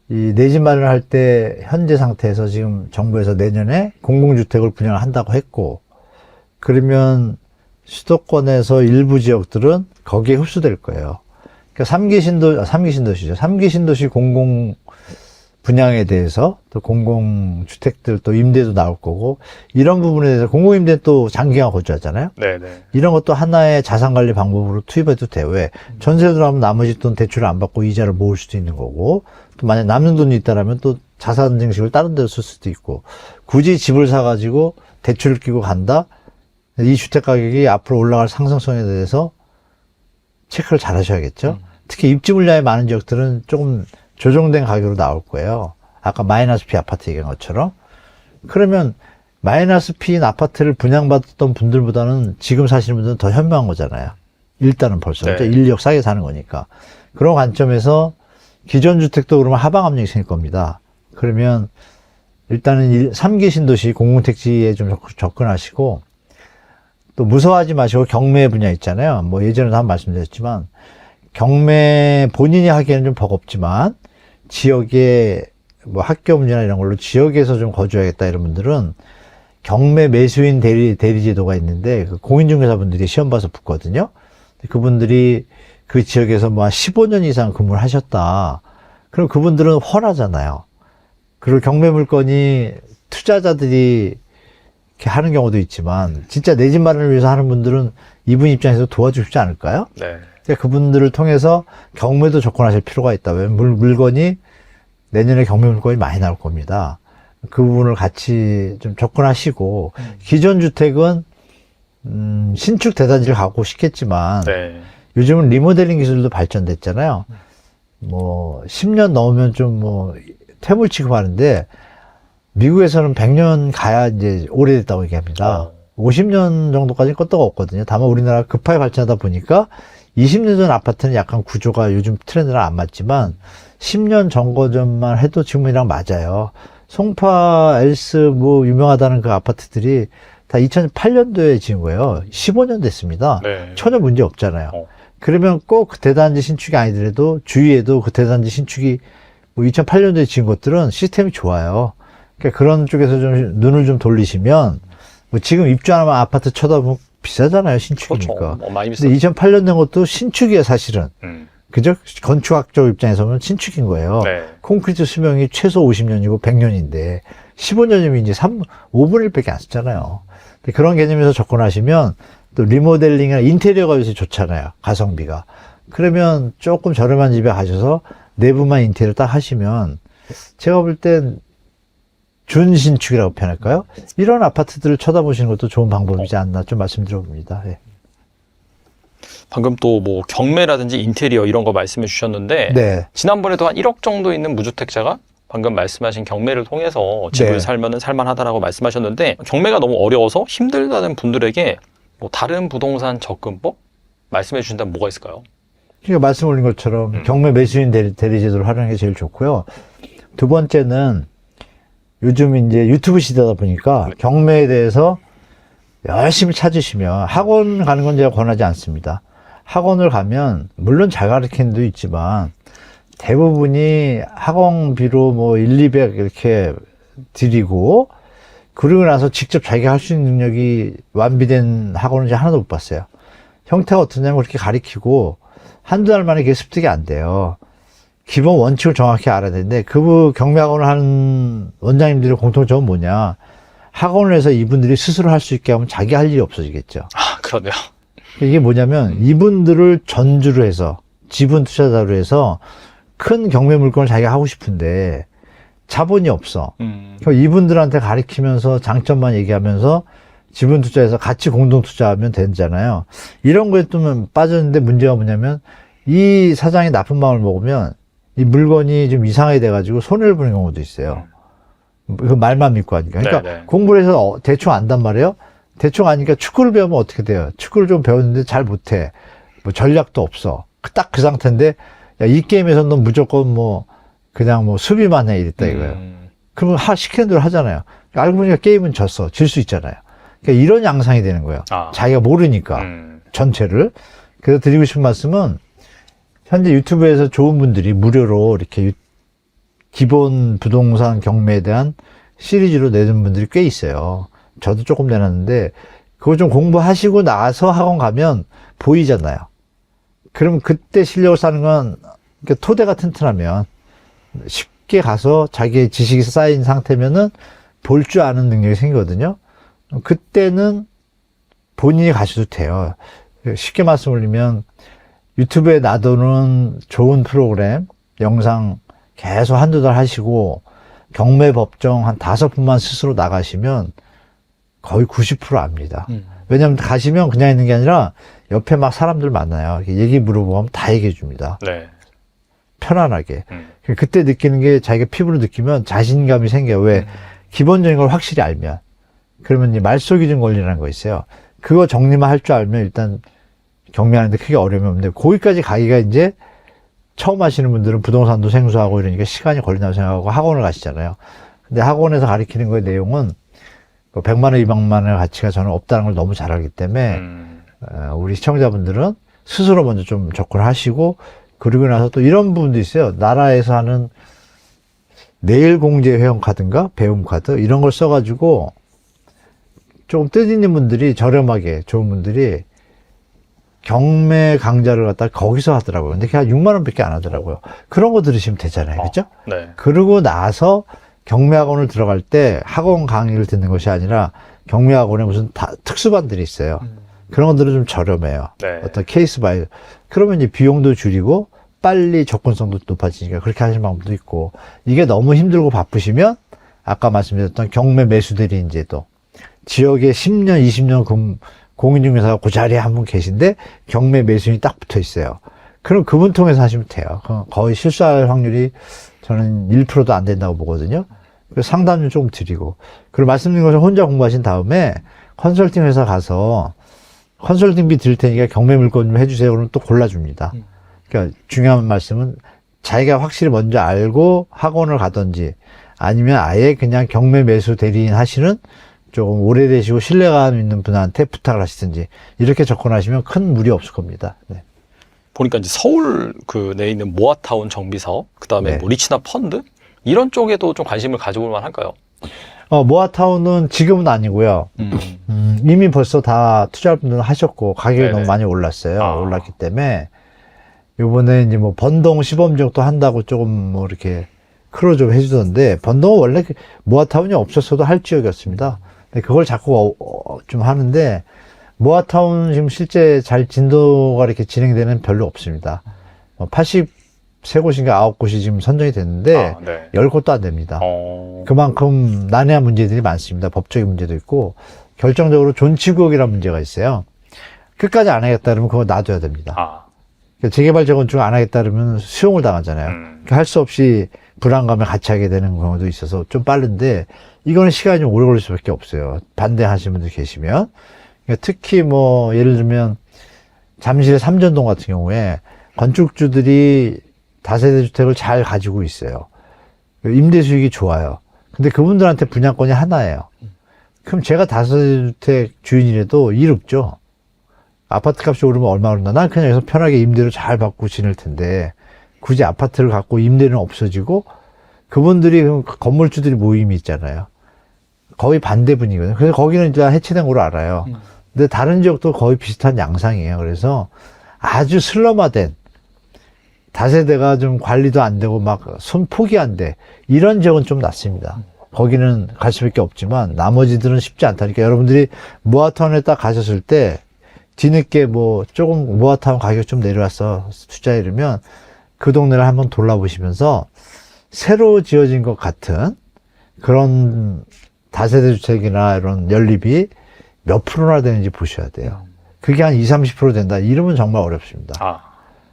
이 내 집 마련을 할 때 현재 상태에서 지금 정부에서 내년에 공공주택을 분양을 한다고 했고, 그러면 수도권에서 일부 지역들은 거기에 흡수될 거예요. 그러니까 3기 신도시죠. 3기 신도시 공공 분양에 대해서 또 공공주택들 또 임대도 나올 거고, 이런 부분에 대해서 공공임대는 또 장기간 거주하잖아요. 네네. 이런 것도 하나의 자산관리 방법으로 투입해도 돼요. 왜? 전세 들어가면 나머지 돈 대출을 안 받고 이자를 모을 수도 있는 거고, 또 만약 남는 돈이 있다라면 또 자산 증식을 다른 데로 쓸 수도 있고, 굳이 집을 사가지고 대출을 끼고 간다? 이 주택 가격이 앞으로 올라갈 상승성에 대해서 체크를 잘 하셔야겠죠. 특히 입지 물량이 많은 지역들은 조금 조정된 가격으로 나올 거예요. 아까 마이너스 피 아파트 얘기한 것처럼. 그러면 마이너스 피인 아파트를 분양받았던 분들보다는 지금 사시는 분들은 더 현명한 거잖아요. 일단은 벌써. 네. 인력 싸게 사는 거니까. 그런 관점에서 기존 주택도 그러면 하방 압력이 생길 겁니다. 그러면 일단은 3기 신도시 공공택지에 좀 접근하시고, 또 무서워하지 마시고 경매 분야 있잖아요. 뭐 예전에도 한번 말씀드렸지만, 경매 본인이 하기에는 좀 버겁지만 지역에 뭐 학교 문제나 이런 걸로 지역에서 좀 거주하겠다 이런 분들은 경매 매수인 대리 제도가 있는데, 그 공인중개사분들이 시험 봐서 붙거든요. 그분들이 그 지역에서 뭐 15년 이상 근무를 하셨다. 그럼 그분들은 훤하잖아요. 그리고 경매 물건이 투자자들이 이렇게 하는 경우도 있지만, 진짜 내 집 마련을 위해서 하는 분들은 이분 입장에서 도와주고 싶지 않을까요? 네. 그분들을 통해서 경매도 접근하실 필요가 있다. 왜? 물건이 내년에 경매 물건이 많이 나올 겁니다. 그 부분을 같이 좀 접근하시고, 기존 주택은 신축 대단지를 가고 싶겠지만, 네. 요즘은 리모델링 기술도 발전됐잖아요. 뭐 10년 넘으면 좀 뭐 퇴물 취급하는데, 미국에서는 100년 가야 이제 오래됐다고 얘기합니다. 50년 정도까지는 껐다가 없거든요. 다만 우리나라가 급하게 발전하다 보니까 20년 전 아파트는 약간 구조가 요즘 트렌드랑 안 맞지만 10년 전 거전만 해도 지금이랑 맞아요. 송파, 엘스 뭐 유명하다는 그 아파트들이 다 2008년도에 지은 거예요. 15년 됐습니다. 네. 전혀 문제 없잖아요. 그러면 꼭 그 대단지 신축이 아니더라도 주위에도 그 대단지 신축이 뭐 2008년도에 지은 것들은 시스템이 좋아요. 그러니까 그런 쪽에서 좀 눈을 좀 돌리시면, 뭐 지금 입주하면 아파트 쳐다보면 비싸잖아요, 신축이니까. 그렇죠. 많이 근데 비싸. 2008년 된 것도 신축이에요, 사실은. 그죠? 건축학적 입장에서 보면 신축인 거예요. 네. 콘크리트 수명이 최소 50년이고 100년인데 15년이면 이제 5분의 1밖에 안 쓰잖아요. 근데 그런 개념에서 접근하시면 또 리모델링이나 인테리어가 요새 좋잖아요, 가성비가. 그러면 조금 저렴한 집에 가셔서 내부만 인테리어 딱 하시면, 제가 볼 땐 준신축이라고 표현할까요? 이런 아파트들을 쳐다보시는 것도 좋은 방법이지 않나 좀 말씀드려봅니다. 예. 방금 또 뭐 경매라든지 인테리어 이런 거 말씀해 주셨는데, 네. 지난번에도 한 1억 정도 있는 무주택자가 방금 말씀하신 경매를 통해서 집을 네. 살면은 살만하다라고 말씀하셨는데, 경매가 너무 어려워서 힘들다는 분들에게 뭐 다른 부동산 접근법 말씀해 주신다면 뭐가 있을까요? 그러니까 말씀 올린 것처럼 경매 매수인 대리 제도를 활용하는 게 제일 좋고요. 두 번째는 요즘 이제 유튜브 시대다 보니까 경매에 대해서 열심히 찾으시면, 학원 가는 건 제가 권하지 않습니다. 학원을 가면 물론 잘 가르치는 데 있지만 대부분이 학원비로 뭐 1, 200 이렇게 드리고 그러고 나서 직접 자기가 할 수 있는 능력이 완비된 학원은 이제 하나도 못 봤어요. 형태가 어떠냐면 그렇게 가리키고 한두 달 만에 그게 습득이 안 돼요. 기본 원칙을 정확히 알아야 되는데 그 경매학원을 하는 원장님들의 공통점은 뭐냐. 학원을 해서 이분들이 스스로 할 수 있게 하면 자기 할 일이 없어지겠죠. 아, 그러네요. 이게 뭐냐면 이분들을 전주로 해서 지분 투자자로 해서 큰 경매 물건을 자기가 하고 싶은데 자본이 없어. 그러니까 이분들한테 가리키면서 장점만 얘기하면서 지분 투자해서 같이 공동 투자하면 되잖아요. 이런 거에 또 빠졌는데 문제가 뭐냐면 이 사장이 나쁜 마음을 먹으면 이 물건이 좀 이상하게 돼가지고 손해를 보는 경우도 있어요. 그 말만 믿고 하니까. 그러니까 네네. 공부를 해서 대충 안단 말이에요. 대충 아니까 축구를 배우면 어떻게 돼요? 축구를 좀 배웠는데 잘 못해. 뭐 전략도 없어. 딱 그 상태인데 야, 이 게임에서는 넌 무조건 뭐 그냥 뭐 수비만 해 이랬다 이거예요. 그러면 시키는 대로 하잖아요. 알고 보니까 게임은 졌어. 질 수 있잖아요. 그러니까 이런 양상이 되는 거예요. 아. 자기가 모르니까 전체를. 그래서 드리고 싶은 말씀은 현재 유튜브에서 좋은 분들이 무료로 이렇게 기본 부동산 경매에 대한 시리즈로 내는 분들이 꽤 있어요. 저도 조금 내놨는데 그거 좀 공부하시고 나서 학원 가면 보이잖아요. 그럼 그때 실력을 쌓는 건 그러니까 토대가 튼튼하면 쉽게 가서 자기의 지식이 쌓인 상태면은 볼 줄 아는 능력이 생기거든요. 그때는 본인이 가셔도 돼요. 쉽게 말씀드리면 유튜브에 놔두는 좋은 프로그램, 영상 계속 한두 달 하시고 경매 법정 한 5분만 스스로 나가시면 거의 90% 압니다. 왜냐하면 가시면 그냥 있는 게 아니라 옆에 막 사람들 만나요. 얘기 물어보면 다 얘기해 줍니다. 네. 편안하게. 그때 느끼는 게 자기가 피부로 느끼면 자신감이 생겨요. 왜? 기본적인 걸 확실히 알면. 그러면 이제 말소기준 권리라는 거 있어요. 그거 정리만 할 줄 알면 일단 경매하는데 크게 어려움이 없는데 거기까지 가기가 이제 처음 하시는 분들은 부동산도 생소하고 이러니까 시간이 걸린다고 생각하고 학원을 가시잖아요. 근데 학원에서 가르치는 거의 내용은 100만 원, 200만 원의 가치가 저는 없다는 걸 너무 잘 알기 때문에 우리 시청자분들은 스스로 먼저 좀 접근하시고 그러고 나서 또 이런 부분도 있어요. 나라에서 하는 내일공제 회원카드인가 배움카드 이런 걸 써가지고 조금 뜻있는 분들이 저렴하게 좋은 분들이 경매 강좌를 갖다 거기서 하더라고요. 근데 그냥 6만 원밖에 안 하더라고요. 그런 거 들으시면 되잖아요. 그렇죠? 네. 그러고 나서 경매학원을 들어갈 때 학원 강의를 듣는 것이 아니라 경매학원에 무슨 특수반들이 있어요. 그런 것들은 좀 저렴해요. 네. 어떤 케이스 바이. 그러면 이제 비용도 줄이고 빨리 접근성도 높아지니까 그렇게 하시는 방법도 있고 이게 너무 힘들고 바쁘시면 아까 말씀드렸던 경매 매수들이 이제 또 지역에 10년, 20년 공인중개사가 그 자리에 한 분 계신데 경매 매수인이 딱 붙어 있어요. 그럼 그분 통해서 하시면 돼요. 거의 실수할 확률이 저는 1%도 안 된다고 보거든요. 그래서 상담을 조금 드리고. 그리고 말씀드린 것처럼 혼자 공부하신 다음에 컨설팅 회사 가서 컨설팅비 드릴 테니까 경매 물건 좀 해주세요. 그러면 또 골라줍니다. 그러니까 중요한 말씀은 자기가 확실히 먼저 알고 학원을 가든지 아니면 아예 그냥 경매 매수 대리인 하시는 조금 오래되시고 신뢰감 있는 분한테 부탁을 하시든지 이렇게 접근하시면 큰 무리 없을 겁니다. 네. 보니까 이제 서울 그 내에 있는 모아타운 정비사업, 그다음에 네. 뭐 리치나 펀드 이런 쪽에도 좀 관심을 가져볼 만할까요? 모아타운은 지금은 아니고요. 이미 벌써 다 투자할 분들은 하셨고 가격이 네네. 너무 많이 올랐어요. 아. 올랐기 때문에 요번에 이제 뭐 번동 시범지역도 한다고 조금 뭐 이렇게 크로 좀 해주던데 번동은 원래 모아타운이 없었어도 할 지역이었습니다. 근데 그걸 자꾸 좀 하는데 모아타운 지금 실제 잘 진도가 이렇게 진행되는 별로 없습니다. 83곳인가 9곳이 지금 선정이 됐는데 네. 10곳도 안 됩니다. 그만큼 난해한 문제들이 많습니다. 법적인 문제도 있고 결정적으로 존치구역이라는 문제가 있어요. 끝까지 안 하겠다 그러면 그거 놔둬야 됩니다. 그러니까 재개발 재건축 안 하겠다 그러면 수용을 당하잖아요. 그러니까 할 수 없이 불안감에 같이 하게 되는 경우도 있어서 좀 빠른데 이거는 시간이 좀 오래 걸릴 수밖에 없어요. 반대하시는 분들 계시면. 그러니까 특히 뭐 예를 들면 잠실의 삼전동 같은 경우에 건축주들이 다세대 주택을 잘 가지고 있어요. 임대 수익이 좋아요. 근데 그분들한테 분양권이 하나예요. 그럼 제가 다세대 주택 주인이라도 이롭죠. 아파트 값이 오르면 얼마 오른다. 난 그냥 여기서 편하게 임대료 잘 받고 지낼 텐데 굳이 아파트를 갖고 임대는 없어지고 그분들이 건물주들이 모임이 있잖아요. 거의 반대분이거든요. 그래서 거기는 이제 해체된 걸로 알아요. 근데 다른 지역도 거의 비슷한 양상이에요. 그래서 아주 슬럼화된 다세대가 좀 관리도 안 되고 막 손 폭이 안 돼. 이런 지역은 좀 낫습니다. 거기는 갈 수밖에 없지만 나머지들은 쉽지 않다니까. 여러분들이 모아타운에 딱 가셨을 때 뒤늦게 뭐 조금 모아타운 가격 좀 내려왔어 투자 이러면 그 동네를 한번 돌아보시면서 새로 지어진 것 같은 그런 다세대 주택이나 이런 연립이 몇 프로나 되는지 보셔야 돼요. 그게 한 20, 30% 된다. 이러면 정말 어렵습니다. 아,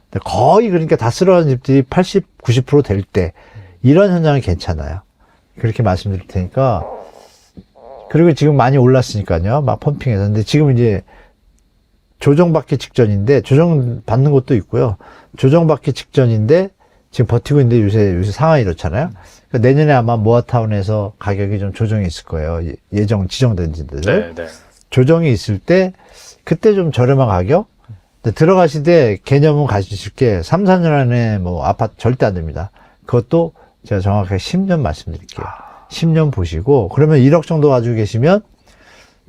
근데 거의 그러니까 다 쓸어간 집들이 80, 90% 될 때 이런 현상은 괜찮아요. 그렇게 말씀드릴 테니까. 그리고 지금 많이 올랐으니까요. 막 펌핑해서. 근데 지금 이제 조정받기 직전인데 조정받는 것도 있고요. 조정받기 직전인데 지금 버티고 있는데 요새 상황이 이렇잖아요. 그러니까 내년에 아마 모아타운에서 가격이 좀 조정이 있을 거예요. 지정된 지들. 네, 네. 조정이 있을 때 그때 좀 저렴한 가격? 근데 들어가실 때 개념은 가지실 게 3, 4년 안에 뭐 아파트 절대 안 됩니다. 그것도 제가 정확하게 10년 말씀드릴게요. 10년 보시고 그러면 1억 정도 가지고 계시면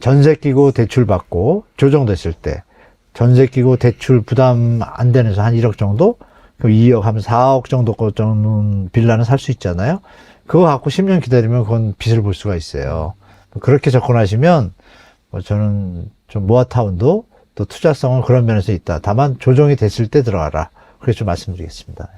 전세 끼고 대출 받고 조정됐을 때 전세 끼고 대출 부담 안 되면서 한 1억 정도? 그럼 2억 하면 4억 정도 거는 빌라는 살 수 있잖아요. 그거 갖고 10년 기다리면 그건 빚을 볼 수가 있어요. 그렇게 접근하시면 뭐 저는 좀 모아타운도 또 투자성은 그런 면에서 있다. 다만 조정이 됐을 때 들어가라. 그렇게 좀 말씀드리겠습니다.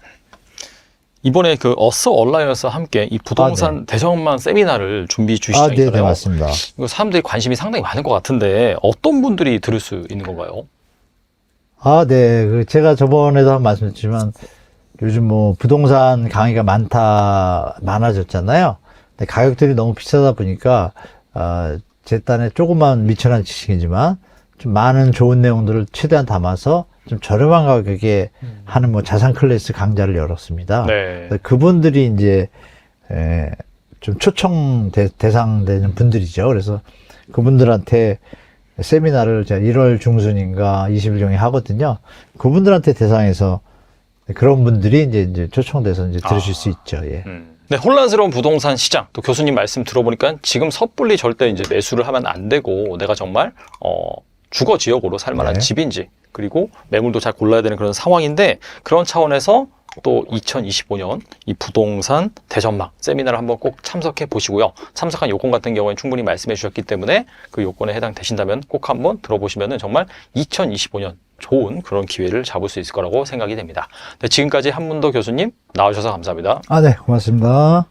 이번에 그 어스 얼라이언스와 함께 이 부동산 대전망 세미나를 준비 네, 주시잖아요. 네, 맞습니다. 이거 사람들이 관심이 상당히 많을 것 같은데 어떤 분들이 들을 수 있는 건가요? 네. 제가 저번에도 한번 말씀드렸지만 요즘 뭐 부동산 강의가 많아졌잖아요. 근데 가격들이 너무 비싸다 보니까, 제 딴에 조금만 미천한 지식이지만 좀 많은 좋은 내용들을 최대한 담아서 좀 저렴한 가격에 하는 뭐 자산 클래스 강좌를 열었습니다. 네. 그래서 그분들이 이제, 좀 초청 대상되는 분들이죠. 그래서 그분들한테 세미나를 제가 1월 중순인가 20일경에 하거든요. 그분들한테 대상해서 그런 분들이 이제 초청돼서 이제 들으실 수 있죠. 예. 네, 혼란스러운 부동산 시장. 또 교수님 말씀 들어보니까 지금 섣불리 절대 이제 매수를 하면 안 되고 내가 정말 주거 지역으로 살 만한 네. 집인지 그리고 매물도 잘 골라야 되는 그런 상황인데 그런 차원에서 또 2025년 이 부동산 대전망 세미나를 한번 꼭 참석해 보시고요. 참석한 요건 같은 경우에 충분히 말씀해 주셨기 때문에 그 요건에 해당되신다면 꼭 한번 들어보시면 정말 2025년 좋은 그런 기회를 잡을 수 있을 거라고 생각이 됩니다. 네, 지금까지 한문도 교수님 나와주셔서 감사합니다. 네, 고맙습니다.